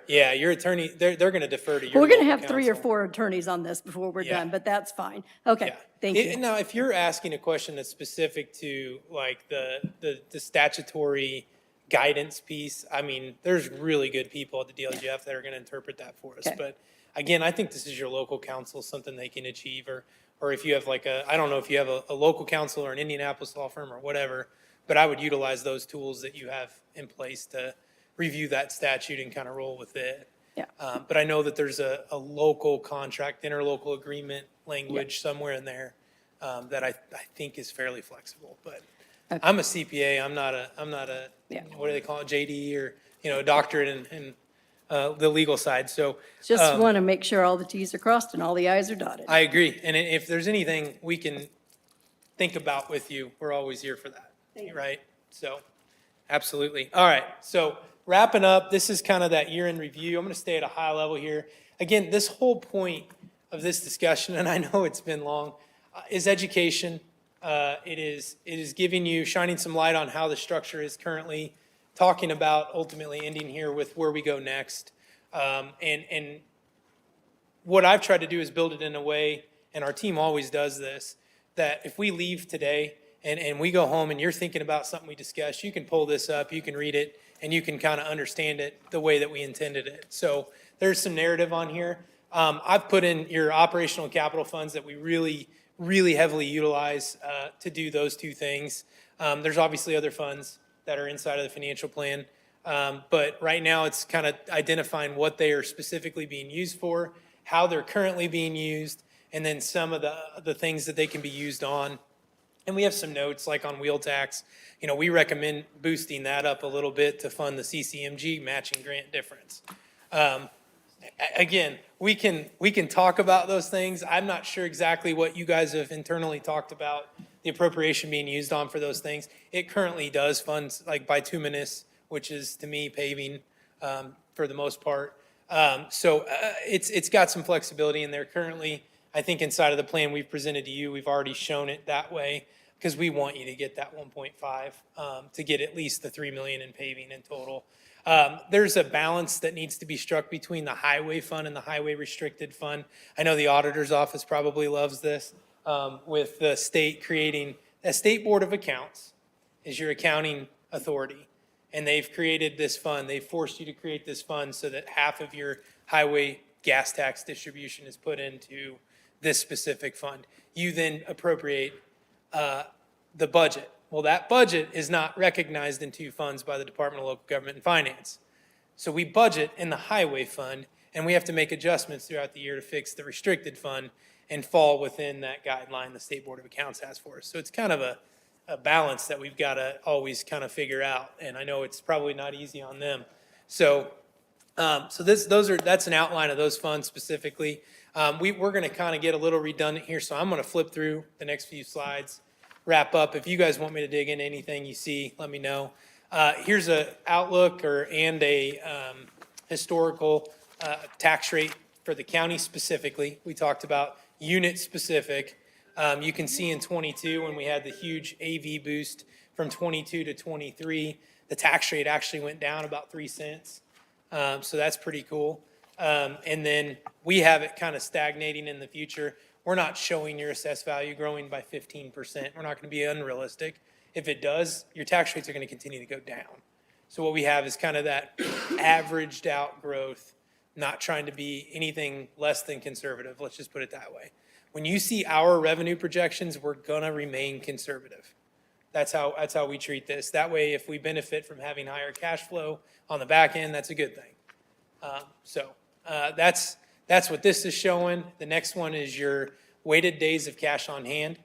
Yeah, your attorney, they're going to defer to your Well, we're going to local have 3 or counsel. 4 attorneys on this before we're Yeah. done, but that's fine. Okay, Yeah. thank you. Now, if you're asking a question that's specific to like the statutory guidance piece, I mean, there's really good people at the DLGF that are going to interpret that for us. Okay. But again, I think this is your local counsel, something they can achieve, or if you have like I don't know if you have a local counsel or an Indianapolis law firm or whatever, but I would utilize those tools that you have in place to review that statute and kind of roll with it. Yeah. But I know that there's a local contract, interlocal agreement language somewhere in there that I think is fairly flexible. But Okay. I'm a CPA. I'm not a Yeah. what do they call it, JD or a doctorate in the legal side. So Just want to make sure all the Ts are crossed and all the Is are dotted. I agree. And if there's anything we can think about with you, we're always here for that. Right? So absolutely. All right. So wrapping up, this is kind of that year-end review. I'm going to stay at a high level here. Again, this whole point of this discussion, and I know it's been long, is education. It is giving you, shining some light on how the structure is currently, talking about ultimately ending here with where we go next. And what I've tried to do is build it in a way, and our team always does this, that if we leave today and we go home and you're thinking about something we discussed, you can pull this up, you can read it, and you can kind of understand it the way that we intended it. So there's some narrative on here. I've put in your operational capital funds that we really, really heavily utilize to do those 2 things. There's obviously other funds that are inside of the financial plan. But right now, it's kind of identifying what they are specifically being used for, how they're currently being used, and then some of the things that they can be used on. And we have some notes like on wheel tax. We recommend boosting that up a little bit to fund the CCMG matching grant difference. Again, we can talk about those things. I'm not sure exactly what you guys have internally talked about the appropriation being used on for those things. It currently does fund like bituminous, which is to me paving for the most part. So it's got some flexibility in there currently. I think inside of the plan we've presented to you, we've already shown it that way because we want you to get that 1.5 to get at least the 3 million in paving in total. There's a balance that needs to be struck between the highway fund and the highway restricted fund. I know the auditor's office probably loves this with the state creating a state board of accounts is your accounting authority. And they've created this fund. They've forced you to create this fund so that half of your highway gas tax distribution is put into this specific fund. You then appropriate the budget. Well, that budget is not recognized in 2 funds by the Department of Local Government and Finance. So we budget in the highway fund, and we have to make adjustments throughout the year to fix the restricted fund and fall within that guideline the State Board of Accounts has for us. So it's kind of a balance that we've got to always kind of figure out, and I know it's probably not easy on them. So that's an outline of those funds specifically. We're going to kind of get a little redundant here, so I'm going to flip through the next few slides, wrap up. If you guys want me to dig into anything you see, let me know. Here's an outlook and a historical tax rate for the county specifically. We talked about unit specific. You can see in 22 when we had the huge AV boost from 22 to 23, the tax rate actually went down about 3 cents. So that's pretty cool. And then we have it kind of stagnating in the future. we're not showing your assessed value growing by 15%. We're not going to be unrealistic. If it does, your tax rates are going to continue to go down. So what we have is kind of that averaged out growth, not trying to be anything less than conservative. Let's just put it that way. When you see our revenue projections, we're going to remain conservative. That's how we treat this. That way, if we benefit from having higher cash flow on the back end, that's a good thing. That's what this is showing. The next one is your weighted days of cash on hand.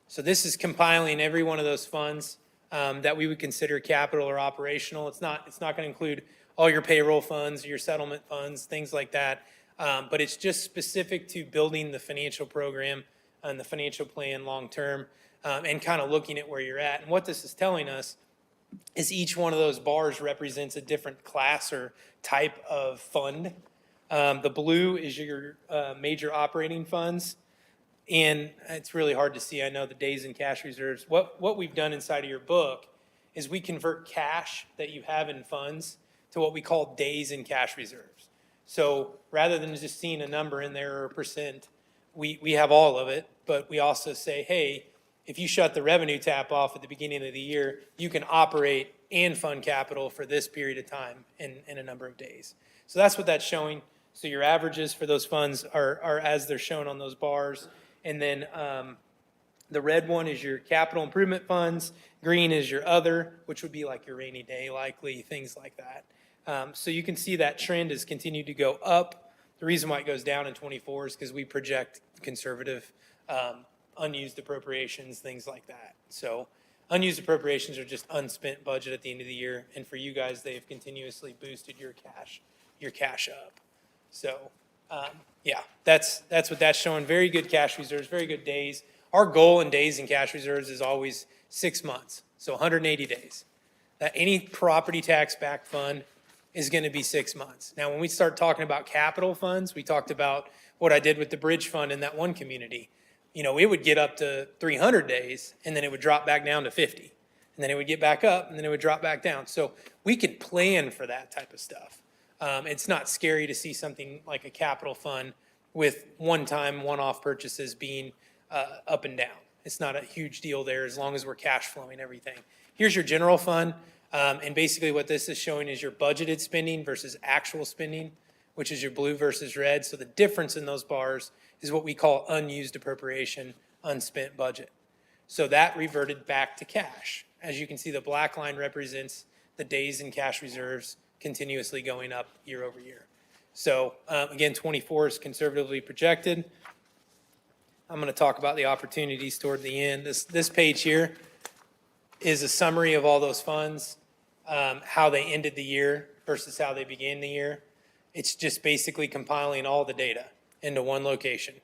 So this is compiling every one of those funds that we would consider capital or operational. It's not going to include all your payroll funds, your settlement funds, things like that. But it's just specific to building the financial program and the financial plan long-term, and kind of looking at where you're at. And what this is telling us is each one of those bars represents a different class or type of fund. The blue is your major operating funds. And it's really hard to see, I know, the days in cash reserves. What we've done inside of your book is we convert cash that you have in funds to what we call days in cash reserves. So rather than just seeing a number in there or a percent, we have all of it, but we also say, hey, if you shut the revenue tap off at the beginning of the year, you can operate and fund capital for this period of time in a number of days. So that's what that's showing. So your averages for those funds are as they're shown on those bars. And then the red one is your capital improvement funds. Green is your other, which would be like your rainy day likely, things like that. So you can see that trend has continued to go up. The reason why it goes down in 24 is because we project conservative unused appropriations, things like that. So unused appropriations are just unspent budget at the end of the year. And for you guys, they have continuously boosted your cash up. So yeah, that's what that's showing. Very good cash reserves, very good days. Our goal in days in cash reserves is always 6 months, so 180 days. That any property tax backed fund is going to be 6 months. Now, when we start talking about capital funds, we talked about what I did with the bridge fund in that one community. You know, it would get up to 300 days, and then it would drop back down to 50. And then it would get back up, and then it would drop back down. So we could plan for that type of stuff. It's not scary to see something like a capital fund with one-time, one-off purchases being up and down. It's not a huge deal there as long as we're cash flowing everything. Here's your general fund, and basically what this is showing is your budgeted spending versus actual spending, which is your blue versus red. So the difference in those bars is what we call unused appropriation, unspent budget. So that reverted back to cash. As you can see, the black line represents the days in cash reserves continuously going up year over year. So again, 24 is conservatively projected. I'm going to talk about the opportunities toward the end. This page here is a summary of all those funds, how they ended the year versus how they began the year. It's just basically compiling all the data into one location.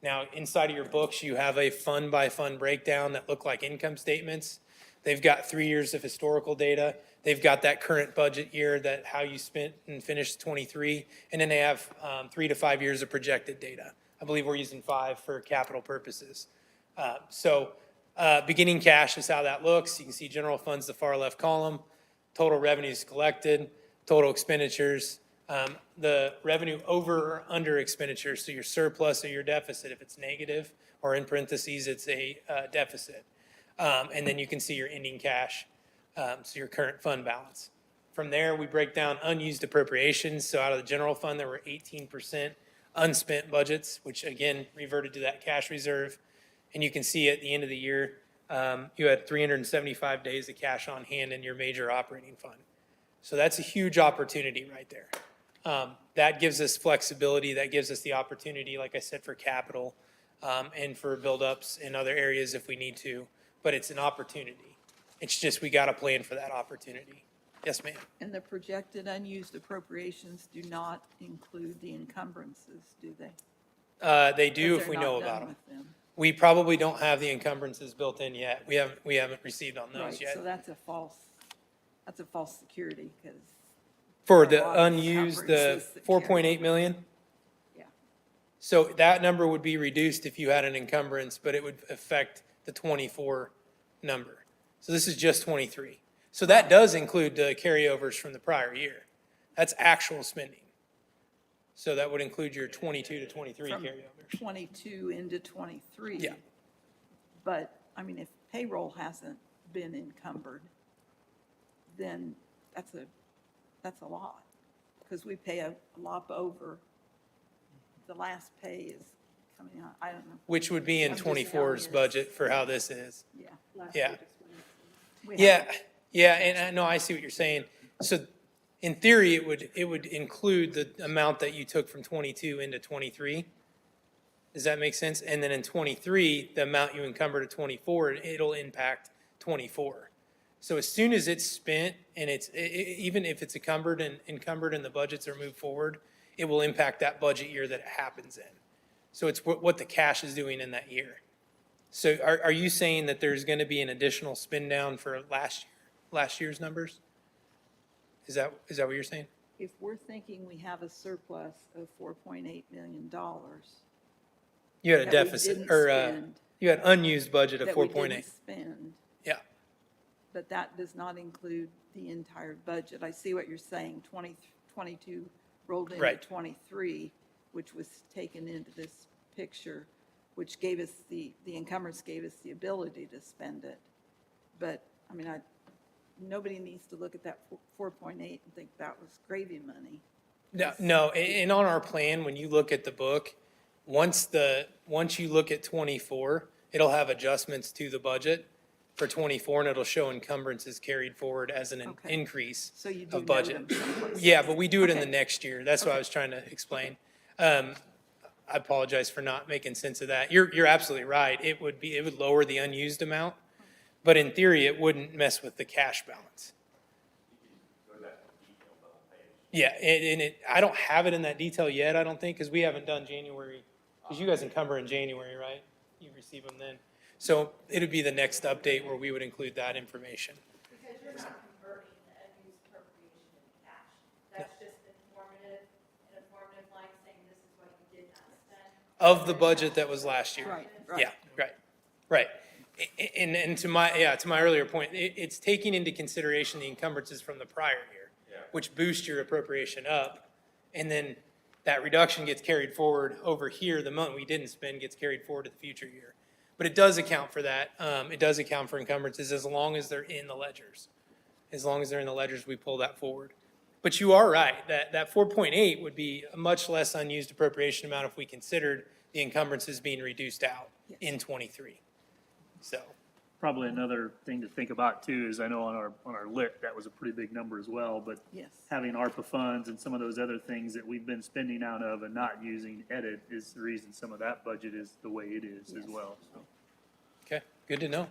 Now, inside of your books, you have a fund by fund breakdown that look like income statements. They've got 3 years of historical data. They've got that current budget year, that how you spent and finished 23, and then they have 3 to 5 years of projected data. I believe we're using 5 for capital purposes. Beginning cash is how that looks. You can see general funds, the far left column, total revenues collected, total expenditures, the revenue over or under expenditures, so your surplus or your deficit, if it's negative, or in parentheses, it's a deficit. And then you can see your ending cash, so your current fund balance. From there, we break down unused appropriations. So out of the general fund, there were 18% unspent budgets, which again, reverted to that cash reserve. And you can see at the end of the year, you had 375 days of cash on hand in your major operating fund. So that's a huge opportunity right there. That gives us flexibility. That gives us the opportunity, like I said, for capital and for buildups in other areas if we need to. But it's an opportunity. It's just we got to plan for that opportunity. Yes, ma'am. And the projected unused appropriations do not include the encumbrances, do they? They do if we know about them. We probably don't have the encumbrances built in yet. We haven't received on those Right, yet. so that's a false security, because. For the unused, the 4.8 million? Yeah. So that number would be reduced if you had an encumbrance, but it would affect the 24 number. So this is just 23. So that does include the carryovers from the prior year. That's actual spending. So that would include your 22 to 23 from carryovers. 22 into 23. Yeah. But, I mean, if payroll hasn't been encumbered, then that's a lot, because we pay a lot over. The last pay is coming out, I don't know. Which would be in I'm just telling 24's you. budget for how this is. Yeah. Yeah. We Yeah, have- yeah, and I know, I see what you're saying. So in theory, it would include the amount that you took from 22 into 23. Does that make sense? And then in 23, the amount you encumbered at 24, it'll impact 24. So as soon as it's spent and even if it's encumbered and the budgets are moved forward, it will impact that budget year that it happens in. So it's what the cash is doing in that year. So are you saying that there's going to be an additional spin down for last year's numbers? Is that what you're saying? If we're thinking we have a surplus of $4.8 million. You had a that we deficit, didn't or spend, you had unused budget of that we 4.8. didn't spend, Yeah, but that does not include the entire budget. I see what you're saying, 22 rolled into Right. 23, which was taken into this picture, which gave us the encumbrance gave us the ability to spend it. But, I mean, nobody needs to look at that 4.8 and think that was gravy money. no, and on our plan, when you look at the book, once you look at 24, it'll have adjustments to the budget for 24, and it'll show encumbrances carried forward as an Okay. increase So you do of know budget. them someplace. Yeah, but we do it in the Okay. next year. That's what I Okay. was trying to explain. I apologize for not making sense of that. You're absolutely right. It would lower the unused amount, but in theory, it wouldn't mess with the cash balance. Yeah, I don't have it in that detail yet, I don't think, because we haven't done January, because you guys encumber in January, right? You receive them then. So it'd be the next update where we would include that information. Because you're not converting the unused appropriation into cash. That's just informative, like saying this is what you did not spend. Of the budget that was last year. Right, right. Yeah, right. And to my earlier point, it's taking into consideration the encumbrances from the prior year, which boost your appropriation up. And then that reduction gets carried forward over here. The amount we didn't spend gets carried forward to the future year. But it does account for that. It does account for encumbrances as long as they're in the ledgers. As long as they're in the ledgers, we pull that forward. But you are right, that 4.8 would be a much less unused appropriation amount if we considered the encumbrances being reduced out in 23. So, Probably another thing to think about too is I know on our lit, that was a pretty big number as well, but Yes. having ARPA funds and some of those other things that we've been spending out of and not using edit is the reason some of that budget is the way it is as well, so. okay, good to know.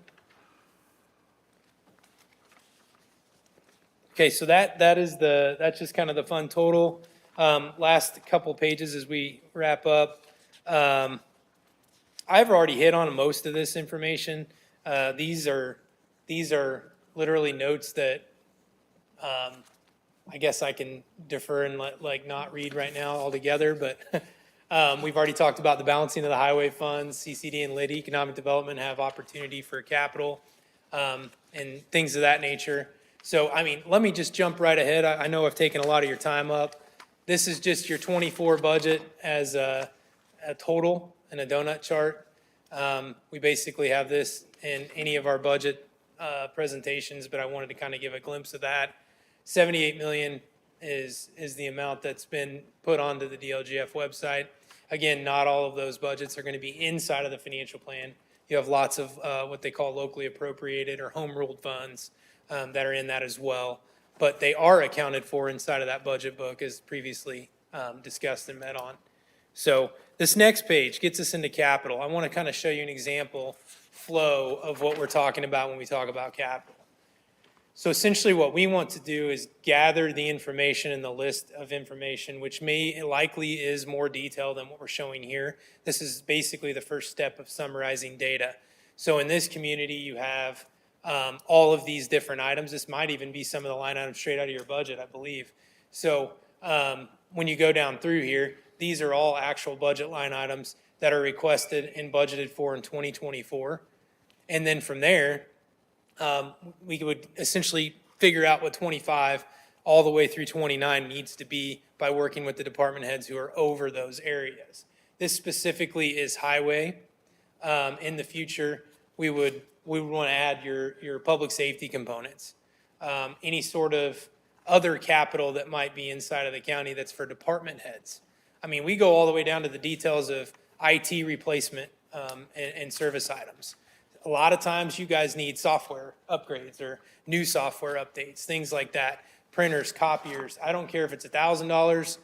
Okay, so that's just kind of the fund total. Last couple pages as we wrap up. I've already hit on most of this information. These are literally notes that, I guess I can defer and not read right now altogether, but, we've already talked about the balancing of the highway funds, CCD and lit economic development have opportunity for capital, and things of that nature. So, I mean, let me just jump right ahead. I know I've taken a lot of your time up. This is just your 24 budget as a total in a donut chart. We basically have this in any of our budget presentations, but I wanted to kind of give a glimpse of that. 78 million is the amount that's been put onto the DLGF website. Again, not all of those budgets are going to be inside of the financial plan. You have lots of what they call locally appropriated or home ruled funds that are in that as well. But they are accounted for inside of that budget book as previously discussed and met on. So this next page gets us into capital. I want to kind of show you an example flow of what we're talking about when we talk about capital. So essentially what we want to do is gather the information in the list of information, which likely is more detailed than what we're showing here. This is basically the first step of summarizing data. So in this community, you have all of these different items. This might even be some of the line items straight out of your budget, I believe. So when you go down through here, these are all actual budget line items that are requested and budgeted for in 2024. And then from there, we would essentially figure out what 25 all the way through 29 needs to be by working with the department heads who are over those areas. This specifically is highway. In the future, we would want to add your public safety components. Any sort of other capital that might be inside of the county that's for department heads. I mean, we go all the way down to the details of IT replacement and service items. A lot of times you guys need software upgrades or new software updates, things like that. Printers, copiers, I don't care if it's $1,000,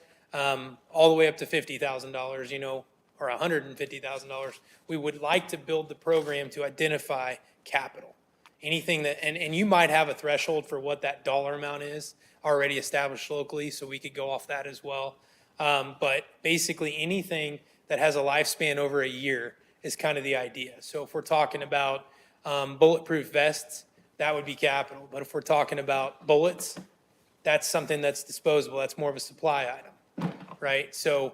all the way up to $50,000, you know, or $150,000. We would like to build the program to identify capital. Anything that, and you might have a threshold for what that dollar amount is already established locally, so we could go off that as well. But basically anything that has a lifespan over a year is kind of the idea. So if we're talking about bulletproof vests, that would be capital. But if we're talking about bullets, that's something that's disposable. That's more of a supply item, right? So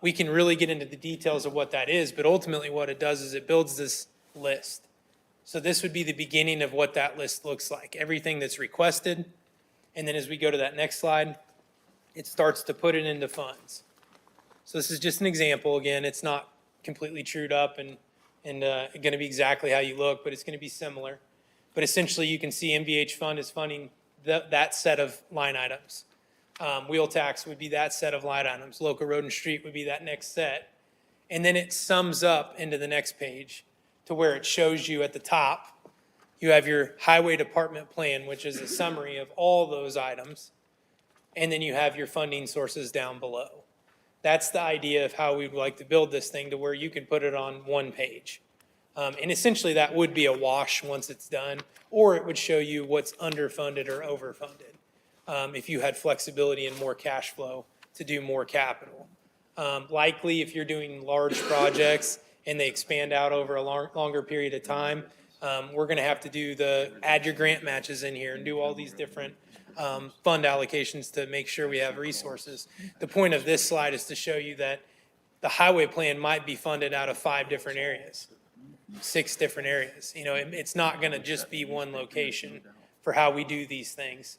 we can really get into the details of what that is, but ultimately what it does is it builds this list. So this would be the beginning of what that list looks like, everything that's requested. And then as we go to that next slide, it starts to put it into funds. So this is just an example. Again, it's not completely trued up and going to be exactly how you look, but it's going to be similar. But essentially you can see MVH fund is funding that set of line items. Wheel tax would be that set of line items. Local road and street would be that next set. And then it sums up into the next page to where it shows you at the top, you have your highway department plan, which is a summary of all those items. And then you have your funding sources down below. That's the idea of how we'd like to build this thing to where you can put it on one page. And essentially that would be a wash once it's done, or it would show you what's underfunded or overfunded. If you had flexibility and more cash flow to do more capital. Likely if you're doing large projects and they expand out over a longer period of time, we're gonna have to do add your grant matches in here and do all these different fund allocations to make sure we have resources. The point of this slide is to show you that the highway plan might be funded out of 5 different areas, 6 different areas. You know, it's not gonna just be one location for how we do these things.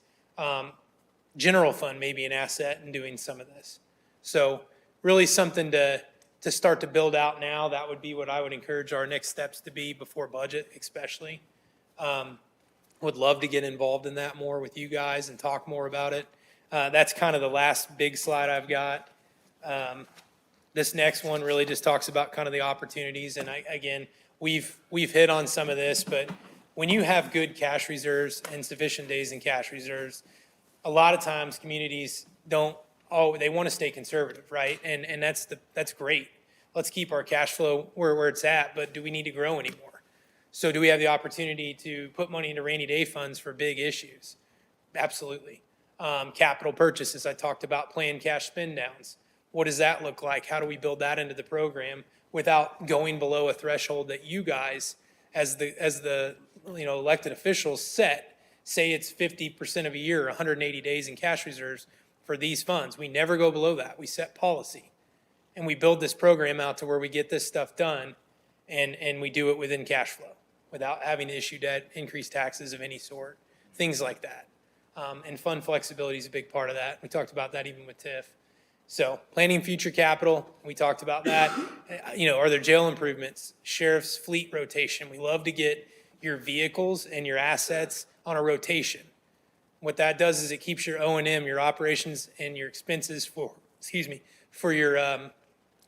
General fund may be an asset in doing some of this. So really something to start to build out now. That would be what I would encourage our next steps to be before budget especially. Would love to get involved in that more with you guys and talk more about it. That's kind of the last big slide I've got. This next one really just talks about kind of the opportunities. And again, we've hit on some of this, but when you have good cash reserves and sufficient days in cash reserves, a lot of times communities they want to stay conservative, right? And that's great. Let's keep our cash flow where it's at, but do we need to grow anymore? So do we have the opportunity to put money into rainy day funds for big issues? Absolutely. Capital purchases, I talked about planned cash spend downs. What does that look like? How do we build that into the program without going below a threshold that you guys, as the elected officials say it's 50% of a year, 180 days in cash reserves for these funds. We never go below that. We set policy. And we build this program out to where we get this stuff done and we do it within cash flow without having to issue debt, increase taxes of any sort, things like that. And fund flexibility is a big part of that. We talked about that even with TIF. So planning future capital, we talked about that. Are there jail improvements, sheriff's fleet rotation? We love to get your vehicles and your assets on a rotation. What that does is it keeps your O&M, your operations and your expenses for your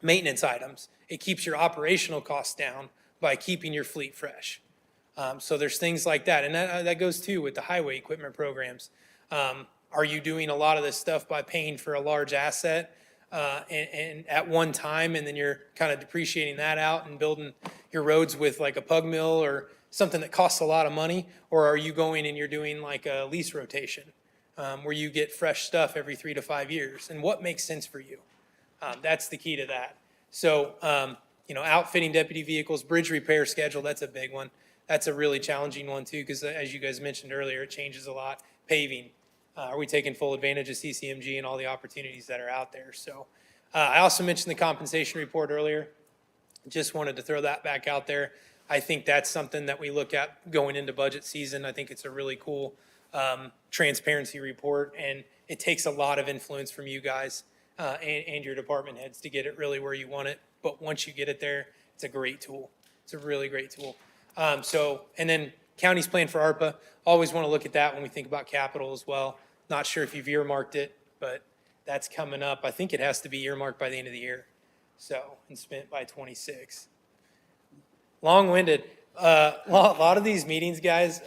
maintenance items. It keeps your operational costs down by keeping your fleet fresh. So there's things like that. And that goes too with the highway equipment programs. Are you doing a lot of this stuff by paying for a large asset and at one time, and then you're kind of depreciating that out and building your roads with like a pug mill or something that costs a lot of money? Or are you going and you're doing like a lease rotation where you get fresh stuff every 3 to 5 years? And what makes sense for you? That's the key to that. So, outfitting deputy vehicles, bridge repair schedule, that's a big one. That's a really challenging one too, because as you guys mentioned earlier, it changes a lot. Paving, are we taking full advantage of CCMG and all the opportunities that are out there? So I also mentioned the compensation report earlier. Just wanted to throw that back out there. I think that's something that we look at going into budget season. I think it's a really cool transparency report, and it takes a lot of influence from you guys and your department heads to get it really where you want it. But once you get it there, it's a great tool. It's a really great tool. And then county's plan for ARPA, always want to look at that when we think about capital as well. Not sure if you've earmarked it, but that's coming up. I think it has to be earmarked by the end of the year. So, and spent by 26. Long-winded. A lot of these meetings, guys,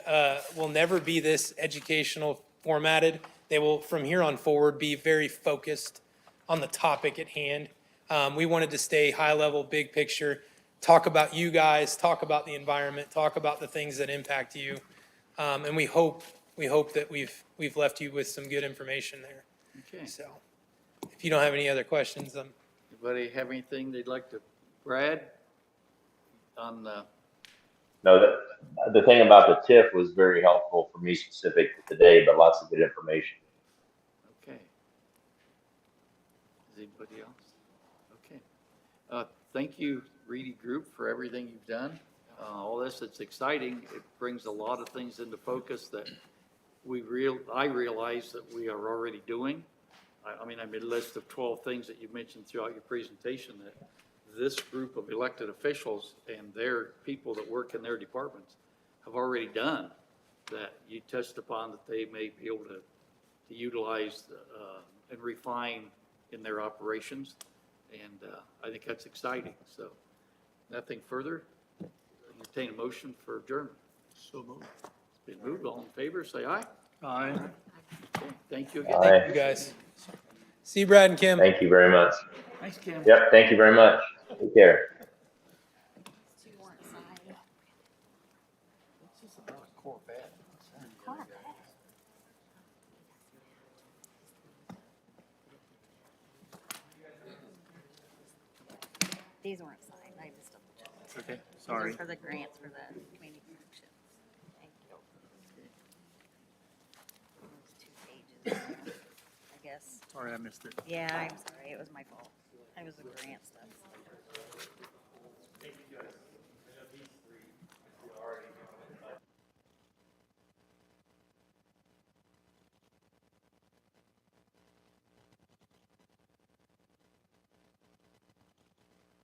will never be this educational formatted. They will, from here on forward, be very focused on the topic at hand. We wanted to stay high level, big picture, talk about you guys, talk about the environment, talk about the things that impact you. And we hope that we've left you with some good information there. Okay. So if you don't have any other questions, Anybody have anything they'd like to, Brad, on the? No, the thing about the TIF was very helpful for me specific to today, but lots of good information. Okay. Is anybody else? Okay. Thank you, Reedy Group, for everything you've done. All this, it's exciting. It brings a lot of things into focus that I realize that we are already doing. I mean, I made a list of 12 things that you mentioned throughout your presentation that this group of elected officials and their people that work in their departments have already done, that you touched upon that they may be able to utilize and refine in their operations. And I think that's exciting. So nothing further. Entertain a motion for adjournment. So moved. It's been moved. All in favor, say aye. Aye. Okay, thank you again. Aye. thank you guys. See you, Brad and Kim. Thank you very much. Thanks, Kim. Yep, thank you very much. Take care. These weren't signed, I just double checked. Okay, sorry. These are for the grants for the community corrections. Thank you. There's 2 pages, I guess. Sorry, I missed it. Yeah, I'm sorry, it was my fault. It was the grant stuff. Thank you, guys.